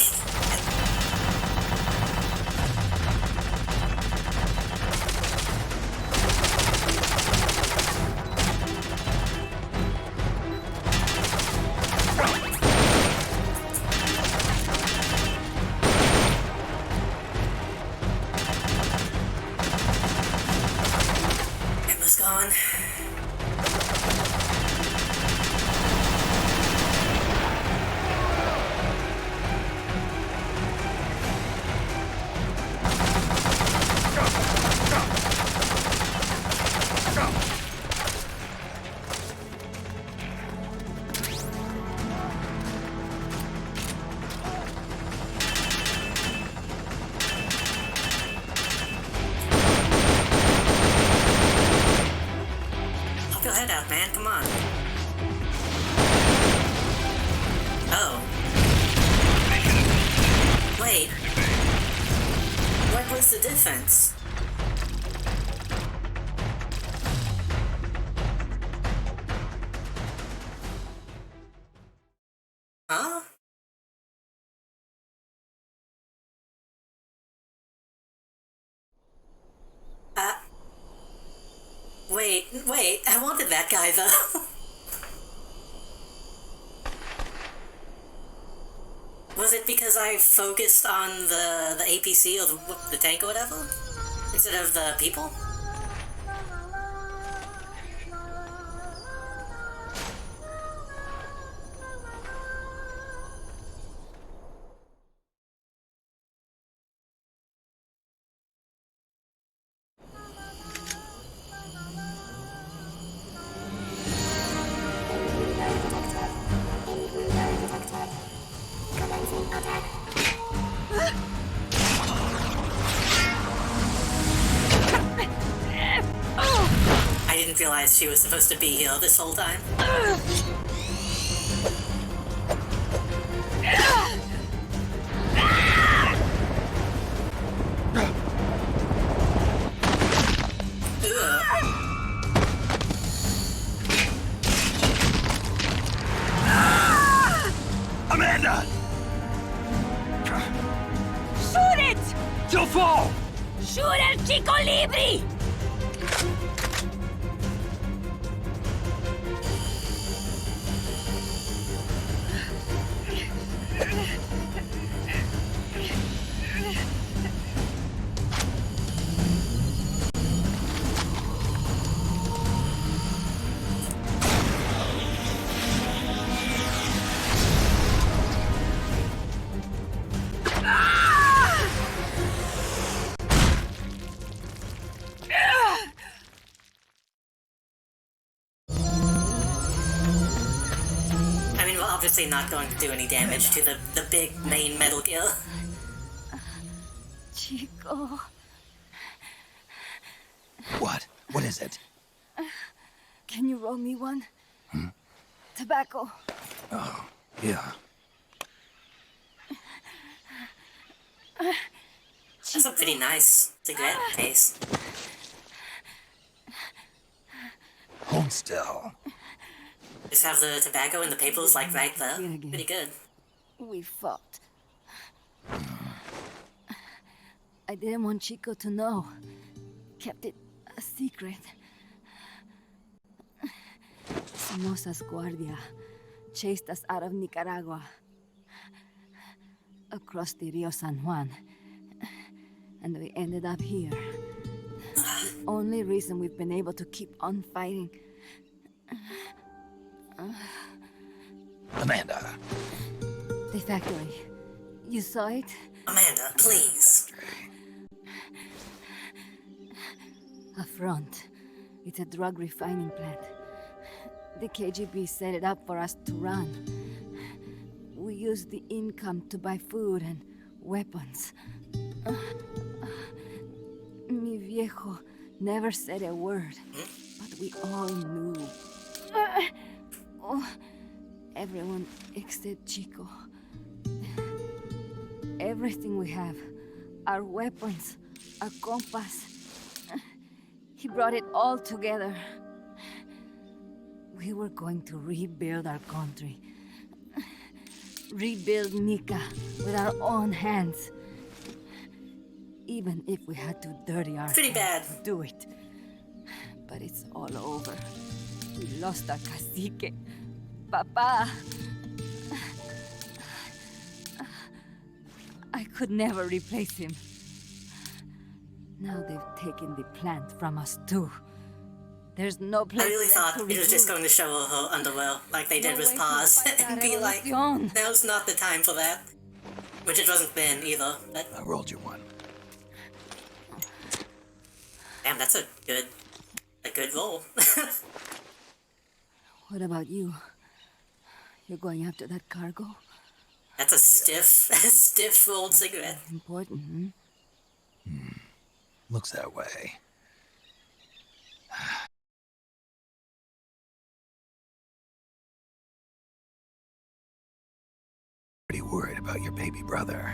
on. Pop your head out, man. Come on. Oh. Wait. What was the difference? Huh? Wait, I wanted that guy though. Was it because I focused on the APC or the tank or whatever? Instead of the people? I didn't realize she was supposed to be here this whole time. Amanda! Shoot it! You'll fall! Shoot el chico libre! I mean, we're obviously not going to do any damage to the big main Metal Gear. Chico. What? What is it? Can you roll me one? Tobacco. Oh, yeah. That's a pretty nice cigarette case. Hold still. Just have the tobacco and the papers like right there. Pretty good. We fought. I didn't want Chico to know. Kept it a secret. Somoza's Guardia chased us out of Nicaragua. Across the Rio San Juan. And we ended up here. The only reason we've been able to keep on fighting. Amanda. The factory. You saw it? Amanda, please. A front. It's a drug refining plant. The KGB set it up for us to run. We used the income to buy food and weapons. Mi viejo never said a word, but we all knew. Everyone except Chico. Everything we have, our weapons, our compass. He brought it all together. We were going to rebuild our country. Rebuild Nika with our own hands. Even if we had to dirty our Pretty bad. hands to do it. But it's all over. We lost our cacique. Papa. I could never replace him. Now they've taken the plant from us too. There's no place I really left thought to it was just regroup. going to show her underwear, like they did No with way to Paz, fight and that be like, revolution. now's not the time for that. Which it wasn't then either, but... I rolled you one. Damn, that's a good roll. What about you? You're going after that cargo? That's a stiff rolled cigarette. Important, Looks that way. Pretty worried about your baby brother.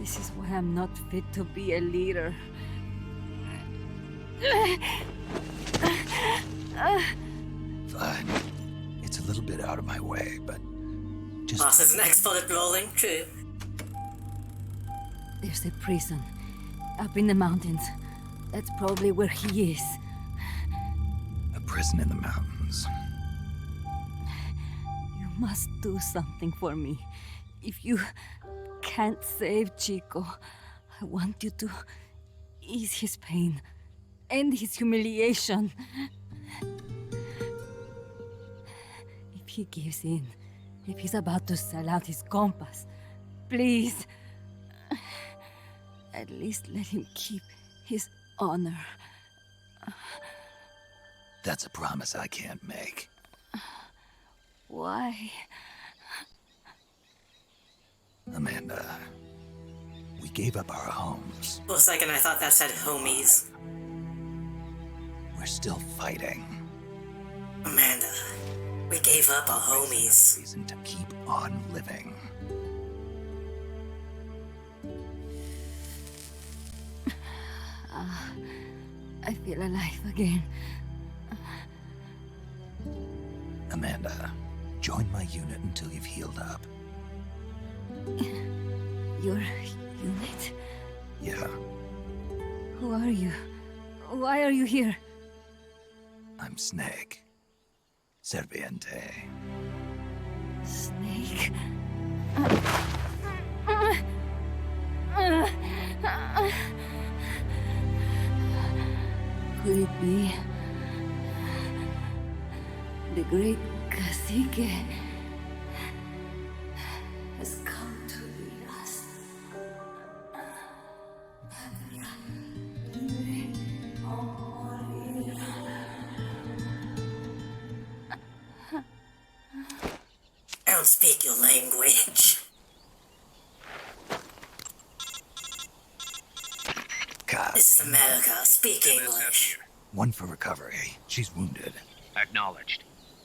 This is why I'm not fit to be a leader. Fine. It's a little bit out of my way, but just... Boss is an expert at rolling, true. There's a prison up in the mountains. That's probably where he is. A prison in the mountains. You must do something for me. If you can't save Chico, I want you to ease his pain, end his humiliation. If he gives in, if he's about to sell out his compass, please, at least let him keep his honor. That's a promise I can't make. Why? Amanda, we gave up our homes. For a second I thought that said homies. We're still fighting. Amanda, we gave up our homies. Reason to keep on living. I feel alive again. Amanda, join my unit until you've healed up. Your unit? Yeah, Who are you? Why are you here? I'm Snake. Serviente. Snake? Could it be the great cacique has come to lead us? I don't speak your language. Kaz, This is America. Speak English. one for recovery. She's wounded. Acknowledged.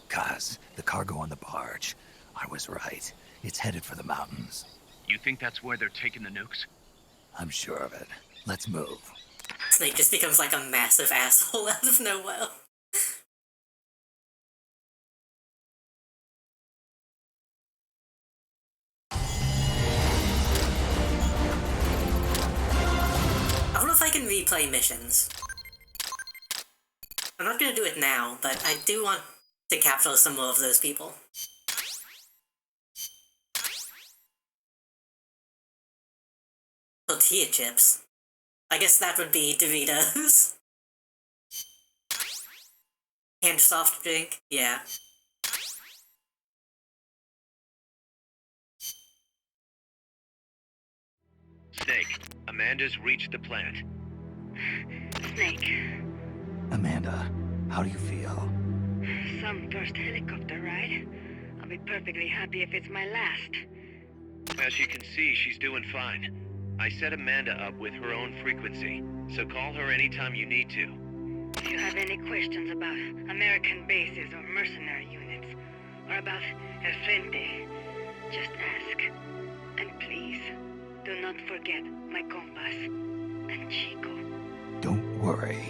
Kaz, the cargo on the barge. I was right. It's headed for the mountains. You think that's where they're taking the nukes? I'm sure of it. Let's move. Snake just becomes like a massive asshole out of nowhere. I wonder if I can replay missions. I'm not gonna do it now, but I do want to capture some more of those people. Tortilla chips. I guess that would be Doritos. And soft drink, yeah. Snake, Amanda's reached the plant. Snake, Amanda, how do you feel? some first helicopter ride. I'll be perfectly happy if it's my last. As you can see, she's doing fine. I set Amanda up with her own frequency, so call her anytime you need to. If you have any questions about American bases or mercenary units, or about El Frente, just ask. And please, do not forget my compass and Chico. Don't worry.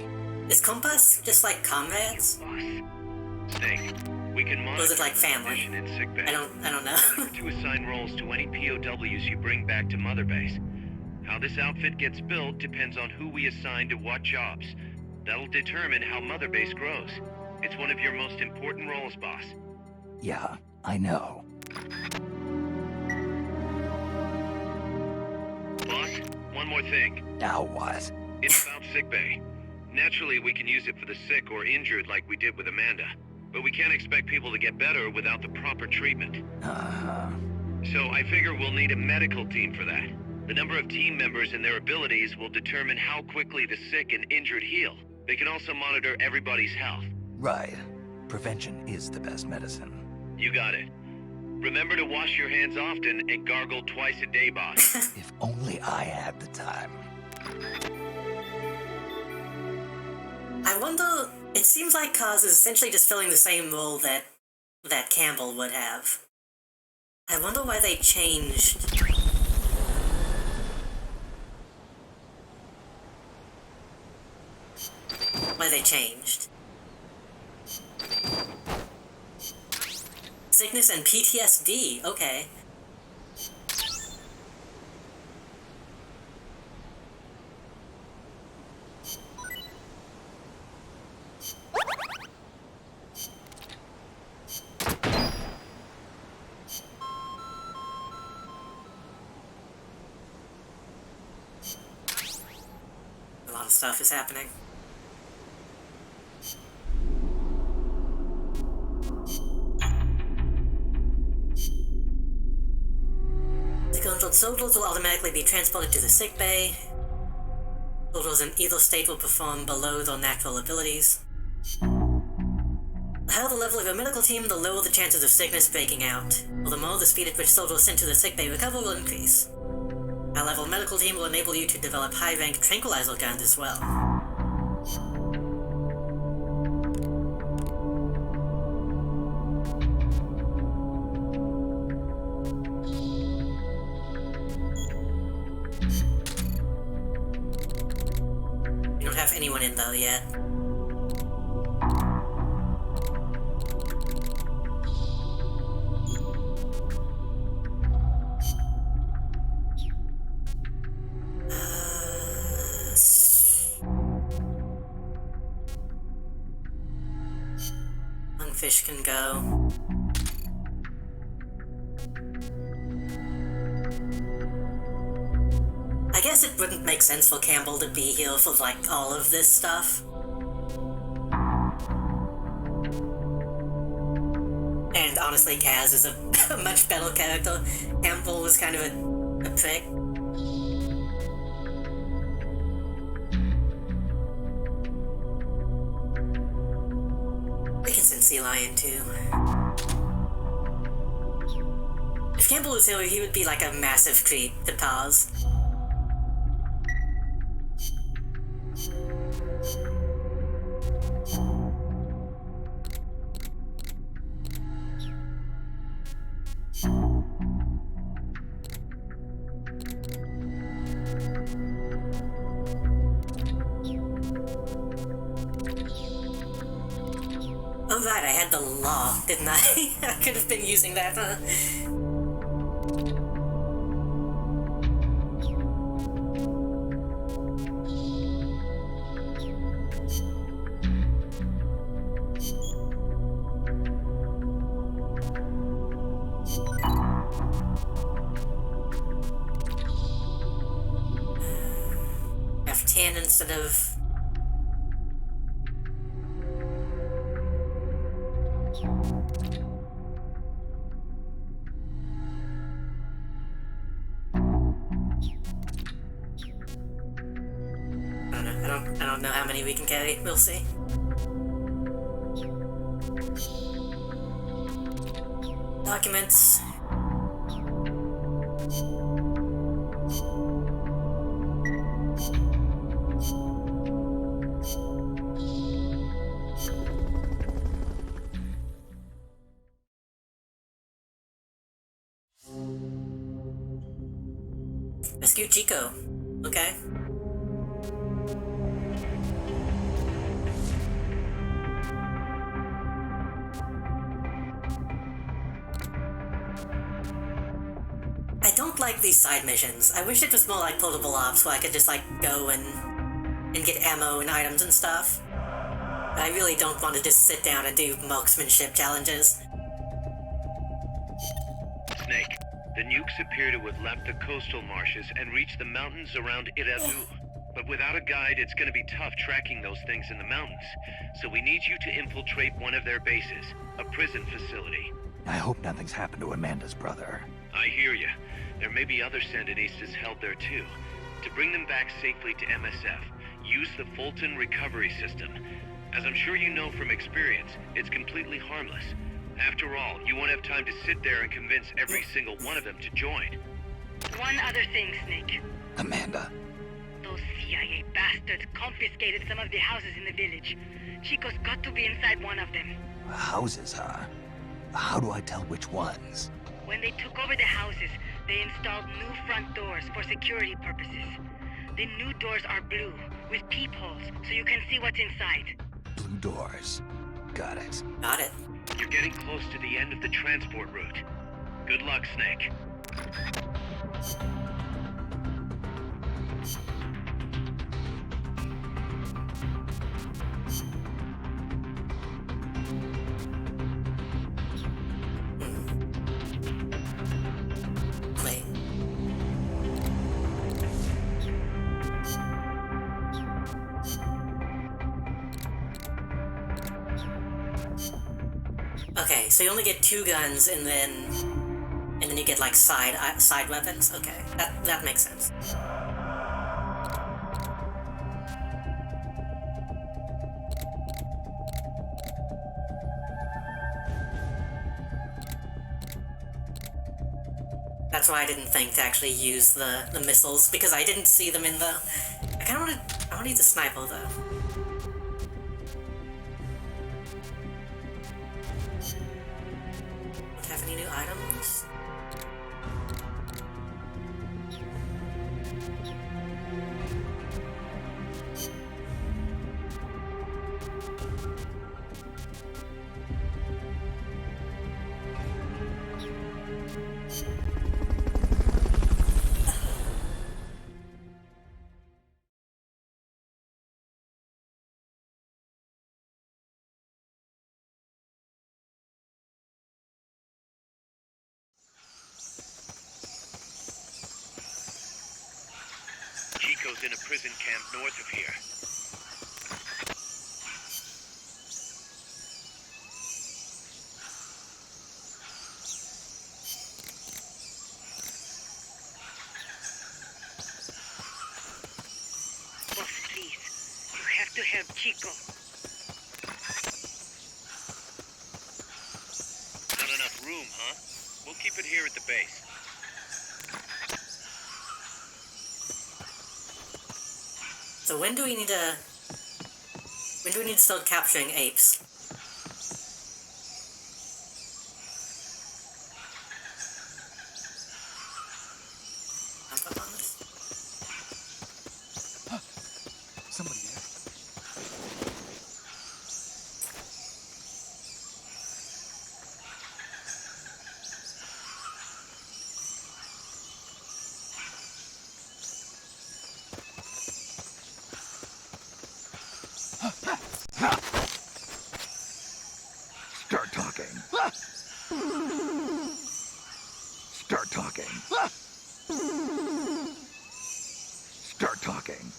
Is Compass just like comrades? Snake, we can monitor Or is it like the family? condition in sickbay. I don't know. Remember to assign roles to any POWs you bring back to Mother Base. How this outfit gets built depends on who we assign to what jobs. That'll determine how Mother Base grows. It's one of your most important roles, boss. Yeah, I know. Boss, one more thing. Now what? It's about sickbay. Naturally, we can use it for the sick or injured like we did with Amanda. But we can't expect people to get better without the proper treatment. So I figure we'll need a medical team for that. The number of team members and their abilities will determine how quickly the sick and injured heal. They can also monitor everybody's health. Right. Prevention is the best medicine. You got it. Remember to wash your hands often and gargle twice a day, boss. If only I had the time. I wonder, it seems like Kaz is essentially just filling the same role that Campbell would have. I wonder why they changed. Why they changed. Sickness and PTSD, okay. A lot of stuff is happening. Controlled soldiers will automatically be transported to the sick bay. Soldiers in either state will perform below their natural abilities. The higher the level of your medical team, the lower the chances of sickness breaking out. Or the more the speed at which soldiers sent to the sick bay recover will increase. A high-level medical team will enable you to develop high-rank tranquilizer guns as well. We don't have anyone in though yet. Fish can go. I guess it wouldn't make sense for Campbell to be here for, like, all of this stuff. And honestly, Kaz is a much better character. Campbell was kind of a prick. We can send Sea Lion too. If Campbell was here, he would be like a massive creep to Kaz. Oh right, I had the law, didn't I? I could have been using that, huh? F10 instead of... I don't know how many we can carry. We'll see. Documents. Rescue Chico. Okay. I don't like these side missions. I wish it was more like Portable Ops, where I could just, like, go and get ammo and items and stuff. But I really don't want to just sit down and do marksmanship challenges. Snake, the nukes appear to have left the coastal marshes and reached the mountains around Irabu. But without a guide, it's gonna be tough tracking those things in the mountains. So we need you to infiltrate one of their bases, a prison facility. I hope nothing's happened to Amanda's brother. I hear ya. There may be other Sandinistas held there too. To bring them back safely to MSF, use the Fulton recovery system. As I'm sure you know from experience, it's completely harmless. After all, you won't have time to sit there and convince every single one of them to join. One other thing, Snake. Amanda. Those CIA bastards confiscated some of the houses in the village. Chico's got to be inside one of them. Houses, huh? How do I tell which ones? When they took over the houses, they installed new front doors for security purposes. The new doors are blue, with peepholes, so you can see what's inside. Blue doors. Got it. Got it. You're getting close to the end of the transport route. Good luck, Snake. Wait. Okay, so you only get 2 guns and then you get like side weapons. Okay, that makes sense. That's why I didn't think to actually use the missiles, because I didn't see them in the... I kinda wanna use the sniper though. Have any new items? Chico's in a prison camp north of here. Boss, please. You have to help Chico. Not enough room, huh? We'll keep it here at the base. So when do we need to start capturing apes? Somebody there. Start talking. Start talking. Start talking.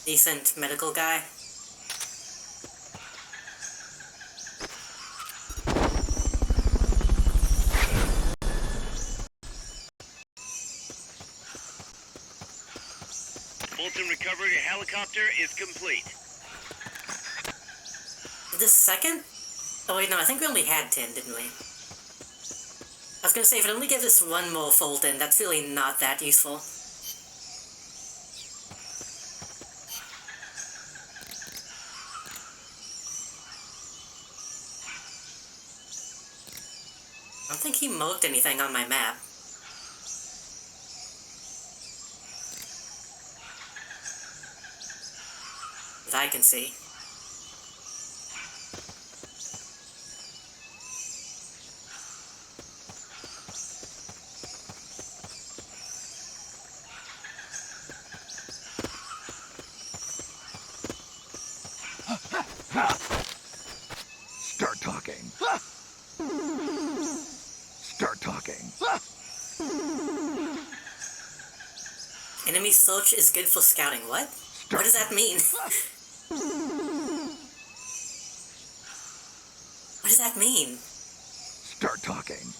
Decent medical guy. Fulton recovery helicopter is complete. This second? Oh wait, no, I think we only had 10, didn't we? I was gonna say, if it only gives us one more Fulton, that's really not that useful. I don't think he marked anything on my map. That I can see. Start talking. Enemy search is good for scouting. What? What does that mean? What does that mean? Start talking.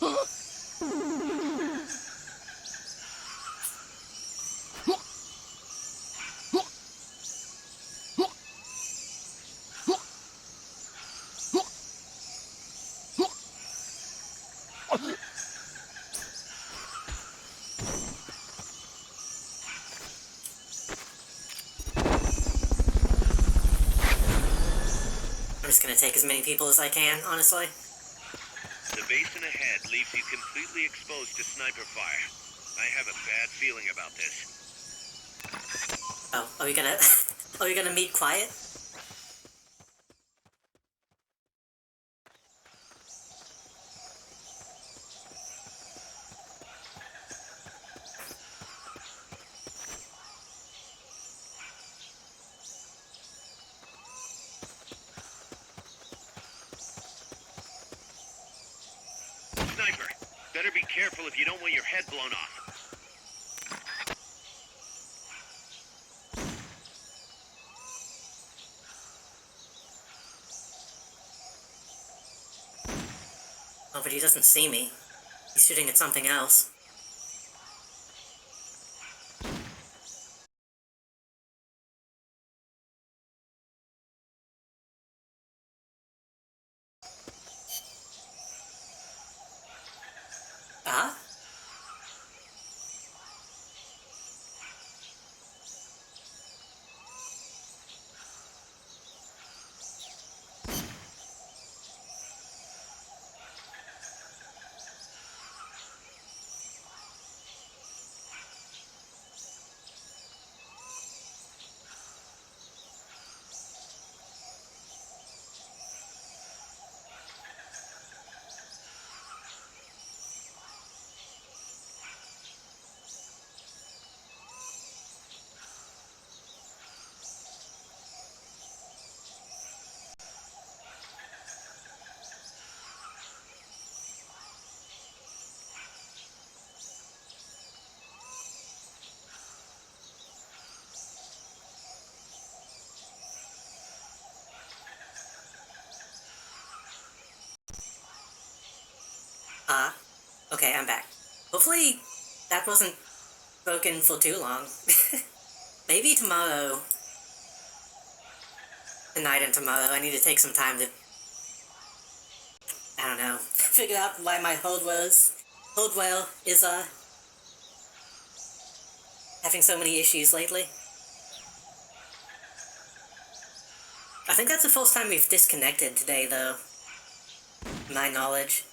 I'm just gonna take as many people as I can, honestly. The basin ahead leaves you completely exposed to sniper fire. I have a bad feeling about this. Oh, are we gonna... are we gonna meet quiet? Sniper, better be careful if you don't want your head blown off. Oh, but he doesn't see me. He's shooting at something else. Ah? Okay, I'm back. Hopefully that wasn't broken for too long. Maybe tomorrow, tonight and tomorrow, I need to take some time to, I don't know, figure out why my Holdwell is, having so many issues lately. I think that's the first time we've disconnected today, though. To my knowledge.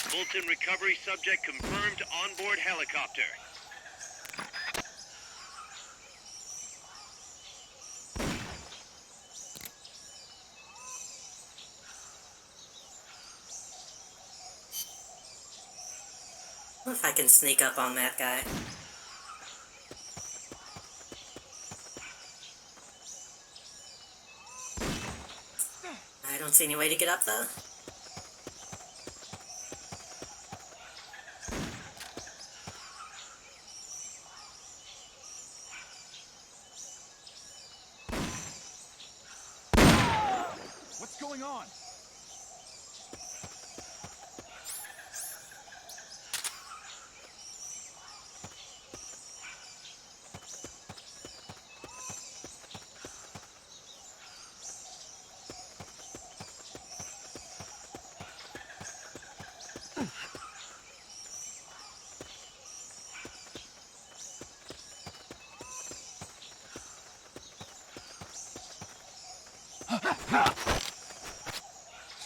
Fulton recovery subject confirmed onboard helicopter. What if I can sneak up on that guy? I don't see any way to get up, though. What's going on?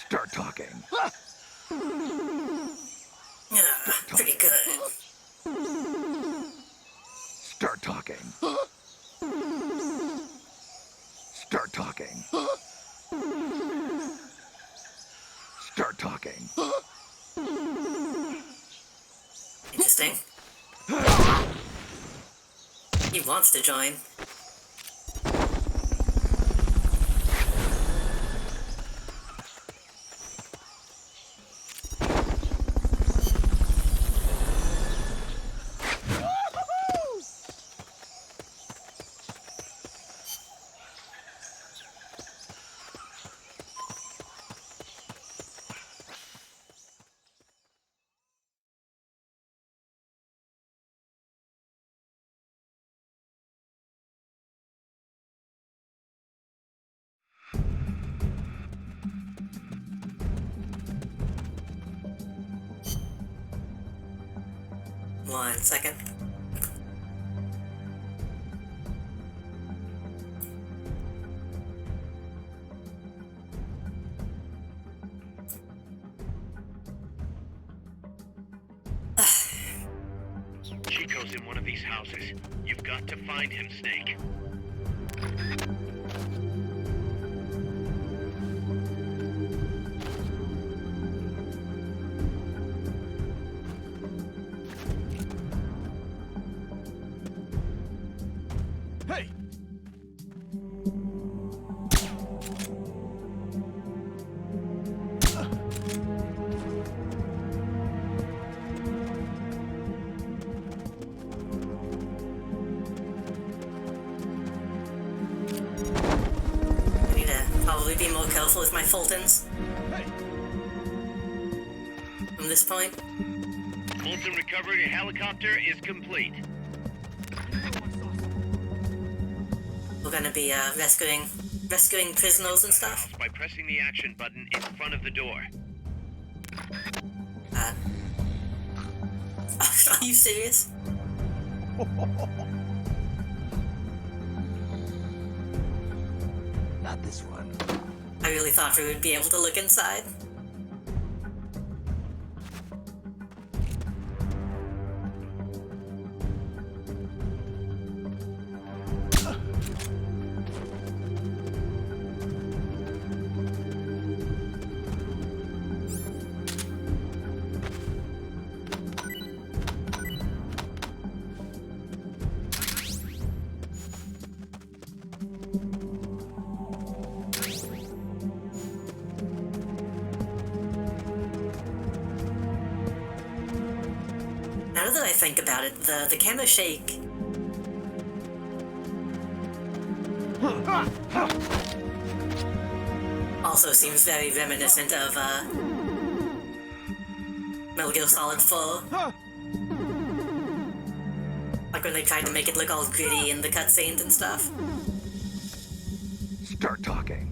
Start talking. Yeah, pretty good. Start talking. Start talking. talking. Interesting. He wants to join. One second. Chico's in one of these houses. You've got to find him, Snake. Hey! I need to probably be more careful with my Fultons. Hey! From this point. Fulton recovery helicopter is complete. We're gonna be rescuing prisoners and stuff. By pressing the action button in front of the door. Are you serious? Not this one. I really thought we would be able to look inside. Now that I think about it, the camera shake also seems very reminiscent of Metal Gear Solid 4. Like when they tried to make it look all gritty in the cutscenes and stuff. Start talking.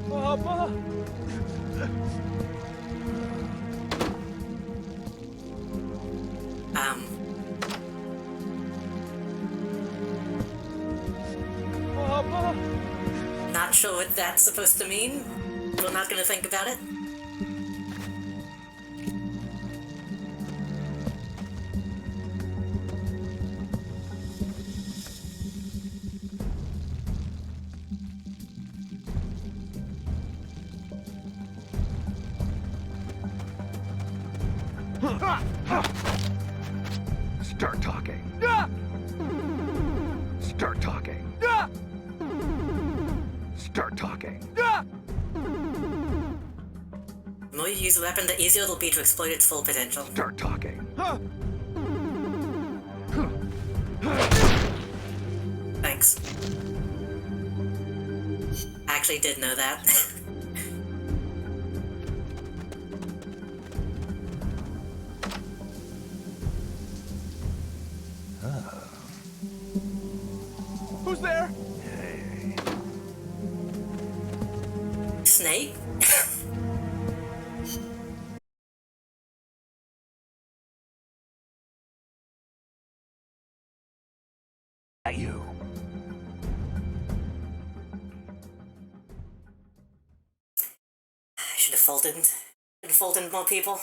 Papa! Papa! Not sure what that's supposed to mean. We're not gonna think about it. Start talking. Start talking. Start talking. The more you use a weapon, the easier it'll be to exploit its full potential. Start talking. Thanks. I actually did know that. Snake? You. I should have folded. Should have folded more people.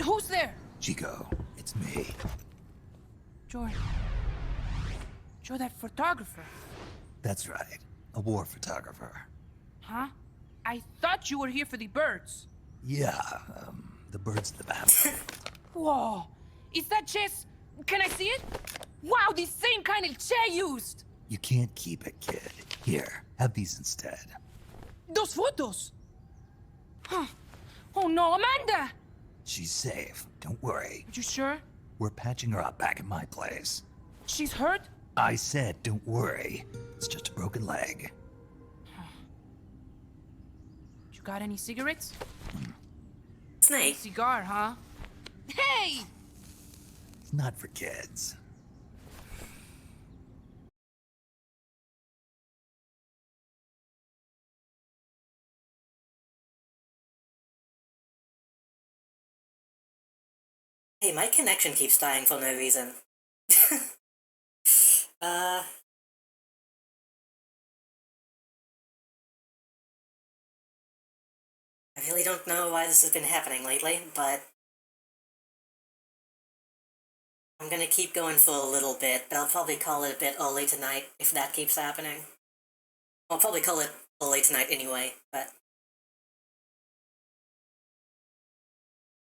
Who's there? Chico, it's me. Joy. Joy, that photographer. That's right. A war photographer. Huh? I thought you were here for the birds. Yeah, the birds of the battle. Whoa. Is that chess? Can I see it? Wow, the same kind of chair used. You can't keep it, kid. Here, have these instead. Those photos. Huh. Oh no, Amanda! She's safe. Don't worry. You sure? We're patching her up back at my place. She's hurt? I said, don't worry. It's just a broken leg. You got any cigarettes? Snake. Cigar, huh? Hey! It's not for kids. Hey, my connection keeps dying for no reason. I really don't know why this has been happening lately, but I'm gonna keep going for a little bit, but I'll probably call it a bit early tonight if that keeps happening. I'll probably call it early tonight anyway, but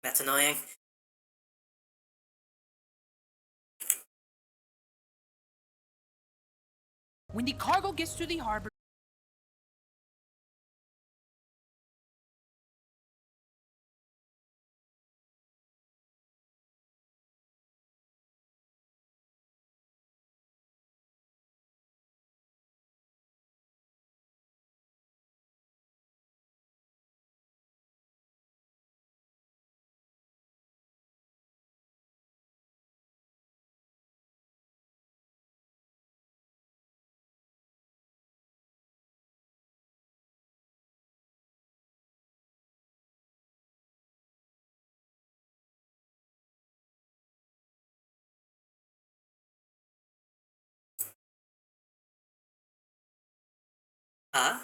that's annoying. When the cargo gets to the harbor... Huh?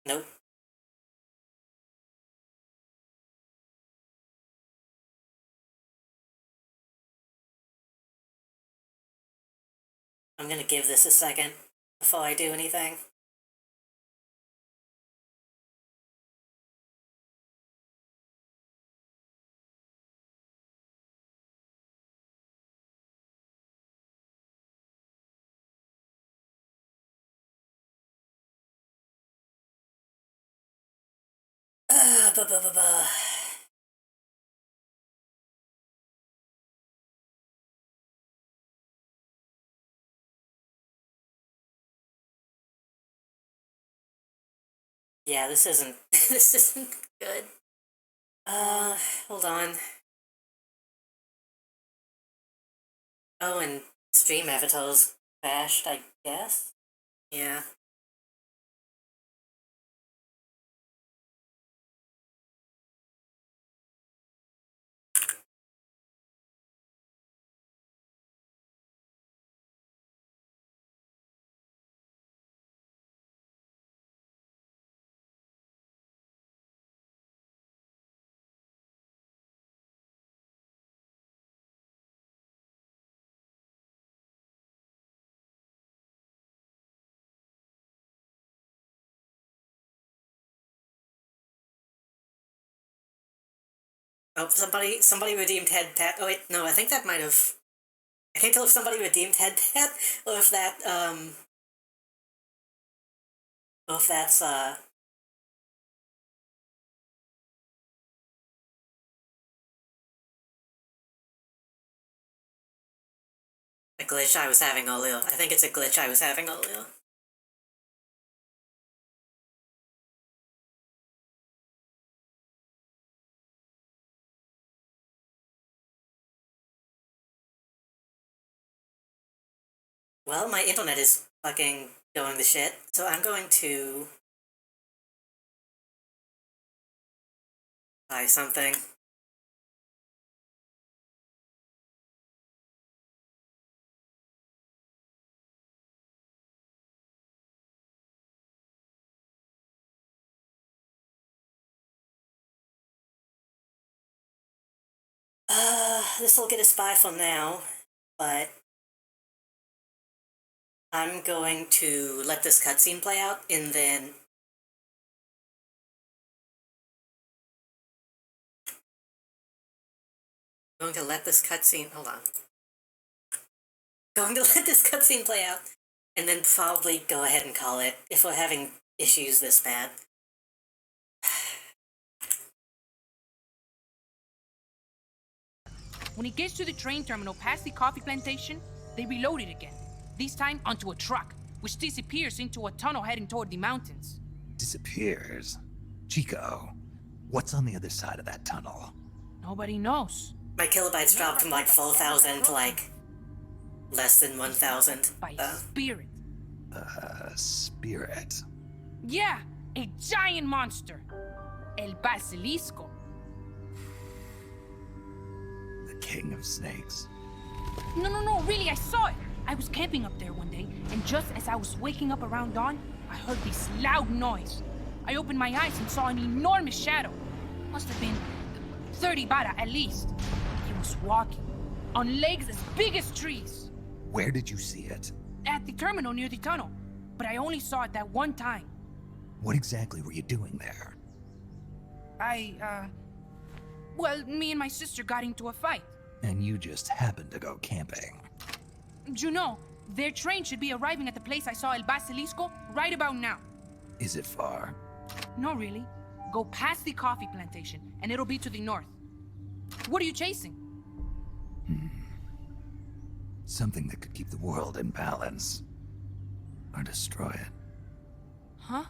Nope. I'm gonna give this a second before I do anything. Buh, buh, buh, buh. Yeah, this isn't this isn't good. Hold on. Oh, and stream avatars crashed, I guess? Yeah. Oh, somebody redeemed head pat. Oh wait, no, I think that might have. I can't tell if somebody redeemed head pat or if that or if that's a glitch I was having earlier. I think it's a glitch I was having earlier. Well, my internet is fucking going to shit, so I'm going to buy something. This will get us by for now, but I'm going to let this cutscene play out, and then going to let this cutscene, hold on. Going to let this cutscene play out, and then probably go ahead and call it, if we're having issues this bad. When it gets to the train terminal past the coffee plantation, they reload it again. This time onto a truck, which disappears into a tunnel heading toward the mountains. Disappears? Chico, what's on the other side of that tunnel? Nobody knows. My kilobytes dropped from like 4,000 to like less than 1,000. By spirit. Spirit? Yeah, a giant monster. El Basilisco. The king of snakes. No, really, I saw it. I was camping up there one day, and just as I was waking up around dawn, I heard this loud noise. I opened my eyes and saw an enormous shadow. Must have been 30 bara at least. He was walking, on legs as big as trees. Where did you see it? At the terminal near the tunnel, but I only saw it that one time. What exactly were you doing there? Well, me and my sister got into a fight. And you just happened to go camping. You know, their train should be arriving at the place I saw El Basilisco right about now. Is it far? No, really. Go past the coffee plantation, and it'll be to the north. What are you chasing? Something that could keep the world in balance. Or destroy it. Huh?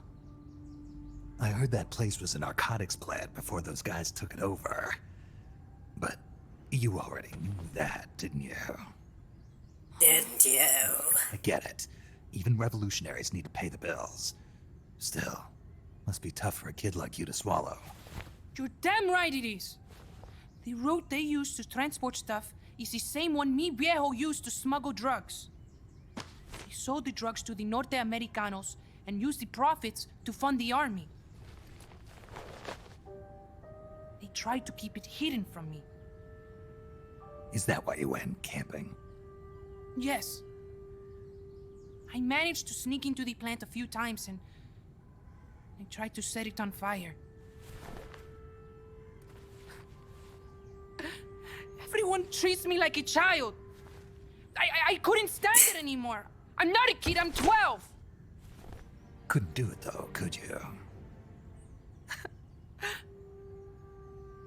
I heard that place was a narcotics plant before those guys took it over. But you already knew that, didn't you? Didn't you? I get it. Even revolutionaries need to pay the bills. Still, must be tough for a kid like you to swallow. You're damn right it is. The route they use to transport stuff is the same one mi viejo used to smuggle drugs. He sold the drugs to the Norte Americanos and used the profits to fund the army. They tried to keep it hidden from me. Is that why you went camping? Yes. I managed to sneak into the plant a few times and I tried to set it on fire. Everyone treats me like a child. I couldn't stand it anymore. I'm not a kid, I'm 12. Couldn't do it though, could you?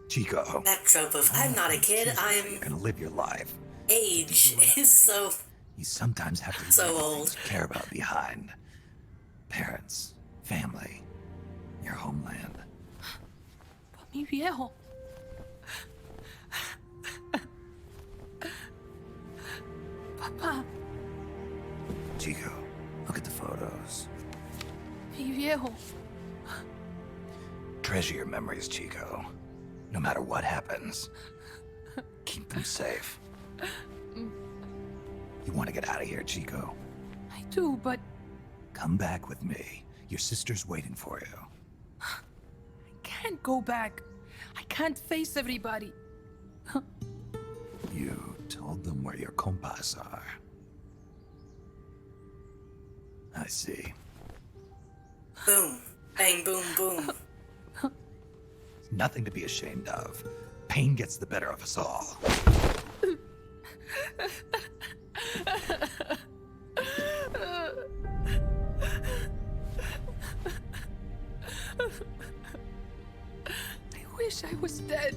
Chico. That trope of I'm not a kid, You're gonna live your life. Age is so... You sometimes have to so leave old. things you care about behind. Parents, family, your homeland. But mi viejo. Papa. Chico, look at the photos. Mi viejo. Treasure your memories, Chico. No matter what happens, keep them safe. You want to get out of here, Chico? I do, but... Come back with me. Your sister's waiting for you. I can't go back. I can't face everybody. You told them where your compas are. I see. Boom. Bang, boom, boom. Nothing to be ashamed of. Pain gets the better of us all. I wish I was dead.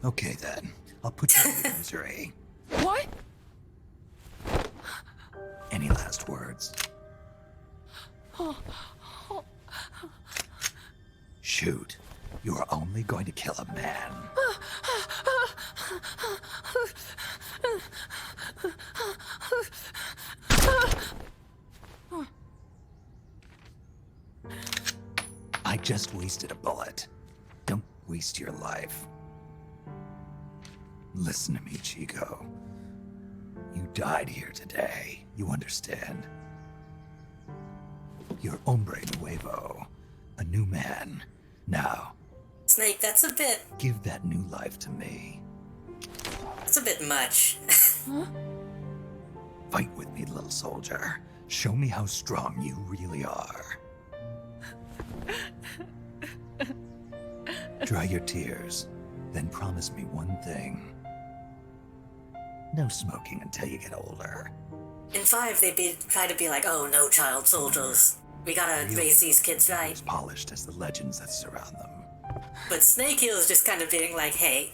Okay then. I'll put you in misery. What? Any last words? Shoot. You are only going to kill a man. just wasted a bullet. Don't waste your life. Listen to me, Chico. You died here today. You understand? You're hombre nuevo. A new man. Now, Snake, that's a bit... give that new life to me. That's a bit much. Huh? Fight with me, little soldier. Show me how strong you really are. Dry your tears, then promise me one thing. No smoking until you get older. In 5, they'd try to be like, oh, no child soldiers. We gotta raise these kids right. As polished as the legends that surround them. But Snake Hill is just kind of being like, hey.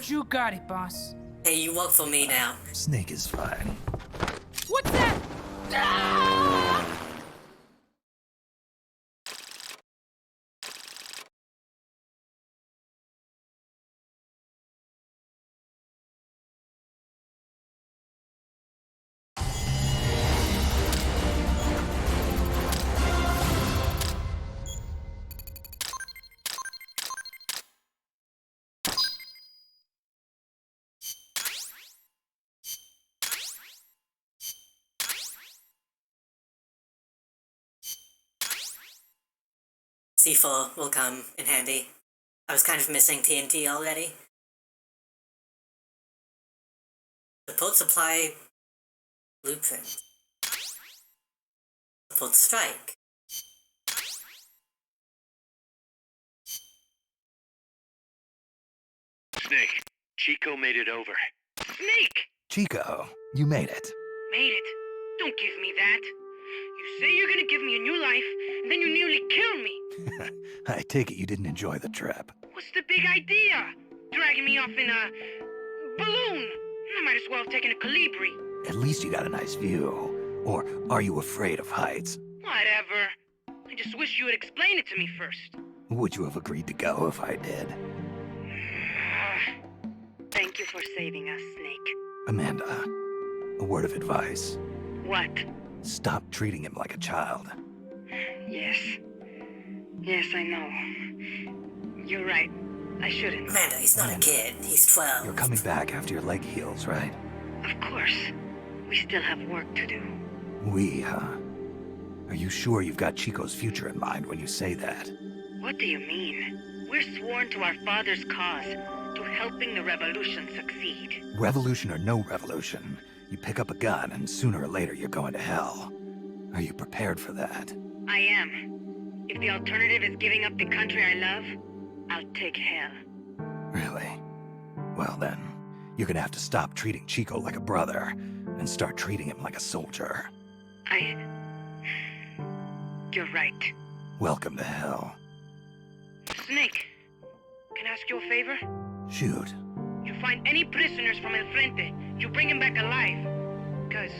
You got it, boss. Hey, you work for me now. Snake is fine. What's that? Ah! C4 will come in handy. I was kind of missing TNT already. Support supply blueprint. Support strike. Snake, Chico made it over. Snake! Chico, you made it. Made it. Don't give me that. You say you're gonna give me a new life, and then you nearly kill me. I take it you didn't enjoy the trip. What's the big idea? Dragging me off in a balloon. I might as well have taken a Calibri. At least you got a nice view. Or are you afraid of heights? Whatever. I just wish you would explain it to me first. Would you have agreed to go if I did? Thank you for saving us, Snake. Amanda, a word of advice. What? Stop treating him like a child. Yes. Yes, I know. You're right. I shouldn't. Amanda, he's not a kid. He's 12. You're coming back after your leg heals, right? Of course. We still have work to do. We, huh? Are you sure you've got Chico's future in mind when you say that? What do you mean? We're sworn to our father's cause, to helping the revolution succeed. Revolution or no revolution, you pick up a gun and sooner or later you're going to hell. Are you prepared for that? I am. If the alternative is giving up the country I love, I'll take hell. Really? Well then, you're gonna have to stop treating Chico like a brother and start treating him like a soldier. You're right. Welcome to hell. Snake, can I ask you a favor? Shoot. You find any prisoners from El Frente, you bring them back alive. Cause...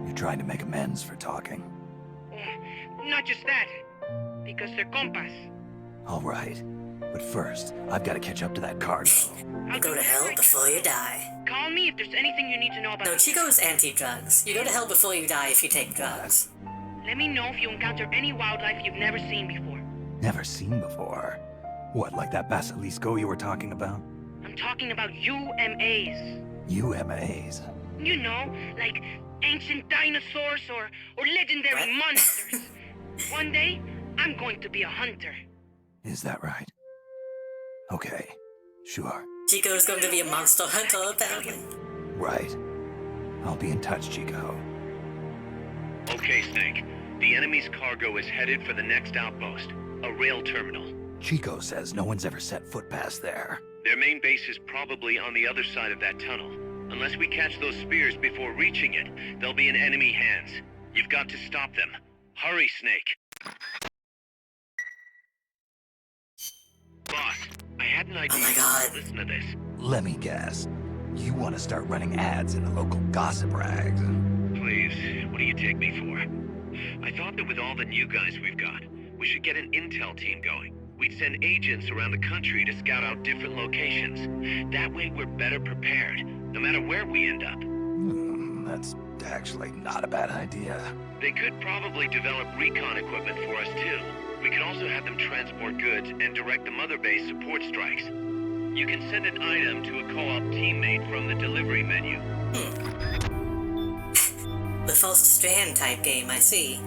You're trying to make amends for talking. Not just that. Because they're compas. All right. But first, I've got to catch up to that cargo. You go to hell before you die. Call me if there's anything you need to know about... No, Chico's anti-drugs. You go to hell before you die if you take drugs. Let me know if you encounter any wildlife you've never seen before. Never seen before? What, like that basilisco you were talking about? I'm talking about UMAs. UMAs? You know, like ancient dinosaurs or legendary monsters. One day, I'm going to be a hunter. Is that right? Okay, sure. Chico's going to be a monster hunter, apparently. Right. I'll be in touch, Chico. Okay, Snake. The enemy's cargo is headed for the next outpost, a rail terminal. Chico says no one's ever set foot past there. Their main base is probably on the other side of that tunnel. Unless we catch those spears before reaching it, they'll be in enemy hands. You've got to stop them. Hurry, Snake. Boss, I had an idea. Oh my God. Listen to this. Let me guess. You want to start running ads in the local gossip rags? Please, what do you take me for? I thought that with all the new guys we've got, we should get an intel team going. We'd send agents around the country to scout out different locations. That way we're better prepared, no matter where we end up. That's Actually, not a bad idea. They could probably develop recon equipment for us too. We could also have them transport goods and direct the Mother Base support strikes. You can send an item to a co-op teammate from the delivery menu. The False Strand type game, I see.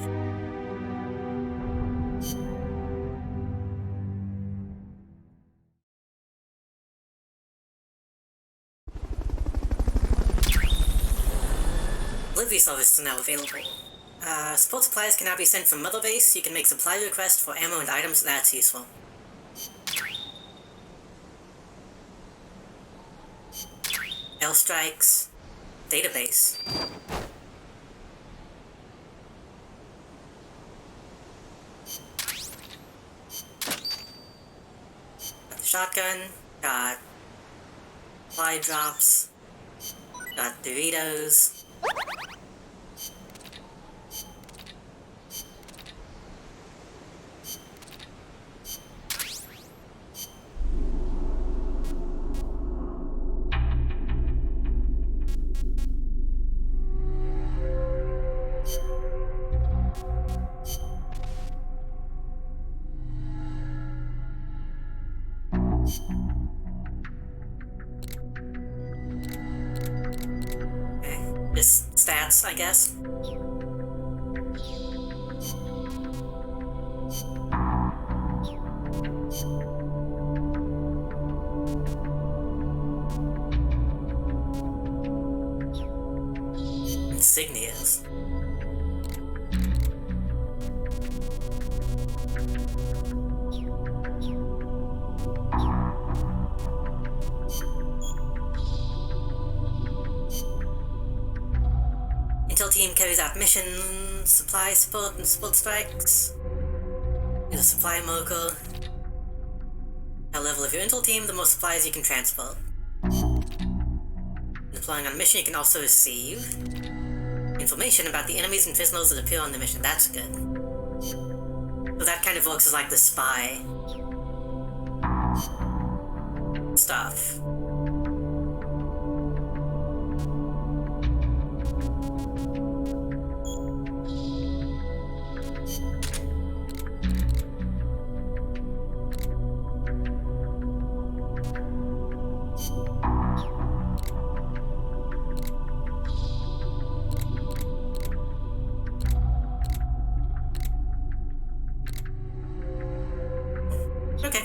Delivery service is now available. Support supplies can now be sent from Mother Base. You can make supply requests for ammo and items, that's useful. Airstrikes. Database. Got the shotgun. Got supply drops. Got Doritos. Just stats, I guess. Insignias. Intel team carries out missions, supply support, and support strikes. Use a supply mogul. At level of your Intel team, the more supplies you can transport. Deploying on a mission, you can also receive information about the enemies and prisoners that appear on the mission. That's good. So that kind of works as like the spy stuff. Okay.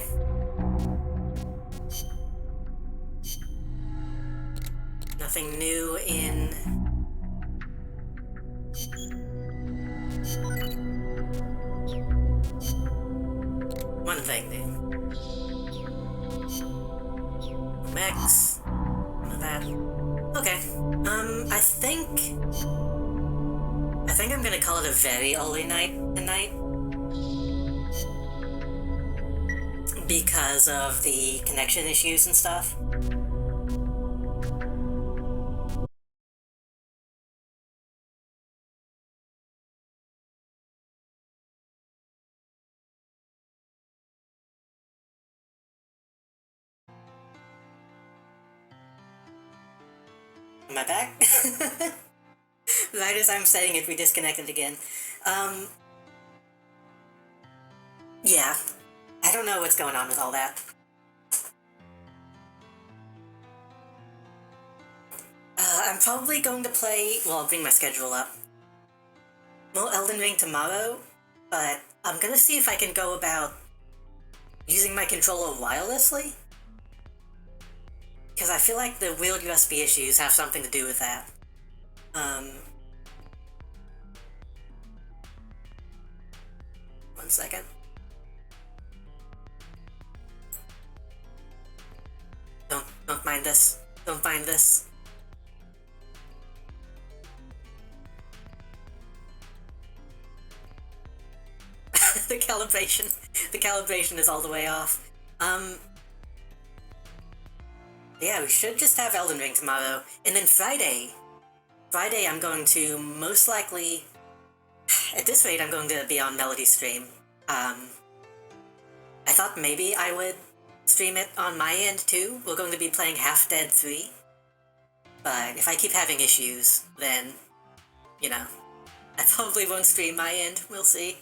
Nothing new in... One thing new. Max. None of that. Okay. I think I'm gonna call it a very early night tonight. Because of the connection issues and stuff. Am I back? Right as I'm saying it, we disconnected again. Yeah. I don't know what's going on with all that. I'm probably going to play... Well, I'll bring my schedule up. More Elden Ring tomorrow, but I'm gonna see if I can go about using my controller wirelessly. Because I feel like the weird USB issues have something to do with that. One second. Don't mind this. Don't mind this. The calibration is all the way off. Yeah, we should just have Elden Ring tomorrow. And then Friday I'm going to most likely, at this rate, I'm going to be on Melody's stream. I thought maybe I would stream it on my end too. We're going to be playing Half Dead 3. But if I keep having issues, then you know, I probably won't stream my end, we'll see.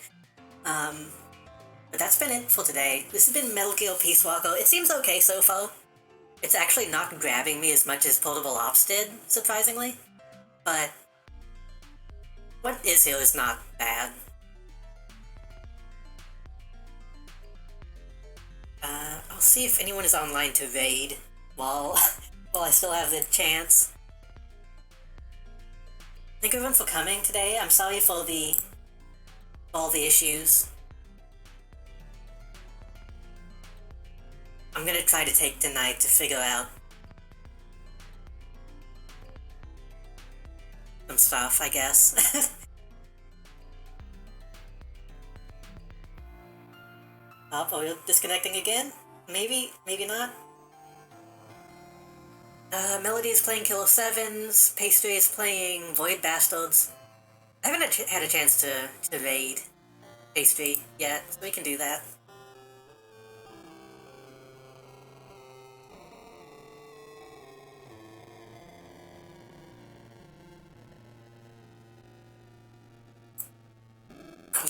But that's been it for today. This has been Metal Gear Peace Walker. It seems okay so far. It's actually not grabbing me as much as Portable Ops did, surprisingly. But what is here is not bad. I'll see if anyone is online to raid while I still have the chance. Thank everyone for coming today. I'm sorry for all the issues. I'm gonna try to take tonight to figure out some stuff, I guess. Oh, are we disconnecting again? Maybe, maybe not. Melody is playing Killer 7s, Pastry is playing Void Bastards. I haven't had a chance to raid Pastry yet, so we can do that.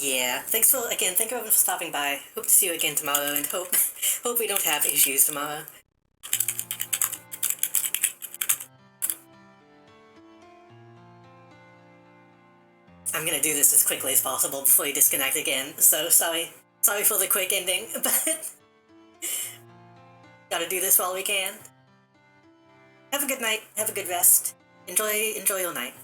Yeah, thank you everyone for stopping by. Hope to see you again tomorrow, and hope we don't have issues tomorrow. I'm gonna do this as quickly as possible before you disconnect again, so sorry for the quick ending, but gotta do this while we can. Have a good night, have a good rest. Enjoy your night.